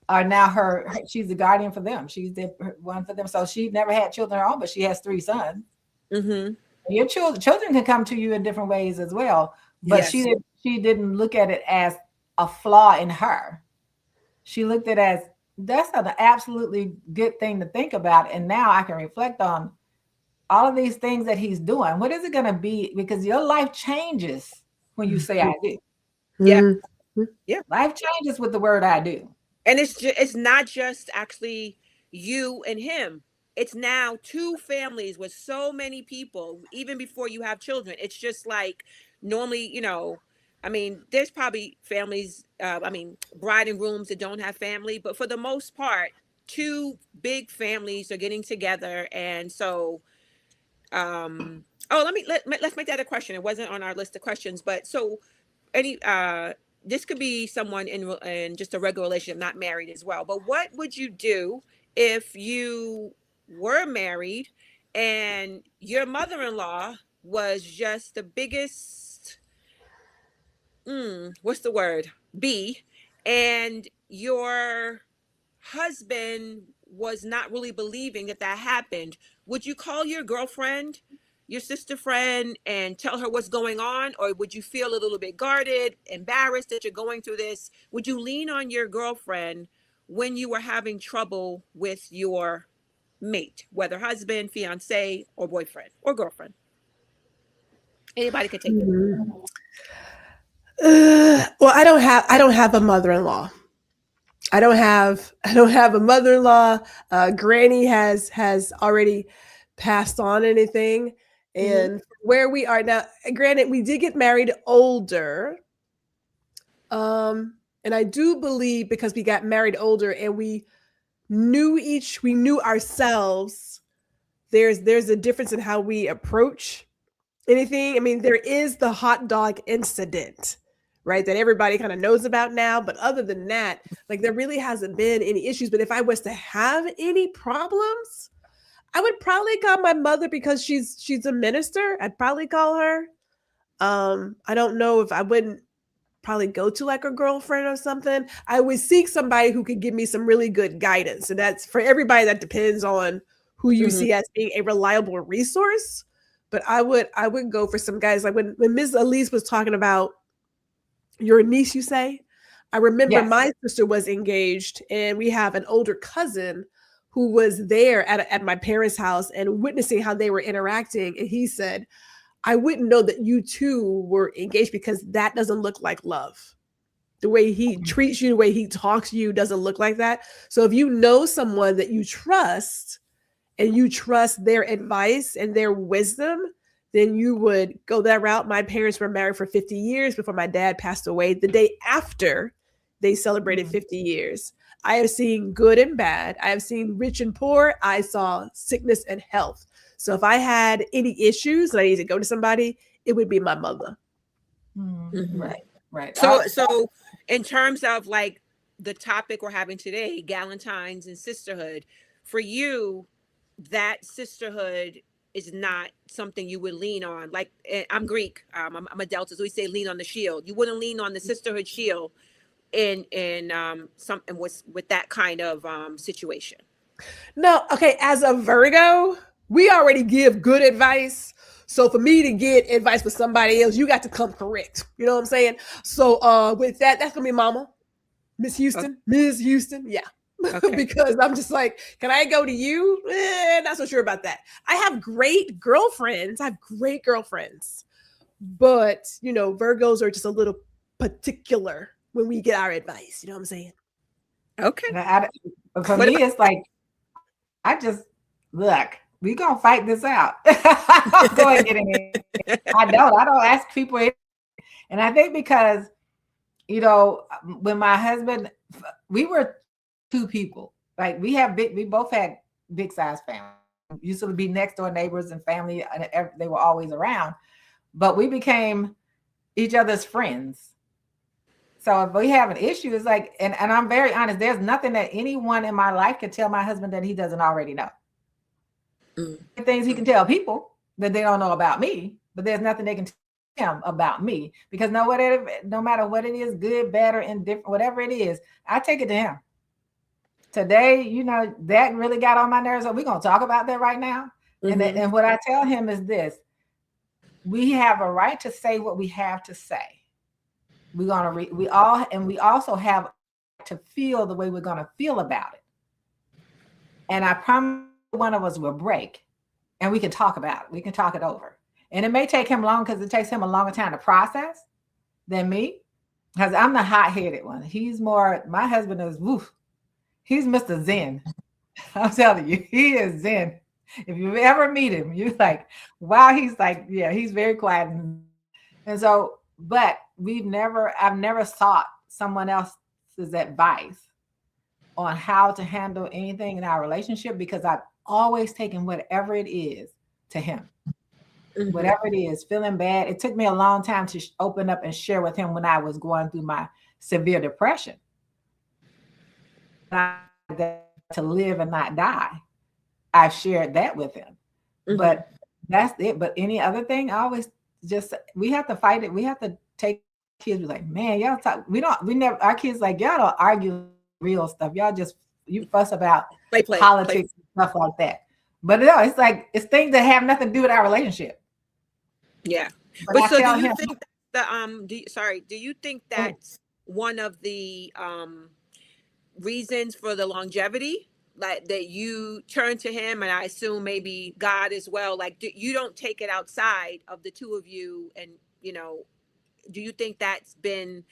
Speaker 4: are now she's the guardian for them. She's the one for them. So she never had children of her own, but she has 3 sons.
Speaker 1: Mm-hmm.
Speaker 4: Your children can come to you in different ways as well. But yes. She didn't look at it as a flaw in her. She looked at it as that's an absolutely good thing to think about. And now I can reflect on all of these things that he's doing. What is it going to be? Because your life changes when you say I do.
Speaker 1: Yeah. Yeah.
Speaker 4: Life changes with the word I do.
Speaker 1: And it's not just actually you and him. It's now 2 families with so many people, even before you have children. It's just like normally, there's probably families, bride and grooms that don't have family, but for the most part, 2 big families are getting together. And so, let's make that a question. It wasn't on our list of questions, but so this could be someone in just a regular relationship, not married as well. But what would you do if you were married and your mother-in-law was just the biggest, what's the word? B, and your husband was not really believing that happened? Would you call your girlfriend, your sister friend, and tell her what's going on? Or would you feel a little bit guarded, embarrassed that you're going through this? Would you lean on your girlfriend when you were having trouble with your mate, whether husband, fiance, or boyfriend or girlfriend? Anybody could take it.
Speaker 2: Well, I don't have a mother-in-law. I don't have a mother-in-law. Granny has already passed on anything. And where we are now, granted, we did get married older. And I do believe because we got married older and we knew ourselves, there's a difference in how we approach anything. I mean, there is the hot dog incident, right? That everybody kind of knows about now. But other than that, like there really hasn't been any issues. But if I was to have any problems, I would probably call my mother because she's a minister. I'd probably call her. I don't know if I wouldn't probably go to like a girlfriend or something. I would seek somebody who could give me some really good guidance. And that's for everybody, that depends on who you see as being a reliable resource. But I would go for some guys like when Ms. Elise was talking about your niece, you say, I remember my sister was engaged and we have an older cousin who was there at my parents' house and witnessing how they were interacting. And he said, I wouldn't know that you two were engaged because that doesn't look like love. The way he treats you, the way he talks to you doesn't look like that. So if you know someone that you trust and you trust their advice and their wisdom, then you would go that route. My parents were married for 50 years before my dad passed away. The day after they celebrated 50 years. I have seen good and bad. I have seen rich and poor. I saw sickness and health. So if I had any issues and I need to go to somebody, it would be my mother.
Speaker 4: Right.
Speaker 1: So in terms of like the topic we're having today, Galentines and sisterhood, for you, that sisterhood is not something you would lean on. Like I'm Greek, I'm a Delta, so we say lean on the shield. You wouldn't lean on the sisterhood shield in something with that kind of situation.
Speaker 2: No, okay. As a Virgo, we already give good advice. So for me to get advice for somebody else, you got to come correct. You know what I'm saying? So with that, that's gonna be Mama, Miss Houston, Ms. Houston, yeah. Okay. Because I'm just like, can I go to you? Not so sure about that. I have great girlfriends. But you know, Virgos are just a little particular when we get our advice. You know what I'm saying?
Speaker 1: Okay.
Speaker 4: For me, it's like, I just look. We gonna fight this out. I'm going to get in it. I don't ask people, and I think because you know, when my husband, we were two people. Like we both had big size family. We used to be next door neighbors and family, and they were always around. But we became each other's friends. So if we have an issue, it's like, and I'm very honest, there's nothing that anyone in my life can tell my husband that he doesn't already know. Things he can tell people that they don't know about me, but there's nothing they can tell him about me, because no matter what it is, good, bad, or indifferent, whatever it is, I take it to him. Today, you know, that really got on my nerves. So we're going to talk about that right now. And what I tell him is this: we have a right to say what we have to say. We also have to feel the way we're going to feel about it. And I promise one of us will break and we can talk about it. We can talk it over. And it may take him long because it takes him a longer time to process than me, because I'm the hot-headed one. He's more, my husband is, woof, he's Mr. Zen. I'm telling you, he is Zen. If you ever meet him, you're like, wow, he's like, yeah, he's very quiet. And so, but I've never sought someone else's advice on how to handle anything in our relationship, because I've always taken whatever it is to him. Whatever it is, feeling bad. It took me a long time to open up and share with him when I was going through my severe depression. To live and not die. I've shared that with him. But that's it. But any other thing, I always we have to fight it. We have to take kids, be like, man, y'all talk. Our kids like, y'all don't argue real stuff. Y'all you fuss about politics and stuff like that. But no, it's like, it's things that have nothing to do with our relationship.
Speaker 1: Yeah. But so do you think that do you think that's one of the reasons for the longevity, like that you turn to him, and I assume maybe God as well, like you don't take it outside of the two of you, and you know, do you think that's been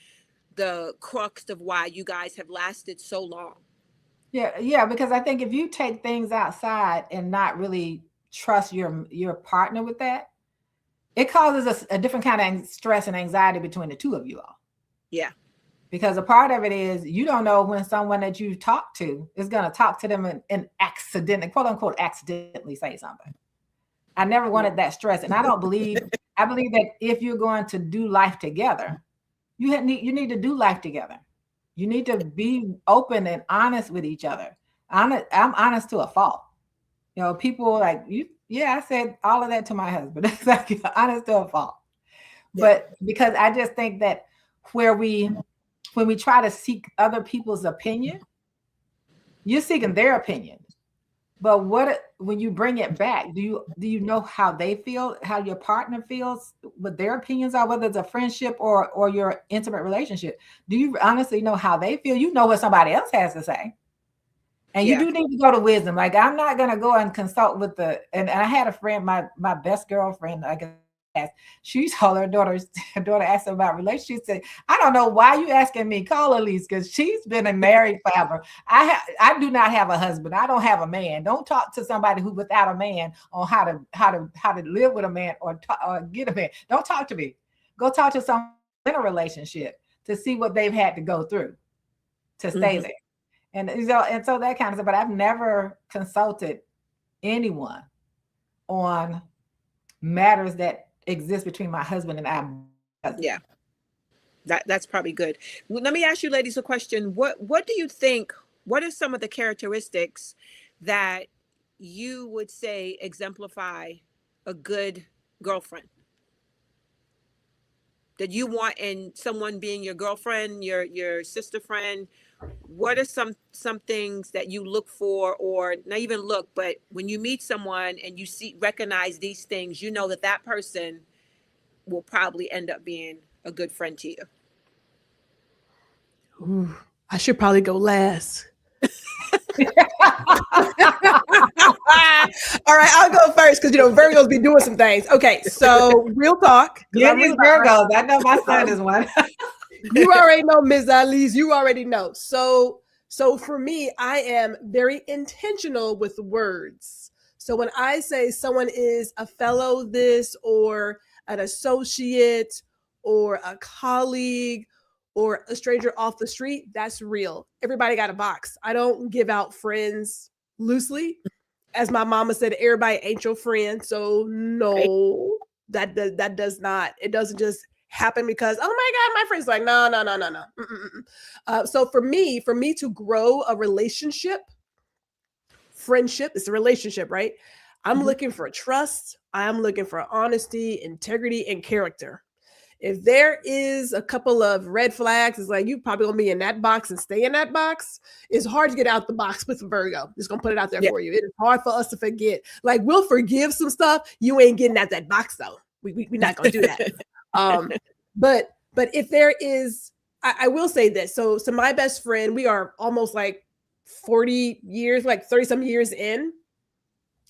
Speaker 1: the crux of why you guys have lasted so long?
Speaker 4: Yeah, because I think if you take things outside and not really trust your partner with that, it causes a different kind of stress and anxiety between the two of you all.
Speaker 1: Yeah.
Speaker 4: Because a part of it is you don't know when someone that you talk to is going to talk to them and accidentally, quote unquote, accidentally say something. I never wanted that stress. And I believe that if you're going to do life together, you need to do life together. You need to be open and honest with each other. I'm honest to a fault. You know, people like you. Yeah, I said all of that to my husband. It's like honest to a fault.
Speaker 1: Yeah.
Speaker 4: But because I just think that when we try to seek other people's opinion, you're seeking their opinion. But when you bring it back, do you know how they feel, how your partner feels, what their opinions are, whether it's a friendship or your intimate relationship? Do you honestly know how they feel? You know what somebody else has to say. And you do need to go to wisdom. Like, I'm not going to go and consult with and I had a friend, my best girlfriend, I guess, she told her daughter asked her about relationships. She said, I don't know why you asking me. Call Elise, because she's been married forever. I do not have a husband. I don't have a man. Don't talk to somebody who without a man on how to live with a man or get a man. Don't talk to me. Go talk to someone in a relationship to see what they've had to go through to stay there. And so that kind of stuff. But I've never consulted anyone on matters that exist between my husband and I.
Speaker 1: Yeah, that's probably good. Well, let me ask you ladies a question. What do you think, what are some of the characteristics that you would say exemplify a good girlfriend that you want in someone being your girlfriend, your sister friend? What are some things that you look for, or not even look, but when you meet someone and you recognize these things, you know that person will probably end up being a good friend to you?
Speaker 2: Ooh, I should probably go last. All right, I'll go first because Virgos be doing some things. Okay, so real talk.
Speaker 4: Yeah, these Virgos. I know my son is one.
Speaker 2: You already know, Ms. Alice. You already know. So for me, I am very intentional with words. So when I say someone is a fellow this or an associate or a colleague or a stranger off the street, that's real. Everybody got a box. I don't give out friends loosely. As my mama said, everybody ain't your friend. So no, that does not. It doesn't just happen because, oh my God, my friend's like, no. So for me to grow a relationship, friendship, it's a relationship, right? I'm looking for trust. I'm looking for honesty, integrity, and character. If there is a couple of red flags, it's like, you probably gonna be in that box and stay in that box. It's hard to get out the box with Virgo. Just gonna put it out there for you. It is hard for us to forget. Like, we'll forgive some stuff. You ain't getting out that box though. We're not gonna do that. But if there is, I will say this. So my best friend, we are almost like 40 years, like 30 some years in.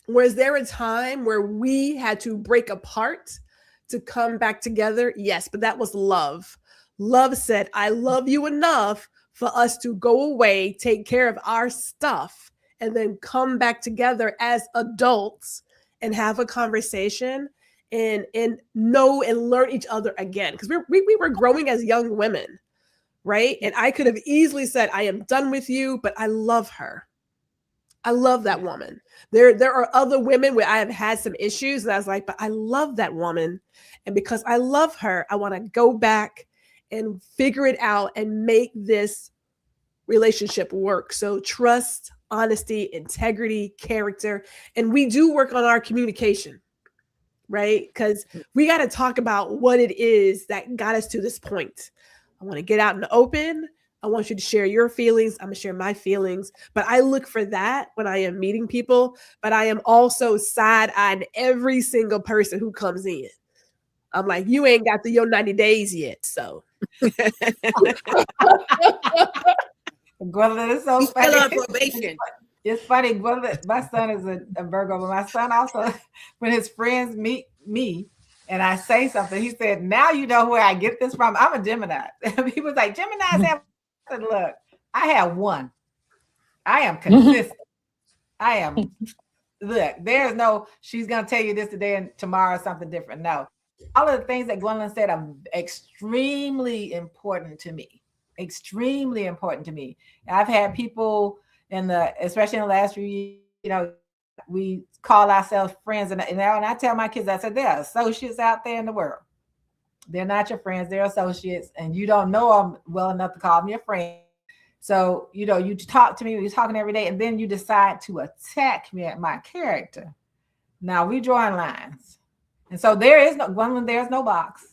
Speaker 2: Was there a time where we had to break apart to come back together? Yes, but that was love. Love said, I love you enough for us to go away, take care of our stuff, and then come back together as adults and have a conversation and know and learn each other again. Because we were growing as young women, right? And I could have easily said, I am done with you, but I love her. I love that woman. There are other women where I have had some issues and I was like, but I love that woman. And because I love her, I want to go back and figure it out and make this relationship work. So trust, honesty, integrity, character. And we do work on our communication, right? Because we got to talk about what it is that got us to this point. I want to get out in the open. I want you to share your feelings. I'm going to share my feelings. But I look for that when I am meeting people. But I am also side-eyeing every single person who comes in. I'm like, you ain't got your 90 days yet. So.
Speaker 4: Gwendolyn, it's so funny.
Speaker 1: Still on probation.
Speaker 4: It's funny. Gwendolyn, my son is a Virgo, but my son also, when his friends meet me, and I say something, he said, now you know where I get this from. I'm a Gemini. He was like, Geminis have, I said, look, I have one. I am consistent. I am look, there's no, she's going to tell you this today and tomorrow something different. No. All of the things that Gwendolyn said are extremely important to me. Extremely important to me. I've had people especially in the last few years, we call ourselves friends. And I tell my kids, I said, there are associates out there in the world. They're not your friends, they're associates. And you don't know them well enough to call them your friend. So, you talk to me, you're talking every day, and then you decide to attack me at my character. Now we drawing lines. And so there's no box.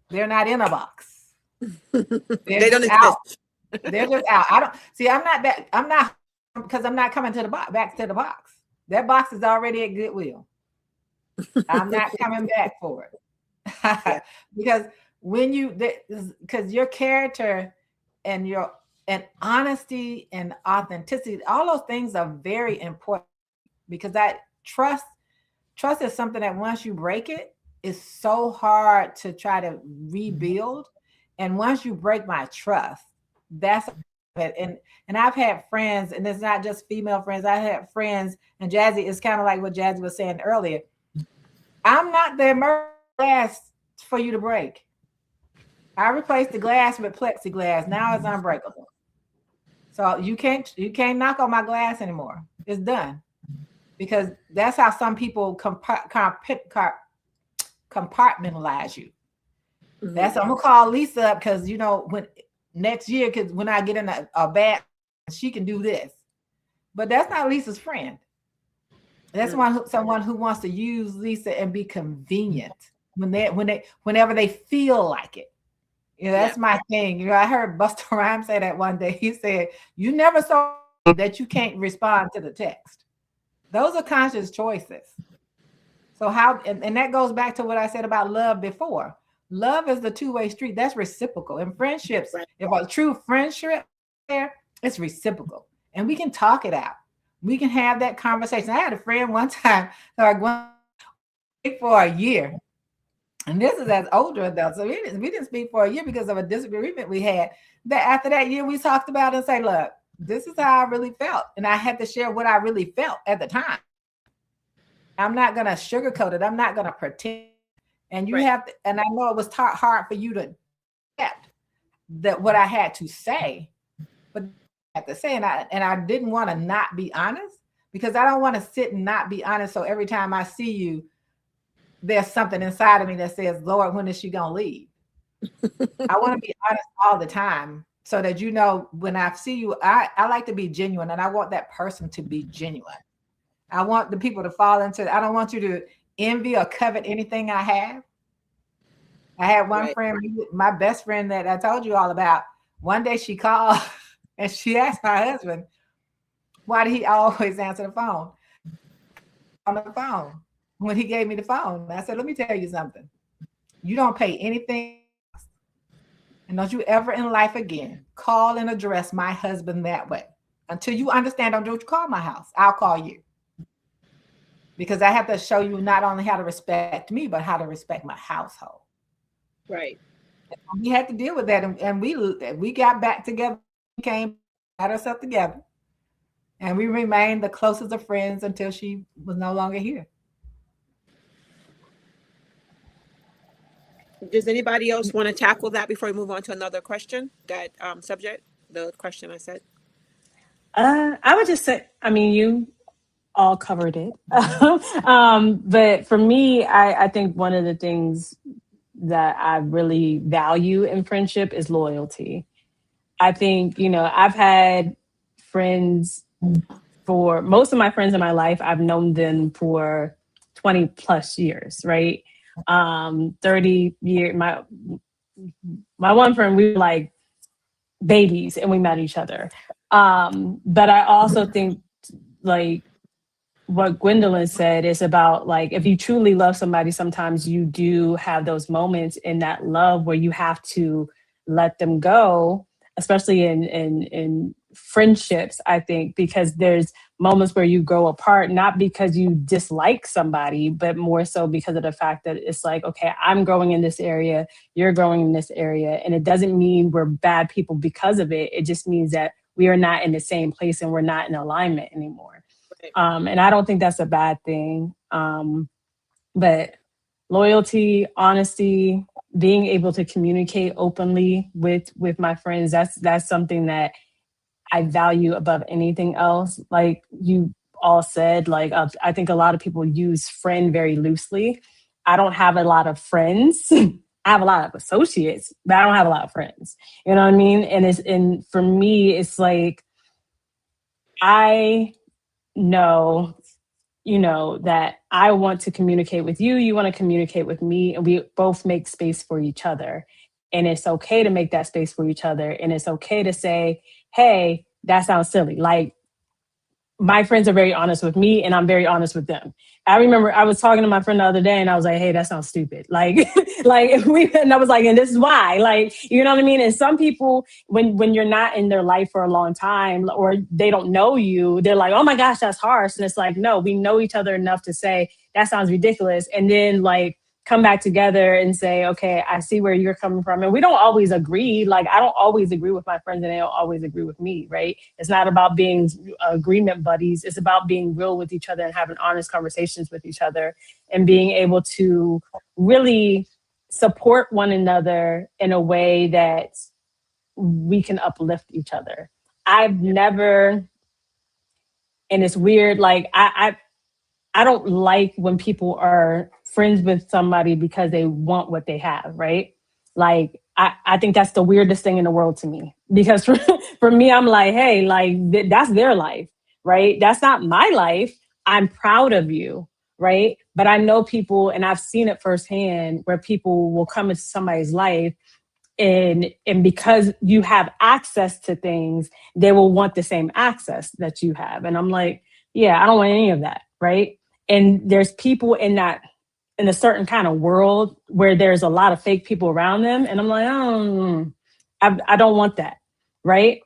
Speaker 4: They're not in a box.
Speaker 1: They don't exist.
Speaker 4: Out. They're just out. I'm not because I'm not coming to the box, back to the box. That box is already at Goodwill. I'm not coming back for it. Because because your character and honesty and authenticity, all those things are very important, because that trust is something that once you break it, it's so hard to try to rebuild. And once you break my trust, that's it. And I've had friends, and it's not just female friends. I had friends, and Jazzy, it's kind of like what Jazzy was saying earlier. I'm not the emergency glass for you to break. I replaced the glass with plexiglass. Now it's unbreakable. So you can't knock on my glass anymore. It's done. Because that's how some people compartmentalize you. Mm-hmm. I'm gonna call Lisa up because when next year, because when I get in a bad, she can do this. But that's not Lisa's friend. That's someone who wants to use Lisa and be convenient whenever they feel like it. That's my thing. I heard Busta Rhymes say that one day. He said, "You never saw that you can't respond to the text." Those are conscious choices. So and that goes back to what I said about love before. Love is the two-way street. That's reciprocal. In friendships, if a true friendship there, it's reciprocal. And we can talk it out. We can have that conversation. I had a friend one time for a year. And this is as older adults. So we didn't speak for a year because of a disagreement we had. That after that year, we talked about it and say, look, this is how I really felt. And I had to share what I really felt at the time. I'm not going to sugarcoat it. I'm not going to pretend. And you have to, and I know it was hard for you to accept that what I had to say, but I had to say, and I didn't want to not be honest, because I don't want to sit and not be honest. So every time I see you, there's something inside of me that says, Lord, when is she going to leave? I want to be honest all the time so that, when I see you, I like to be genuine, and I want that person to be genuine. I want the people to fall into, I don't want you to envy or covet anything I have. I had one friend, my best friend that I told you all about. One day she called and she asked my husband, why did he always answer the phone? On the phone. When he gave me the phone, I said, let me tell you something. You don't pay anything. And don't you ever in life again call and address my husband that way. Until you understand, don't call my house. I'll call you. Because I have to show you not only how to respect me, but how to respect my household.
Speaker 1: Right.
Speaker 4: And we had to deal with that. And we got back together, got ourselves together. And we remained the closest of friends until she was no longer here.
Speaker 1: Does anybody else want to tackle that before we move on to another question? That subject, the question I said?
Speaker 3: I would just say, you all covered it. But for me, I think one of the things that I really value in friendship is loyalty. I think, I've had friends for most of my friends in my life. I've known them for 20 plus years, right? 30 years. My one friend, we were like babies and we met each other. But I also think like what Gwendolyn said is about like, if you truly love somebody, sometimes you do have those moments in that love where you have to let them go, especially in friendships, I think, because there's moments where you grow apart, not because you dislike somebody, but more so because of the fact that it's like, okay, I'm growing in this area, you're growing in this area. And it doesn't mean we're bad people because of it. It just means that we are not in the same place and we're not in alignment anymore. And I don't think that's a bad thing. But loyalty, honesty, being able to communicate openly with my friends, that's something that I value above anything else. Like you all said, like I think a lot of people use friend very loosely. I don't have a lot of friends. I have a lot of associates, but I don't have a lot of friends. You know what I mean? And for me, it's like I know, that I want to communicate with you, you want to communicate with me, and we both make space for each other. And it's okay to make that space for each other. And it's okay to say, hey, that sounds silly. Like my friends are very honest with me and I'm very honest with them. I remember I was talking to my friend the other day and I was like, hey, that sounds stupid. Like, and I was like, and this is why, like, you know what I mean? And some people, when you're not in their life for a long time or they don't know you, they're like, oh my gosh, that's harsh. And it's like, no, we know each other enough to say that sounds ridiculous. And then like, come back together and say, okay, I see where you're coming from. And we don't always agree. Like, I don't always agree with my friends and they don't always agree with me, right? It's not about being agreement buddies. It's about being real with each other and having honest conversations with each other and being able to really support one another in a way that we can uplift each other. I've never, and it's weird, like I don't like when people are friends with somebody because they want what they have, right? Like, I think that's the weirdest thing in the world to me. Because for me, I'm like, hey, like, that's their life, right? That's not my life. I'm proud of you, right? But I know people, and I've seen it firsthand, where people will come into somebody's life and because you have access to things, they will want the same access that you have. And I'm like, yeah, I don't want any of that, right? And there's people in a certain kind of world where there's a lot of fake people around them, and I'm like, oh, I don't want that, right?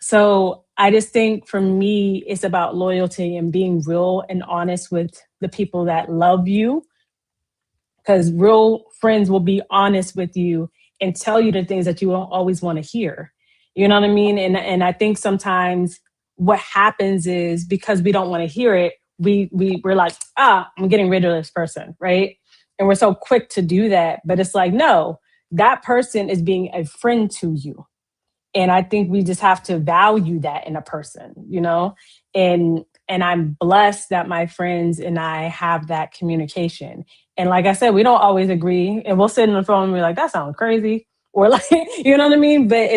Speaker 3: So I just think for me, it's about loyalty and being real and honest with the people that love you, because real friends will be honest with you and tell you the things that you don't always want to hear. You know what I mean? And I think sometimes what happens is because we don't want to hear it, we're like, I'm getting rid of this person, right? And we're so quick to do that. But it's like, no, that person is being a friend to you. And I think we just have to value that in a person, and I'm blessed that my friends and I have that communication. And like I said, we don't always agree, and we'll sit in the phone and be like, that sounds crazy, or like, you know what I mean? But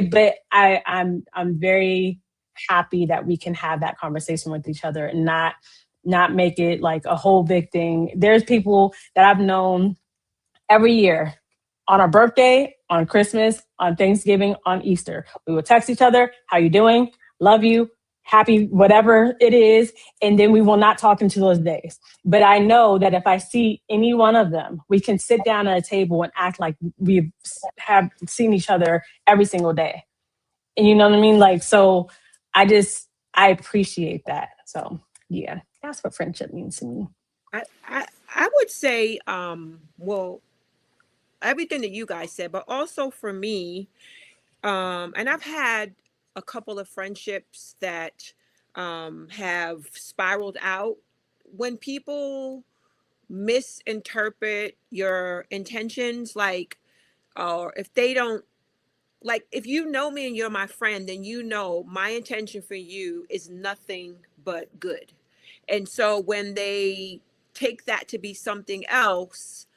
Speaker 3: I'm very happy that we can have that conversation with each other and not make it like a whole big thing. There's people that I've known every year, on our birthday, on Christmas, on Thanksgiving, on Easter. We will text each other, how you doing? Love you, happy, whatever it is. And then we will not talk until those days. But I know that if I see any one of them, we can sit down at a table and act like we have seen each other every single day. And you know what I mean? Like, so I appreciate that. So yeah, that's what friendship means to me.
Speaker 1: I would say, well, everything that you guys said, but also for me, and I've had a couple of friendships that have spiraled out when people misinterpret your intentions, like, or if they don't, like, if you know me and you're my friend, then you know my intention for you is nothing but good. And so when they take that to be something else,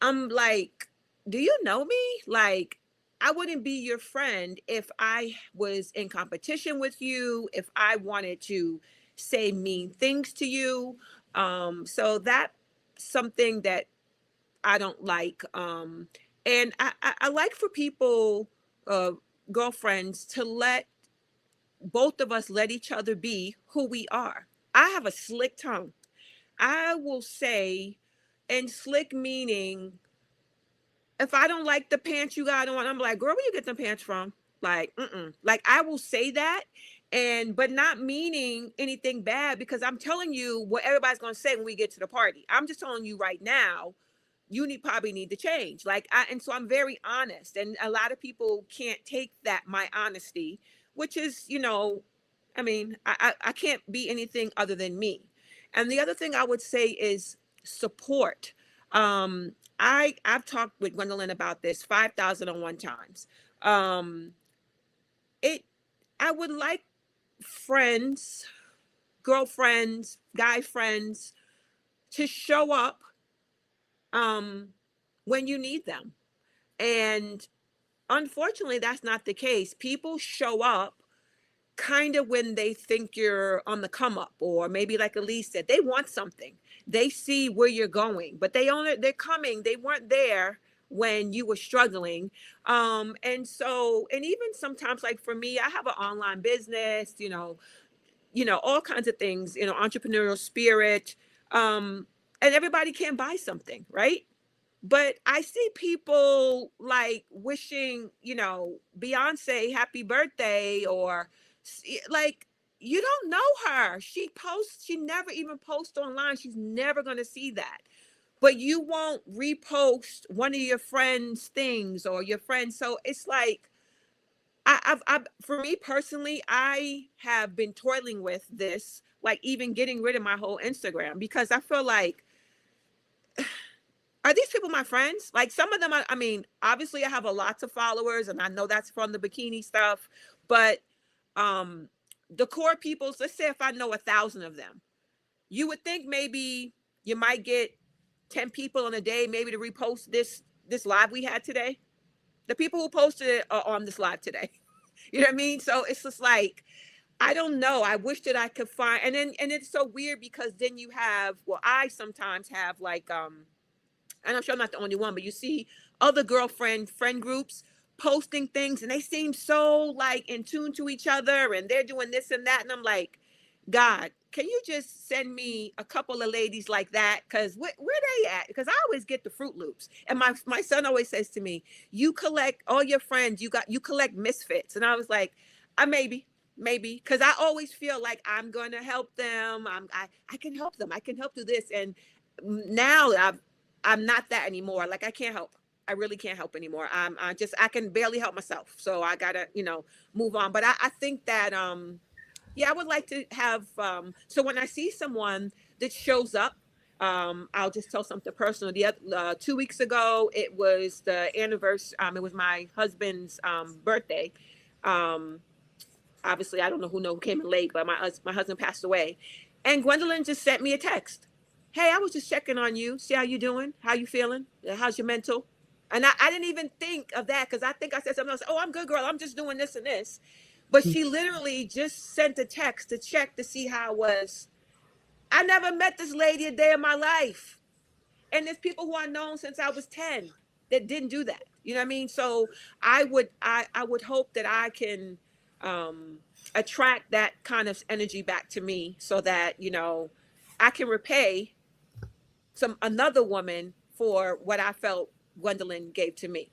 Speaker 1: I'm like, do you know me? Like, I wouldn't be your friend if I was in competition with you, if I wanted to say mean things to you. So that's something that I don't like. And I like for people, uh, girlfriends, to let both of us let each other be who we are. I have a slick tongue. I will say, and slick meaning, if I don't like the pants you got on, I'm like, girl, where you get them pants from? Like, like, I will say that, and but not meaning anything bad, because I'm telling you what everybody's gonna say when we get to the party. I'm just telling you right now, you probably need to change. Like, and so I'm very honest, and a lot of people can't take that, my honesty, which is, I mean, I can't be anything other than me. And the other thing I would say is support. I've talked with Gwendolyn about this 5,001 times. Um, it I would like friends, girlfriends, guy friends to show up um when you need them. And unfortunately, that's not the case. People show up kind of when they think you're on the come up, or maybe like Elise said, they want something. They see where you're going, but they're coming. They weren't there when you were struggling. And so, and even sometimes, like for me, I have an online business, all kinds of things, entrepreneurial spirit. And everybody can buy something, right? But I see people like wishing, Beyonce happy birthday, or like, you don't know her. She never even posts online. She's never going to see that. But you won't repost one of your friends' things or your friends. So it's like, for me personally, I have been toiling with this, like even getting rid of my whole Instagram, because I feel like, are these people my friends? Like some of them, I mean, obviously I have a lots of followers, and I know that's from the bikini stuff, but the core peoples, let's say if I know 1,000 of them, you would think maybe you might get 10 people in a day, maybe to repost this live we had today. The people who posted it are on this live today. You know what I mean? So it's just like, I don't know. I wish that I could find, and it's so weird because then you have, well, I sometimes have like, and I'm sure I'm not the only one, but you see other friend groups posting things, and they seem so like in tune to each other, and they're doing this and that. And I'm like, God, can you just send me a couple of ladies like that? Because where they at? Because I always get the Fruit Loops. And my son always says to me, you collect all your friends, you collect misfits. And I was like, maybe, because I always feel like I'm going to help them. I can help them. I can help do this. And now I'm not that anymore. Like, I can't help. I really can't help anymore. I can barely help myself. So I gotta, move on. But I think that, yeah, I would like to have, so when I see someone that shows up, I'll just tell something personal. The other 2 weeks ago, it was the anniversary. It was my husband's birthday. Obviously, I don't know who came in late, but my husband passed away, and Gwendolyn just sent me a text. Hey, I was just checking on you. See how you doing? How you feeling? How's your mental? And I didn't even think of that, because I think I said something else. Oh, I'm good, girl. I'm just doing this and this. But she literally just sent a text to check to see how I was. I never met this lady a day in my life. And there's people who I've known since I was 10 that didn't do that. You know what I mean? So I would hope that I can attract that kind of energy back to me, so that, I can repay another woman for what I felt Gwendolyn gave to me,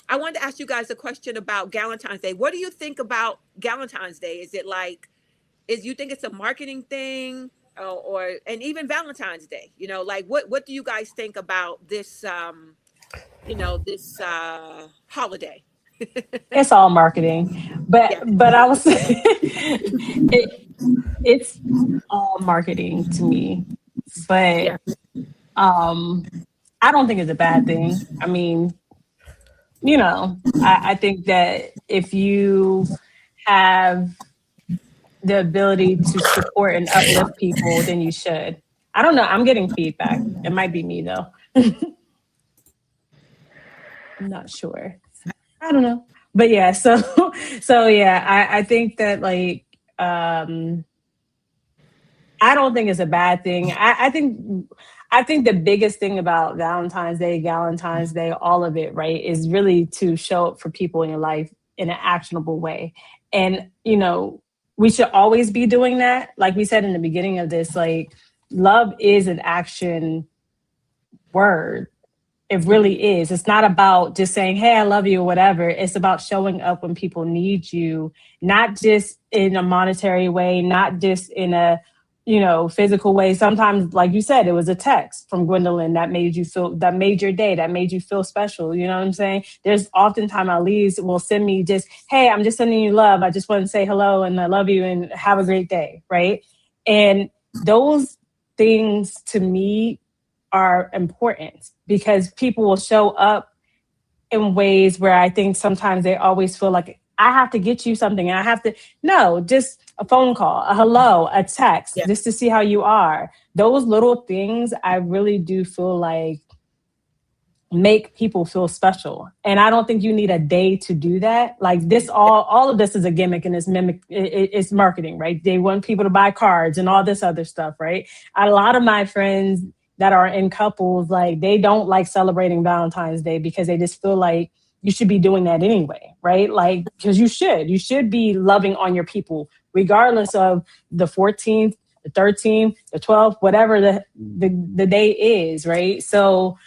Speaker 1: I wanted to ask you guys a question about Galentine's Day. What do you think about Galentine's Day? Is it like, you think it's a marketing thing, and even Valentine's Day, like what do you guys think about this, this holiday?
Speaker 3: It's all marketing, but
Speaker 1: Yeah.
Speaker 3: but I was it's all marketing to me, but
Speaker 1: Yeah.
Speaker 3: I don't think it's a bad thing. I mean, I think that if you have the ability to support and uplift people, then you should. I don't know. I'm getting feedback. It might be me though. I'm not sure. I don't know. But yeah, so yeah, I think that like I don't think it's a bad thing. I think the biggest thing about Valentine's Day, all of it, right, is really to show up for people in your life in an actionable way. And, we should always be doing that. Like we said in the beginning of this, like, love is an action word. It really is. It's not about just saying, hey, I love you or whatever. It's about showing up when people need you, not just in a monetary way, not just in a, physical way. Sometimes, like you said, it was a text from Gwendolyn that made your day, that made you feel special. You know what I'm saying? There's oftentimes Elise will send me just, hey, I'm just sending you love. I just want to say hello and I love you and have a great day. Right. And those things to me are important because people will show up in ways where I think sometimes they always feel like I have to get you something and I have to, no, just a phone call, a hello, a text,
Speaker 1: Yeah.
Speaker 3: just to see how you are. Those little things I really do feel like make people feel special. And I don't think you need a day to do that. Like this, all of this is a gimmick and it's it's marketing, right? They want people to buy cards and all this other stuff, right? A lot of my friends that are in couples, like they don't like celebrating Valentine's Day because they just feel like you should be doing that anyway, right? Like, because you should be loving on your people, regardless of the 14th, the 13th, the 12th, whatever the day is, right? So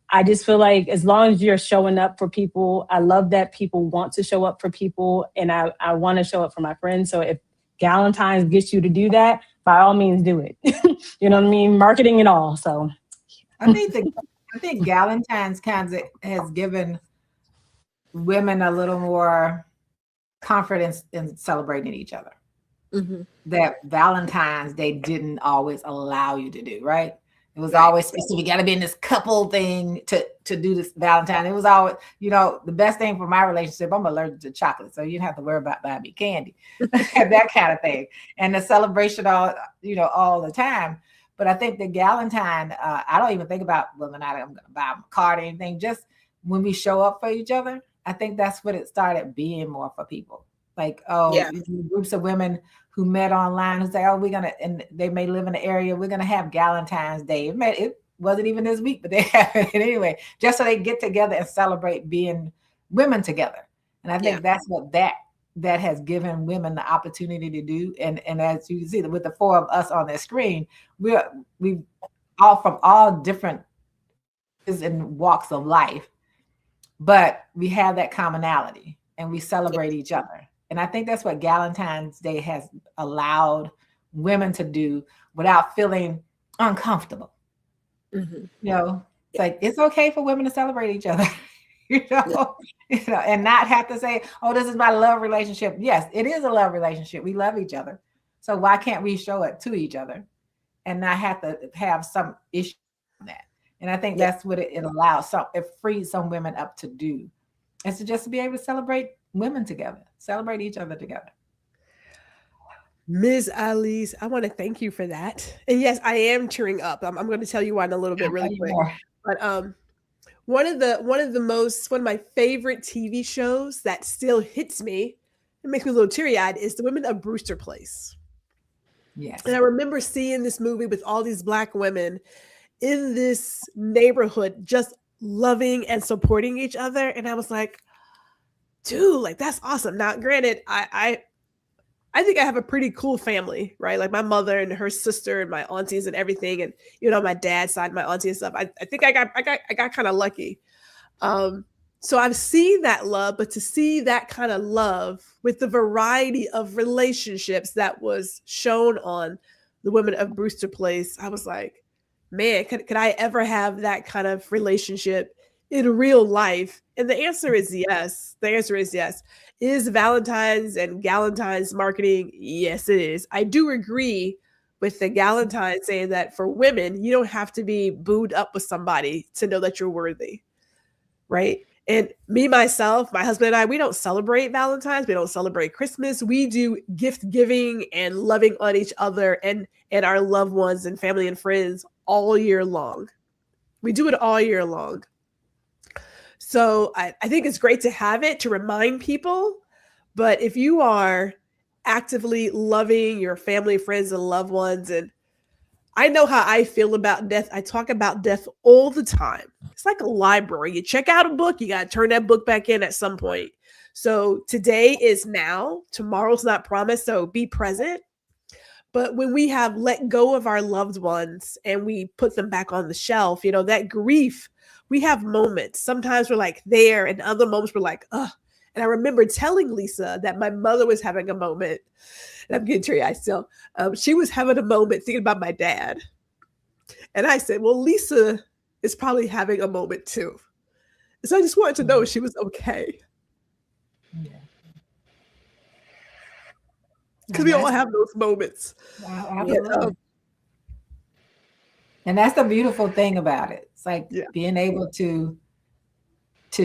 Speaker 3: I just feel like as long as you're showing up for people, I love that people want to show up for people, and I want to show up for my friends. So if Galentine's gets you to do that, by all means do it. You know what I mean? Marketing and all. So
Speaker 4: I think Galentine's kind of has given women a little more confidence in celebrating each other.
Speaker 1: Mm-hmm.
Speaker 4: That Valentine's Day didn't always allow you to do, right? It was
Speaker 1: Right.
Speaker 4: always specific. We got to be in this couple thing to do this Valentine. It was always, the best thing for my relationship. I'm allergic to chocolate, so you didn't have to worry about buying me candy, that kind of thing. And the celebration all the time. But I think the Galentine, I don't even think about whether or not I'm going to buy them a card or anything. Just when we show up for each other, I think that's what it started being more for people. Like, groups of women who met online who say, and they may live in the area, we're going to have Galentine's Day. It wasn't even this week, but they have it anyway, just so they get together and celebrate being women together. And I think that's what that has given women the opportunity to do. And as you see, with the four of us on the screen, we all from all different and walks of life, but we have that commonality and we celebrate each other. And I think that's what Galentine's Day has allowed women to do without feeling uncomfortable.
Speaker 1: Mm-hmm.
Speaker 4: It's like, it's okay for women to celebrate each other, and not have to say, oh, this is my love relationship. Yes, it is a love relationship. We love each other. So why can't we show it to each other and not have to have some issue with that? And I think that's what it allows. So it frees some women up to do. It's just to be able to celebrate women together, celebrate each other together.
Speaker 2: Ms. Alice, I want to thank you for that. And yes, I am cheering up. I'm going to tell you why in a little bit, really quick. But one of my favorite TV shows that still hits me, it makes me a little teary-eyed, is The Women of Brewster Place.
Speaker 4: Yes.
Speaker 2: And I remember seeing this movie with all these Black women in this neighborhood, just loving and supporting each other. And I was like, dude, like that's awesome. Now, granted, I think I have a pretty cool family, right? Like my mother and her sister and my aunties and everything, and my dad's side, my auntie and stuff. I think I got kind of lucky. So I've seen that love, but to see that kind of love with the variety of relationships that was shown on The Women of Brewster Place, I was like, man, could I ever have that kind of relationship in real life? And the answer is yes. The answer is yes. Is Valentine's and Galentine's marketing? Yes, it is. I do agree with the Galentine saying that for women, you don't have to be booed up with somebody to know that you're worthy, right? And me, myself, my husband and I, we don't celebrate Valentine's. We don't celebrate Christmas. We do gift giving and loving on each other and our loved ones and family and friends all year long. We do it all year long. So I think it's great to have it to remind people. But if you are actively loving your family, friends, and loved ones, and I know how I feel about death. I talk about death all the time. It's like a library. You check out a book, you got to turn that book back in at some point. So today is now. Tomorrow's not promised. So be present. But when we have let go of our loved ones and we put them back on the shelf, that grief, we have moments. Sometimes we're like there, and other moments we're like, ugh. And I remember telling Lisa that my mother was having a moment, and I'm getting teary-eyed still. She was having a moment thinking about my dad. And I said, well, Lisa is probably having a moment too. So I just wanted to know if she was okay. Because we all have those moments.
Speaker 4: Wow, And that's the beautiful thing about it. It's like
Speaker 2: Yeah.
Speaker 4: being able to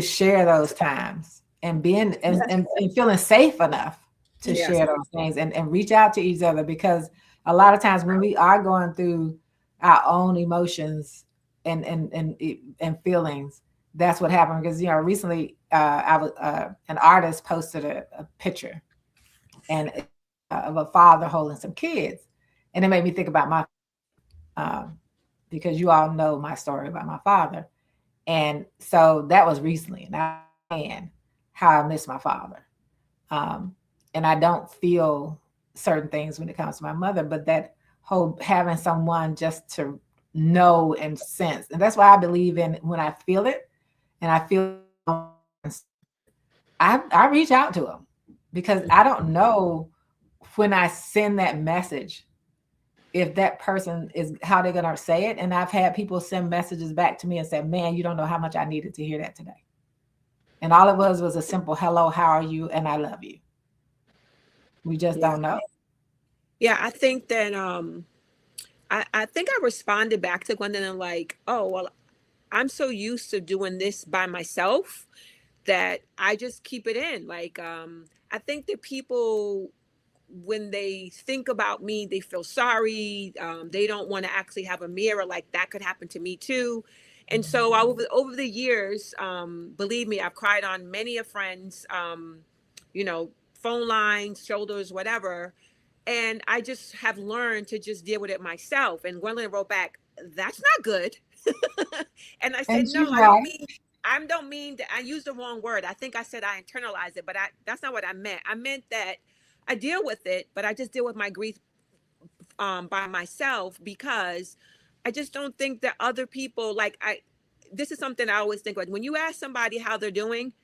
Speaker 4: share those times and being and feeling safe enough to
Speaker 1: Yes.
Speaker 4: share those things and reach out to each other, because a lot of times when we are going through our own emotions and feelings, that's what happened. Because recently I was an artist posted a picture and of a father holding some kids, and it made me think about my um, because you all know my story about my father. And so that was recently, and I understand how I miss my father. Um, and I don't feel certain things when it comes to my mother, but that whole having someone just to know and sense. And that's why I believe in when I feel it and I feel I reach out to them, because I don't know when I send that message if that person is how they're gonna say it. And I've had people send messages back to me and say, "Man, you don't know how much I needed to hear that today." And all it was a simple hello, how are you? And I love you. We just
Speaker 1: Yeah.
Speaker 4: don't know.
Speaker 1: Yeah. I think that I think I responded back to Gwendolyn like, oh well, I'm so used to doing this by myself that I just keep it in. Like, I think that people, when they think about me, they feel sorry. They don't want to actually have a mirror. Like that could happen to me too. And so over the years, believe me, I've cried on many of friends, you know, phone lines, shoulders, whatever. And I just have learned to just deal with it myself. And Gwendolyn wrote back, "That's not good." And I said,
Speaker 4: And
Speaker 1: "No,
Speaker 4: she's
Speaker 1: I don't
Speaker 4: right.
Speaker 1: mean. I don't mean that. I used the wrong word. I think I said I internalized it, but that's not what I meant. I meant that I deal with it, but I just deal with my grief by myself because I just don't think that other people like I. This is something I always think like when you ask somebody how they're doing,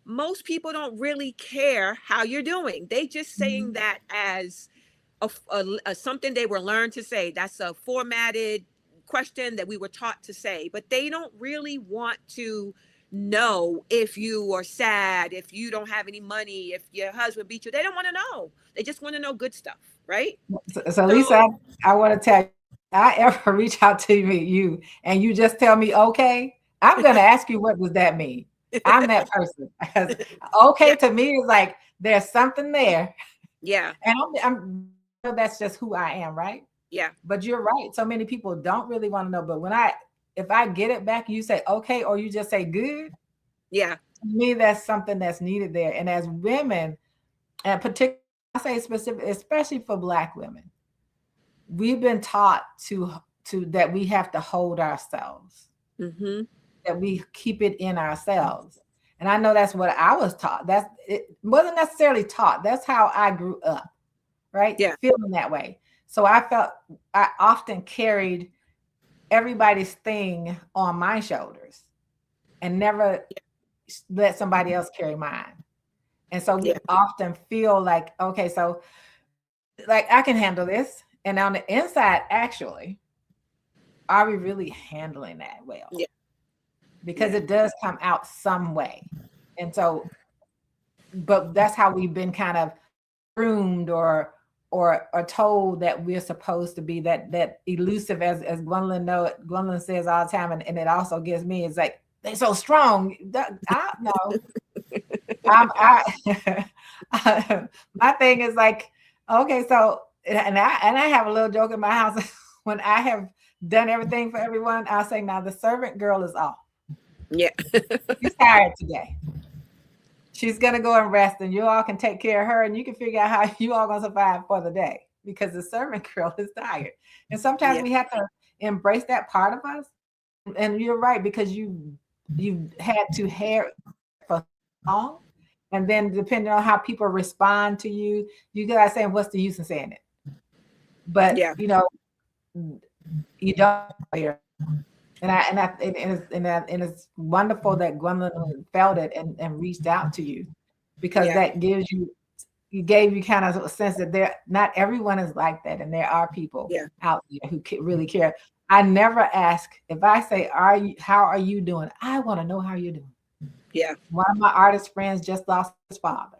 Speaker 1: most people don't really care how you're doing. They just saying that as a something they were learned to say. That's a formatted question that we were taught to say, but they don't really want to know if you are sad, if you don't have any money, if your husband beat you. They don't want to know. They just want to know good stuff, right?
Speaker 4: So
Speaker 1: So
Speaker 4: Lisa, I want to tell you, I ever reach out to you and you just tell me okay, I'm gonna ask you, what does that mean? I'm that person. Because
Speaker 1: yeah,
Speaker 4: okay to me is like there's something there.
Speaker 1: yeah,
Speaker 4: And that's just who I am, right?
Speaker 1: yeah,
Speaker 4: But you're right. So many people don't really want to know. But if I get it back, you say okay, or you just say good,
Speaker 1: yeah,
Speaker 4: to me, that's something that's needed there. And as women, and particularly, I say specific, especially for Black women, we've been taught to that we have to hold ourselves,
Speaker 1: mm-hmm,
Speaker 4: that we keep it in ourselves. And I know that's what I was taught. That's it wasn't necessarily taught. That's how I grew up, right?
Speaker 1: yeah,
Speaker 4: Feeling that way. So I felt I often carried everybody's thing on my shoulders and never let somebody else carry mine. And so we
Speaker 1: yeah,
Speaker 4: often feel like, okay, so like I can handle this. And on the inside, actually, are we really handling that well?
Speaker 1: yeah,
Speaker 4: Because
Speaker 1: yeah,
Speaker 4: it does come out some way. And so, but that's how we've been kind of groomed or told that we're supposed to be that elusive as Gwendolyn says all the time, and it also gives me, it's like they're so strong. I know. My thing is like, okay, so and I have a little joke in my house when I have done everything for everyone, I'll say, now the servant girl is off.
Speaker 1: yeah,
Speaker 4: She's tired today. She's gonna go and rest, and you all can take care of her, and you can figure out how you all gonna survive for the day because the servant girl is tired. And sometimes
Speaker 1: yeah,
Speaker 4: we have to embrace that part of us. And you're right, because you had to hear for so long, and then depending on how people respond to you, you guys saying, "What's the use in saying it?" But
Speaker 1: yeah,
Speaker 4: you don't hear. And it's wonderful that Gwendolyn felt it and reached out to you, because
Speaker 1: yeah,
Speaker 4: that gave you kind of a sense that not everyone is like that, and there are people
Speaker 1: yeah,
Speaker 4: out there who really care. I never ask if I say, how are you doing? I want to know how you're doing.
Speaker 1: yeah,
Speaker 4: One of my artist friends just lost his father.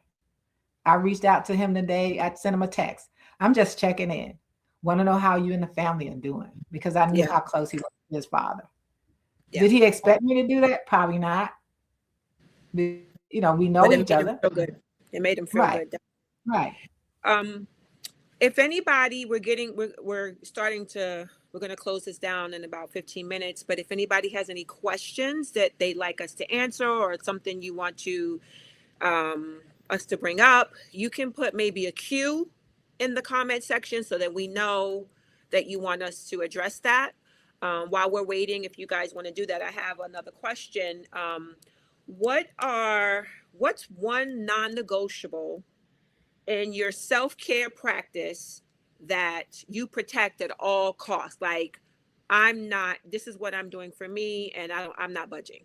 Speaker 4: I reached out to him today. I sent him a text. I'm just checking in. Want to know how you and the family are doing, because I knew
Speaker 1: Yeah.
Speaker 4: how close he was to his father.
Speaker 1: Yeah.
Speaker 4: Did he expect me to do that? Probably not. We know
Speaker 1: But it
Speaker 4: each
Speaker 1: made him
Speaker 4: other.
Speaker 1: feel good. It made him feel
Speaker 4: Right.
Speaker 1: good.
Speaker 4: Right.
Speaker 1: Um, if anybody, we're starting to, we're going to close this down in about 15 minutes, but if anybody has any questions that they'd like us to answer, or something you want to um, us to bring up, you can put maybe a Q in the comment section so that we know that you want us to address that. While we're waiting, if you guys want to do that, I have another question. What's one non-negotiable in your self-care practice that you protect at all costs? Like, this is what I'm doing for me, and I'm not budging.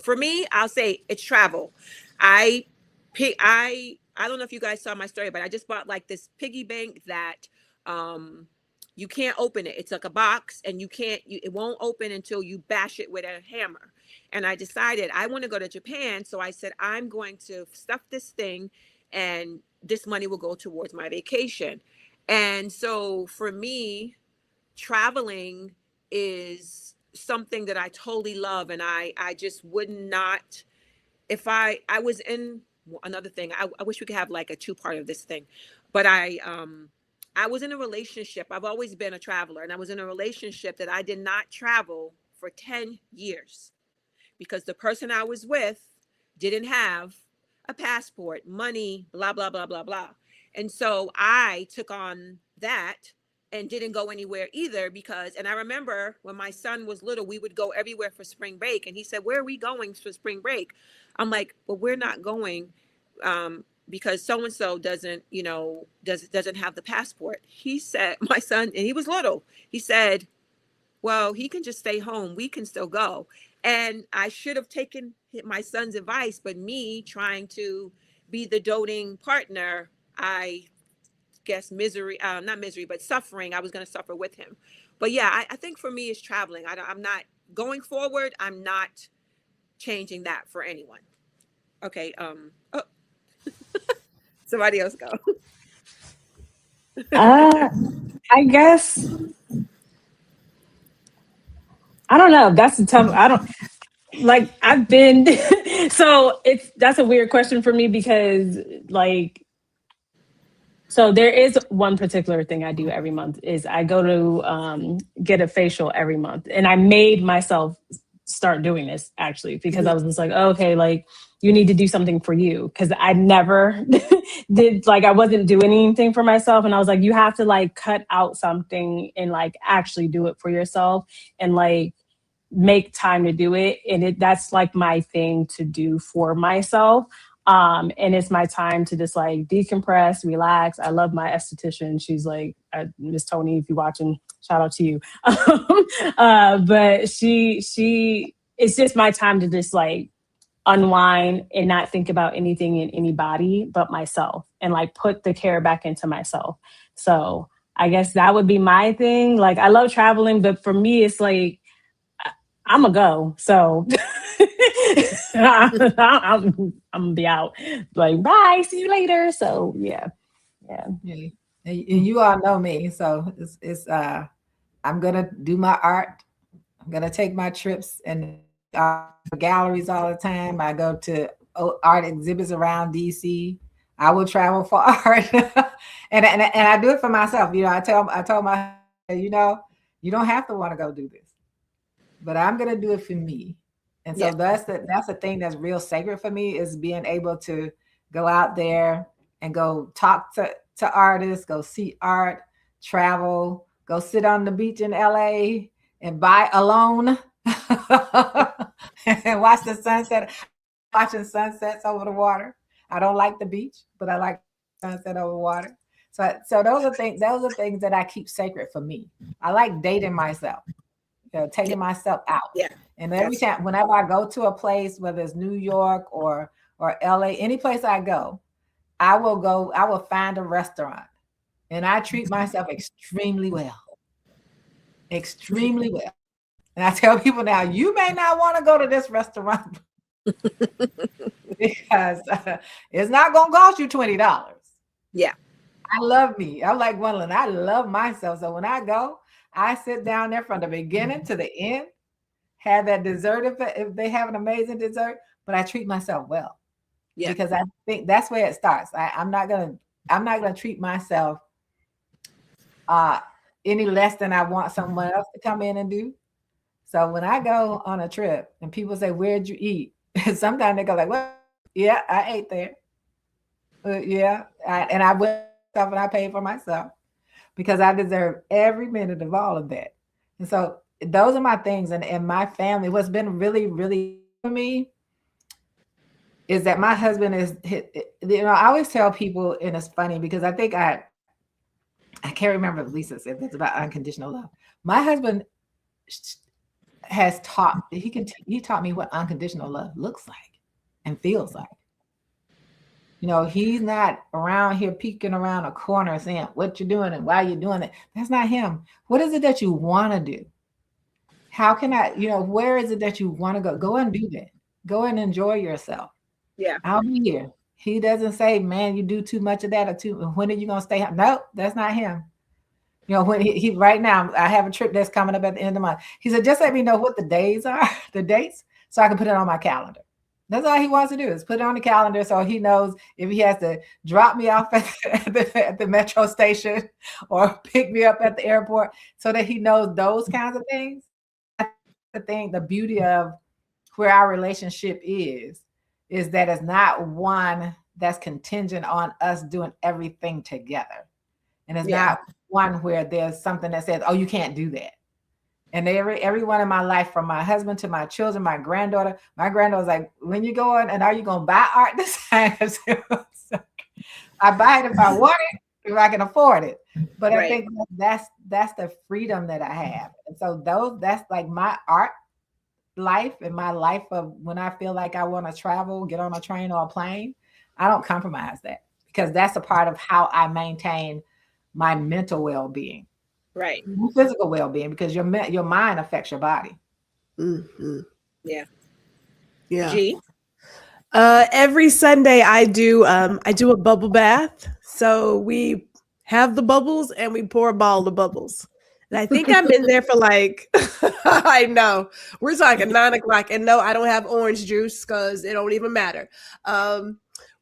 Speaker 1: For me, I'll say it's travel. I I don't know if you guys saw my story, but I just bought like this piggy bank that um you can't open it. It's like a box, and it won't open until you bash it with a hammer. And I decided I want to go to Japan, so I said I'm going to stuff this thing, and this money will go towards my vacation. And so for me, traveling is something that I totally love, and I just would not, if I was in, another thing, I wish we could have like a two-part of this thing, but I was in a relationship. I've always been a traveler, and I was in a relationship that I did not travel for 10 years because the person I was with didn't have a passport, money, blah, blah, blah, blah, blah. And so I took on that and didn't go anywhere either because, and I remember when my son was little, we would go everywhere for spring break. And he said, "Where are we going for spring break?" I'm like, "Well, we're not going because so and so doesn't, doesn't have the passport." He said, my son, and he was little, he said, "Well, he can just stay home. We can still go." And I should have taken my son's advice, but me trying to be the doting partner, I guess misery, not misery, but suffering. I was going to suffer with him. But yeah, I think for me it's traveling. I'm not going forward. I'm not changing that for anyone. Okay. Oh, somebody else go.
Speaker 3: Uh, I guess I don't know. That's a tough. I don't like. I've been so that's a weird question for me because like so there is one particular thing I do every month is I go to get a facial every month, and I made myself start doing this actually because I was just like, oh, okay, like you need to do something for you because I never did, like I wasn't doing anything for myself, and I was like, you have to like cut out something and like actually do it for yourself and like make time to do it, and that's like my thing to do for myself. And it's my time to just like decompress, relax. I love my esthetician. She's like Miss Tony, if you're watching, shout out to you. But she it's just my time to just like unwind and not think about anything in anybody but myself and like put the care back into myself. So I guess that would be my thing. Like I love traveling, but for me it's like I'm gonna go. So I'm gonna be out. Like, bye, see you later. So yeah.
Speaker 4: Yeah. And you all know me, so it's I'm gonna do my art. I'm gonna take my trips and galleries all the time. I go to art exhibits around DC. I will travel for art, and I do it for myself. I told my you don't have to want to go do this, but I'm gonna do it for me. And so
Speaker 1: Yeah.
Speaker 4: that's the thing that's real sacred for me is being able to go out there and go talk to artists, go see art, travel, go sit on the beach in LA and buy alone and watch the sunset, watching sunsets over the water. I don't like the beach, but I like sunset over water. So those are things that I keep sacred for me. I like dating myself, taking myself out.
Speaker 1: Yeah.
Speaker 4: And every time, whenever I go to a place, whether it's New York or LA, any place I go, I will find a restaurant and I treat myself extremely well. Extremely well. And I tell people now, you may not want to go to this restaurant, because it's not going to cost you $20.
Speaker 1: Yeah.
Speaker 4: I love me. I'm like Gwendolyn. I love myself. So when I go, I sit down there from the beginning to the end, have that dessert if they have an amazing dessert, but I treat myself well.
Speaker 1: Yeah.
Speaker 4: Because I think that's where it starts. I'm not gonna treat myself any less than I want someone else to come in and do. So when I go on a trip and people say, "Where'd you eat?" Sometimes they go like, "Well, yeah, I ate there. Yeah, and I went stuff and I paid for myself because I deserve every minute of all of that." And so those are my things, and my family. What's been really, really for me is that my husband is, I always tell people, and it's funny because I think I can't remember if Lisa said this about unconditional love. My husband has taught, he taught me what unconditional love looks like and feels like. He's not around here peeking around a corner saying what you're doing and why you're doing it. That's not him. What is it that you want to do? How can I, where is it that you want to go? Go and do that. Go and enjoy yourself.
Speaker 1: Yeah.
Speaker 4: I'll be here. He doesn't say, man, you do too much of that or too. When are you gonna stay home? Nope, that's not him. When he right now, I have a trip that's coming up at the end of the month. He said, just let me know what the days are, the dates, so I can put it on my calendar. That's all he wants to do is put it on the calendar so he knows if he has to drop me off at the metro station or pick me up at the airport, so that he knows those kinds of things. The beauty of where our relationship is that it's not one that's contingent on us doing everything together. And it's not one where there's something that says, oh, you can't do that. And everyone in my life, from my husband to my children, my granddaughter's like, when you going, and are you going to buy art this time? I buy it if I want it, if I can afford it. But I think that's the freedom that I have. And so that's like my art life and my life of when I feel like I want to travel, get on a train or a plane. I don't compromise that, because that's a part of how I maintain my mental well-being,
Speaker 1: Right.
Speaker 4: physical well-being, because your mind affects your body.
Speaker 2: Mm-hmm.
Speaker 1: Yeah.
Speaker 2: G. Every Sunday I do a bubble bath. So we have the bubbles and we pour a ball of the bubbles. And I think I'm in there for like, I know, we're talking 9 o'clock. And no, I don't have orange juice because it don't even matter.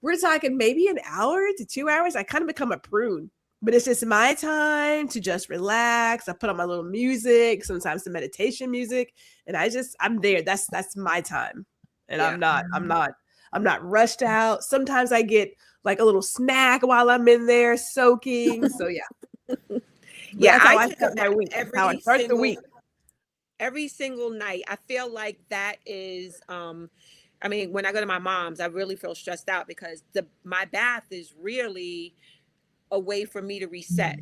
Speaker 2: We're talking maybe an hour to 2 hours. I kind of become a prune, but it's just my time to just relax. I put on my little music, sometimes some meditation music, and I'm there. That's my time. And I'm not rushed out. Sometimes I get like a little snack while I'm in there soaking. So yeah.
Speaker 1: Yeah,
Speaker 2: that's how
Speaker 1: I
Speaker 2: I start my week. That's how I start the week.
Speaker 1: Every single night. I feel like that is I mean, when I go to my mom's, I really feel stressed out because my bath is really a way for me to reset.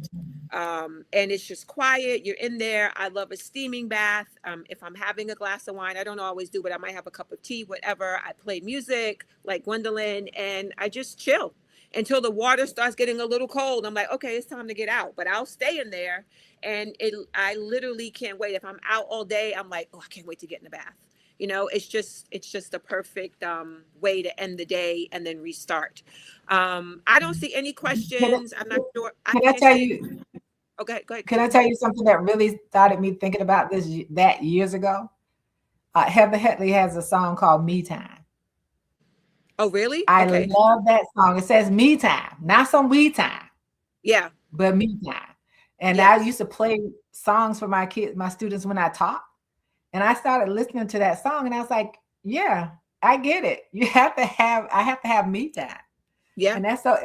Speaker 1: And it's just quiet. You're in there. I love a steaming bath. If I'm having a glass of wine, I don't always do, but I might have a cup of tea, whatever. I play music like Gwendolyn, and I just chill until the water starts getting a little cold. I'm like, okay, it's time to get out, but I'll stay in there. And I literally can't wait. If I'm out all day, I'm like, oh, I can't wait to get in the bath. It's just a perfect way to end the day and then restart. I don't see any questions. I'm not sure.
Speaker 4: Can I tell you?
Speaker 1: Okay, go ahead.
Speaker 4: Can I tell you something that really started me thinking about that years ago? Heather Headley has a song called "Me Time."
Speaker 1: Oh, really?
Speaker 4: I
Speaker 1: Okay.
Speaker 4: love that song. It says "Me Time," not some "we time."
Speaker 1: Yeah.
Speaker 4: But "Me Time." And
Speaker 1: Yes.
Speaker 4: I used to play songs for my kids, my students, when I taught. And I started listening to that song, and I was like, "Yeah, I get it. I have to have me time."
Speaker 1: Yeah.
Speaker 4: And that's so.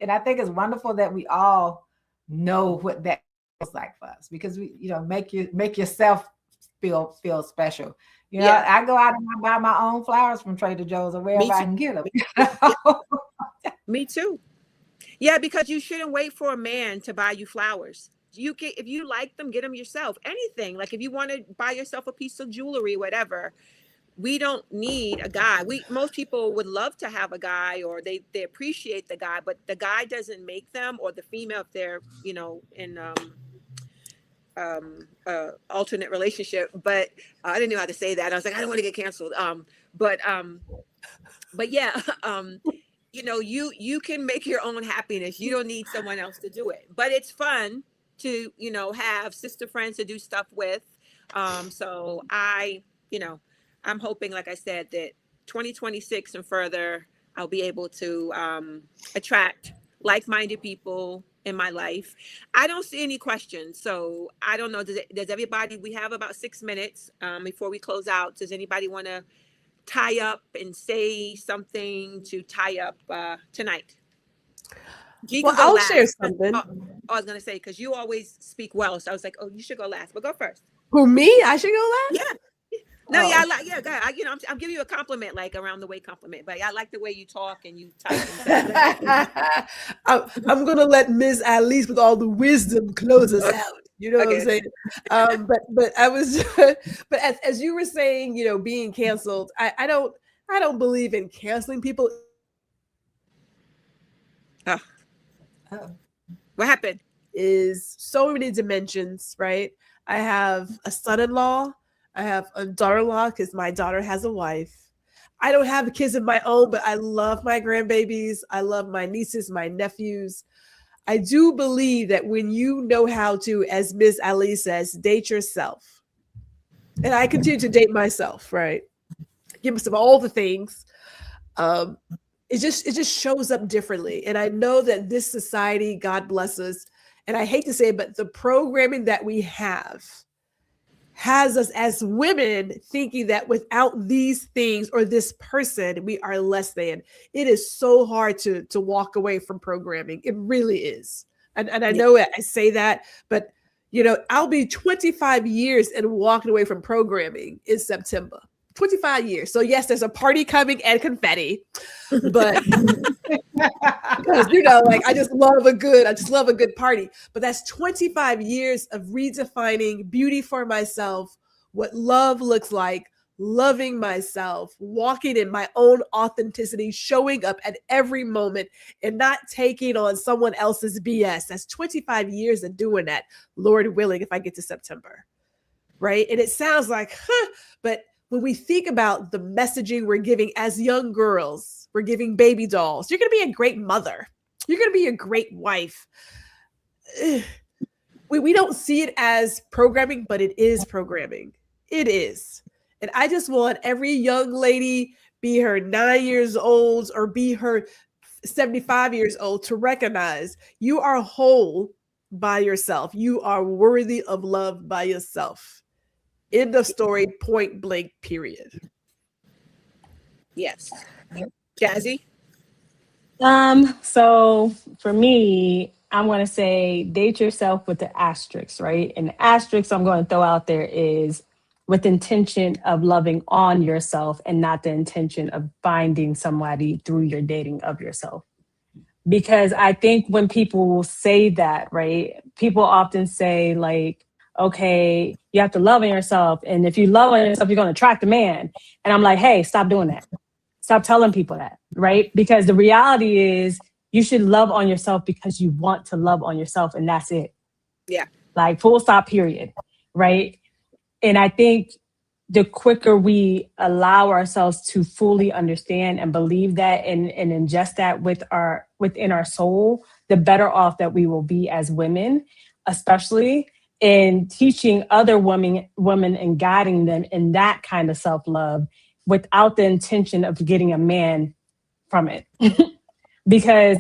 Speaker 4: And I think it's wonderful that we all know what that feels like for us, because we, make yourself feel special. I go out and I buy my own flowers from Trader Joe's or wherever I can get them.
Speaker 1: Me too. Yeah, because you shouldn't wait for a man to buy you flowers. If you like them, get them yourself. Anything. Like if you want to buy yourself a piece of jewelry, whatever. We don't need a guy. Most people would love to have a guy, or they appreciate the guy, but the guy doesn't make them, or the female, if they're, in alternate relationship, but I didn't know how to say that. I was like, I don't want to get canceled. But but yeah, you know, you can make your own happiness. You don't need someone else to do it. But it's fun to, you know, have sister friends to do stuff with. So you know, I'm hoping, like I said, that 2026 and further, I'll be able to attract like-minded people in my life. I don't see any questions, so I don't know. Does everybody? We have about 6 minutes before we close out. Does anybody want to tie up and say something to tie up tonight? G
Speaker 2: Well,
Speaker 1: can go
Speaker 2: I'll
Speaker 1: last.
Speaker 2: share something.
Speaker 1: I was gonna say, because you always speak well, so I was like, oh, you should go last, but go first.
Speaker 2: Who, me? I should go last?
Speaker 1: Yeah. No,
Speaker 2: Oh.
Speaker 1: yeah, I like, yeah, go ahead. You know, I'm giving you a compliment, like around the way compliment, but I like the way you talk and you type and stuff.
Speaker 2: I'm gonna let Miss Alice with all the wisdom close us out. You know what I'm
Speaker 1: Okay.
Speaker 2: saying? But I was, but as you were saying, you know, being canceled, I don't believe in canceling people.
Speaker 1: Oh,
Speaker 4: Oh.
Speaker 1: what happened?
Speaker 2: Is so many dimensions, right? I have a son-in-law, I have a daughter-in-law because my daughter has a wife. I don't have kids of my own, but I love my grandbabies. I love my nieces, my nephews. I do believe that when you know how to, as Miss Ali says, date yourself, and I continue to date myself, right? Give myself all the things. It just shows up differently. And I know that this society, God bless us, and I hate to say it, but the programming that we have has us as women thinking that without these things or this person, we are less than. It is so hard to walk away from programming. It really is. And I know I say that, but you know, I'll be 25 years and walking away from programming in September. 25 years. So yes, there's a party coming and confetti, but because you know, like I just love a good party. But that's 25 years of redefining beauty for myself, what love looks like, loving myself, walking in my own authenticity, showing up at every moment and not taking on someone else's BS. That's 25 years of doing that, Lord willing, if I get to September. Right. And it sounds like, but when we think about the messaging we're giving as young girls, we're giving baby dolls. You're going to be a great mother. You're going to be a great wife. We don't see it as programming, but it is programming. It is. And I just want every young lady, be her 9 years old or be her 75 years old, to recognize you are whole by yourself. You are worthy of love by yourself. End of story, point blank, period.
Speaker 1: Yes. Jazzy?
Speaker 3: So for me, I'm going to say date yourself with the asterisk, right? And the asterisk I'm going to throw out there is with intention of loving on yourself and not the intention of finding somebody through your dating of yourself. Because I think when people say that, right, people often say like, okay, you have to love on yourself. And if you love on yourself, you're going to attract a man. And I'm like, hey, stop doing that. Stop telling people that, right? Because the reality is you should love on yourself because you want to love on yourself. And that's it.
Speaker 1: Yeah.
Speaker 3: Like full stop, period. Right. And I think the quicker we allow ourselves to fully understand and believe that and ingest that within our soul, the better off that we will be as women, especially in teaching other women and guiding them in that kind of self-love without the intention of getting a man from it. Because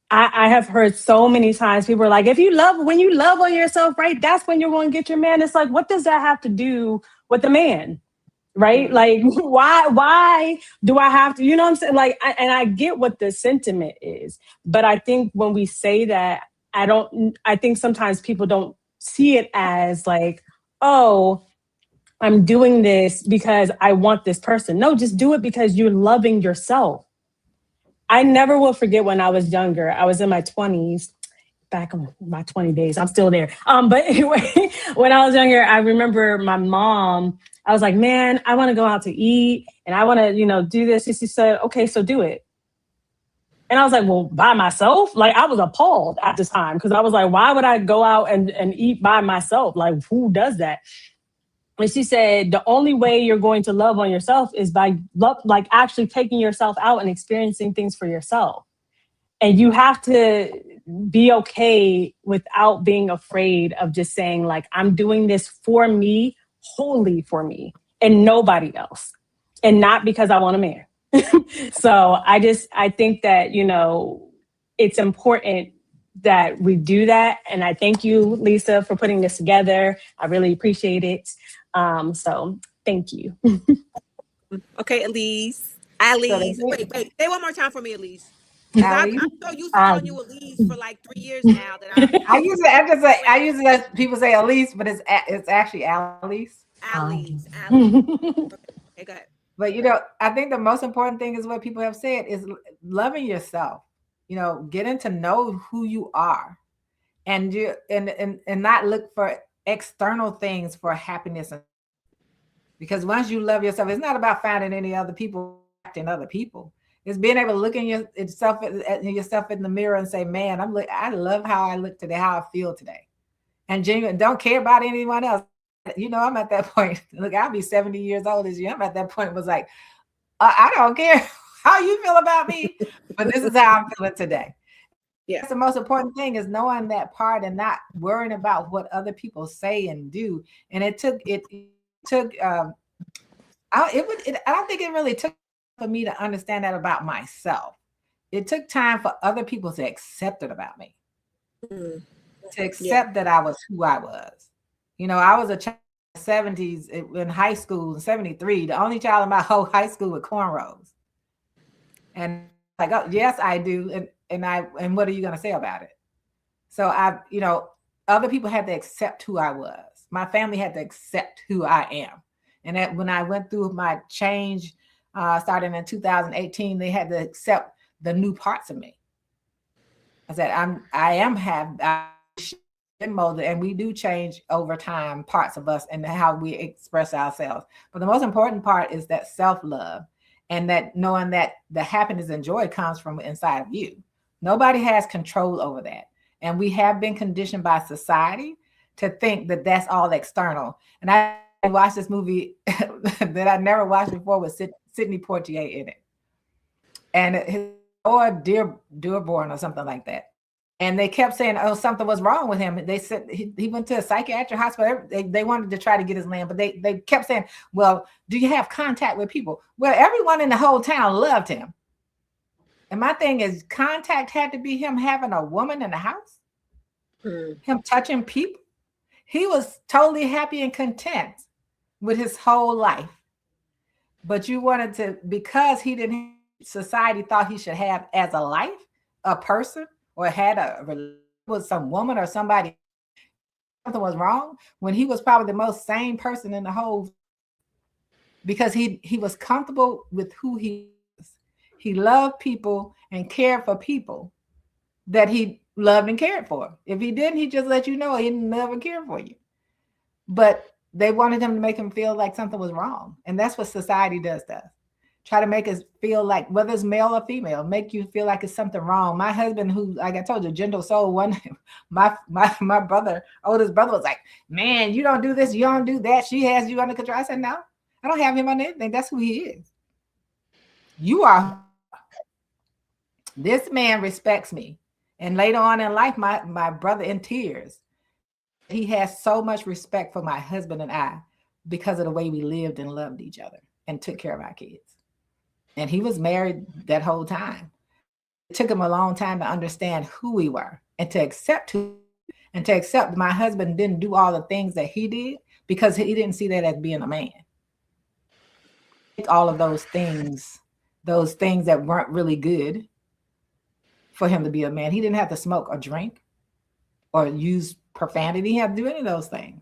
Speaker 3: I have heard so many times people are like, when you love on yourself, right, that's when you're going to get your man. It's like, what does that have to do with the man? Right? Like, why do I have to, you know what I'm saying? Like, I get what the sentiment is, but I think when we say that, I think sometimes people don't see it as like, oh, I'm doing this because I want this person. No, just do it because you're loving yourself. I never will forget when I was younger. I was in my 20s, back in my 20 days. I'm still there. But anyway, when I was younger, I remember my mom, I was like, man, I want to go out to eat and I want to, do this. She said, okay, so do it. And I was like, well, by myself? Like, I was appalled at this time because I was like, why would I go out and eat by myself? Like, who does that? And she said, the only way you're going to love on yourself is by like actually taking yourself out and experiencing things for yourself. And you have to be okay without being afraid of just saying, like, I'm doing this for me, wholly for me, and nobody else. And not because I want a man. So I think that, you know, it's important that we do that. And I thank you, Lisa, for putting this together. I really appreciate it. So thank you.
Speaker 1: Okay, Elise.
Speaker 4: So
Speaker 1: Wait. Say one more time for me, Elise. I'm so used to calling you Elise for like 3 years now that
Speaker 4: I use it as people say Elise, but it's actually Alice.
Speaker 1: Alice. Okay, go ahead.
Speaker 4: But you know, I think the most important thing is what people have said is loving yourself. You know, getting to know who you are, and not look for external things for happiness. Because once you love yourself, it's not about finding any other people in other people. It's being able to look in yourself in the mirror and say, "Man, I love how I look today, how I feel today," and genuine. Don't care about anyone else. You know, I'm at that point. Look, I'll be 70 years old this year. I'm at that point. Was like, I don't care how you feel about me, but this is how I'm feeling today.
Speaker 1: Yeah,
Speaker 4: that's the most important thing is knowing that part and not worrying about what other people say and do. And I don't think it really took for me to understand that about myself. It took time for other people to accept it about me, to accept that I was who I was. You know, I was a child in the 70s in high school in 73, the only child in my whole high school with cornrows. And like, oh, yes, I do. And what are you going to say about it? So other people had to accept who I was. My family had to accept who I am. And that when I went through my change, starting in 2018, they had to accept the new parts of me. I said, I am molded, and we do change over time, parts of us and how we express ourselves. But the most important part is that self-love, and that knowing that the happiness and joy comes from inside of you. Nobody has control over that. And we have been conditioned by society to think that that's all external. And I watched this movie that I never watched before with Sidney Poitier in it. And Dearborn or something like that. And they kept saying, oh, something was wrong with him. They said he went to a psychiatric hospital. They wanted to try to get his land, but they kept saying, well, do you have contact with people? Well, everyone in the whole town loved him. And my thing is, contact had to be him having a woman in the house, him touching people. He was totally happy and content with his whole life. But you wanted to, because he didn't, society thought he should have as a life, a person, or had a relationship with some woman or somebody, something was wrong, when he was probably the most sane person in the whole, because he was comfortable with who he was. He loved people and cared for people that he loved and cared for. If he didn't, he just let you know he didn't love and care for you. But they wanted him to make him feel like something was wrong. And that's what society does to us. Try to make us feel like, whether it's male or female, make you feel like it's something wrong. My husband, who, like I told you, gentle soul, my brother, oldest brother, was like, man, you don't do this, you don't do that. She has you under control. I said, no, I don't have him under anything. That's who he is. You are. This man respects me. And later on in life, my brother in tears, he has so much respect for my husband and I because of the way we lived and loved each other and took care of our kids. And he was married that whole time. It took him a long time to understand who we were and to accept my husband didn't do all the things that he did because he didn't see that as being a man. All of those things that weren't really good for him to be a man. He didn't have to smoke or drink or use profanity. He didn't have to do any of those things.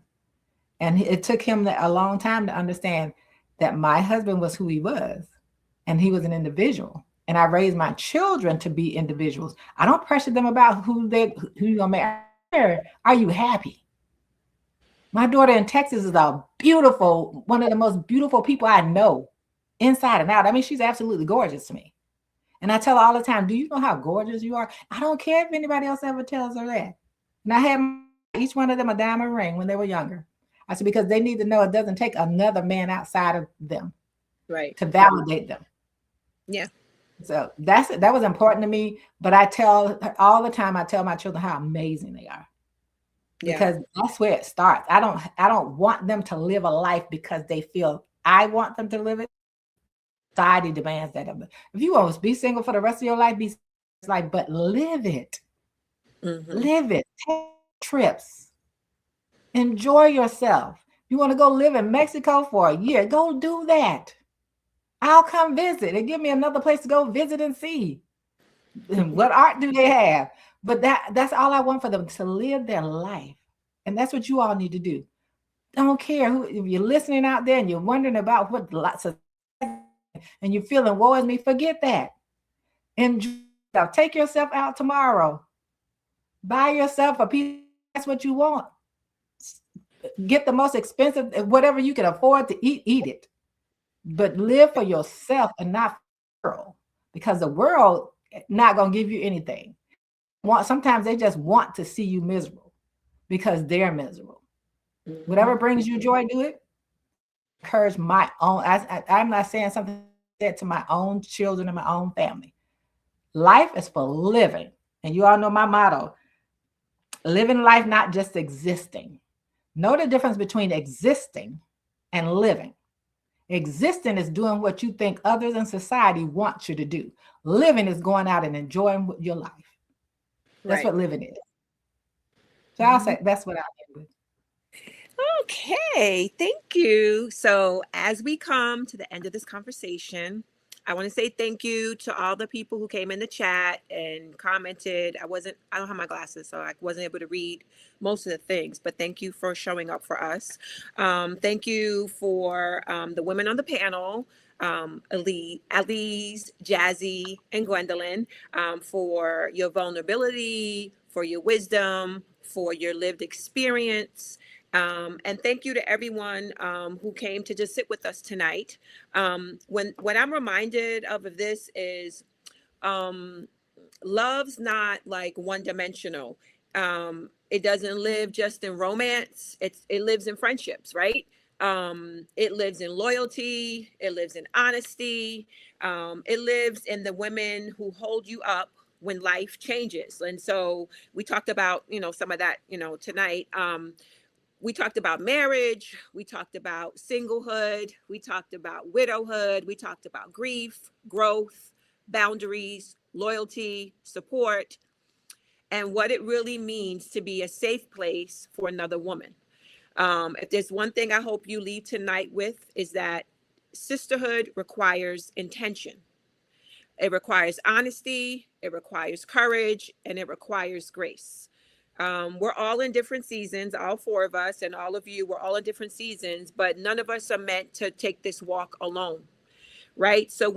Speaker 4: And it took him a long time to understand that my husband was who he was. And he was an individual. And I raised my children to be individuals. I don't pressure them about who you're gonna marry. Are you happy? My daughter in Texas is one of the most beautiful people I know, inside and out. I mean, she's absolutely gorgeous to me. And I tell her all the time, do you know how gorgeous you are? I don't care if anybody else ever tells her that. And I had each one of them a diamond ring when they were younger. I said, because they need to know it doesn't take another man outside of them to validate them.
Speaker 1: Yeah.
Speaker 4: So that was important to me. But I tell her all the time, I tell my children how amazing they are. Because that's where it starts. I don't want them to live a life because they feel I want them to live it. Society demands that of them. If you want to be single for the rest of your life, be like, but live it.
Speaker 1: Mm-hmm.
Speaker 4: Live it. Take trips. Enjoy yourself. You want to go live in Mexico for a year, go do that. I'll come visit and give me another place to go visit and see. What art do they have? But that's all I want for them, to live their life. And that's what you all need to do. Don't care who, if you're listening out there and you're wondering about what lots of, and you're feeling woe is me, forget that. Enjoy yourself. Take yourself out tomorrow. Buy yourself a piece. That's what you want. Get the most expensive, whatever you can afford to eat it. But live for yourself and not for the world, because the world not going to give you anything. Sometimes they just want to see you miserable because they're miserable. Mm-hmm. Whatever brings you joy, do it. Encourage my own. I'm not saying something I said to my own children and my own family. Life is for living. And you all know my motto: living life, not just existing. Know the difference between existing and living. Existing is doing what you think others in society want you to do. Living is going out and enjoying your life. That's what living is. So I'll say that's what I end with.
Speaker 1: Okay, thank you. So as we come to the end of this conversation, I want to say thank you to all the people who came in the chat and commented. I don't have my glasses, so I wasn't able to read most of the things, but thank you for showing up for us. Thank you for the women on the panel, Elise, Jazzy, and Gwendolyn, for your vulnerability, for your wisdom, for your lived experience. And thank you to everyone who came to just sit with us tonight. What I'm reminded of this is love's not like one dimensional. It doesn't live just in romance. It lives in friendships, right? It lives in loyalty. It lives in honesty. It lives in the women who hold you up when life changes. And so we talked about, some of that, tonight. We talked about marriage. We talked about singlehood. We talked about widowhood. We talked about grief, growth, boundaries, loyalty, support, and what it really means to be a safe place for another woman. If there's one thing I hope you leave tonight with, is that sisterhood requires intention. It requires honesty, it requires courage, and it requires grace. We're all in different seasons, all four of us, and all of you, we're all in different seasons, but none of us are meant to take this walk alone, right? So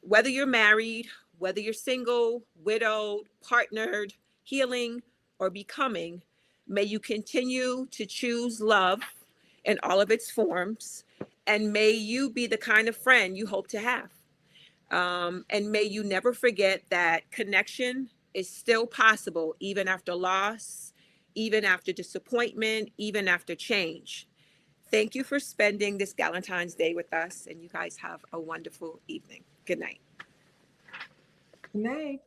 Speaker 1: whether you're married, whether you're single, widowed, partnered, healing, or becoming, may you continue to choose love in all of its forms, and may you be the kind of friend you hope to have. And may you never forget that connection is still possible, even after loss, even after disappointment, even after change. Thank you for spending this Galentine's Day with us, and you guys have a wonderful evening. Good night.
Speaker 4: Good night.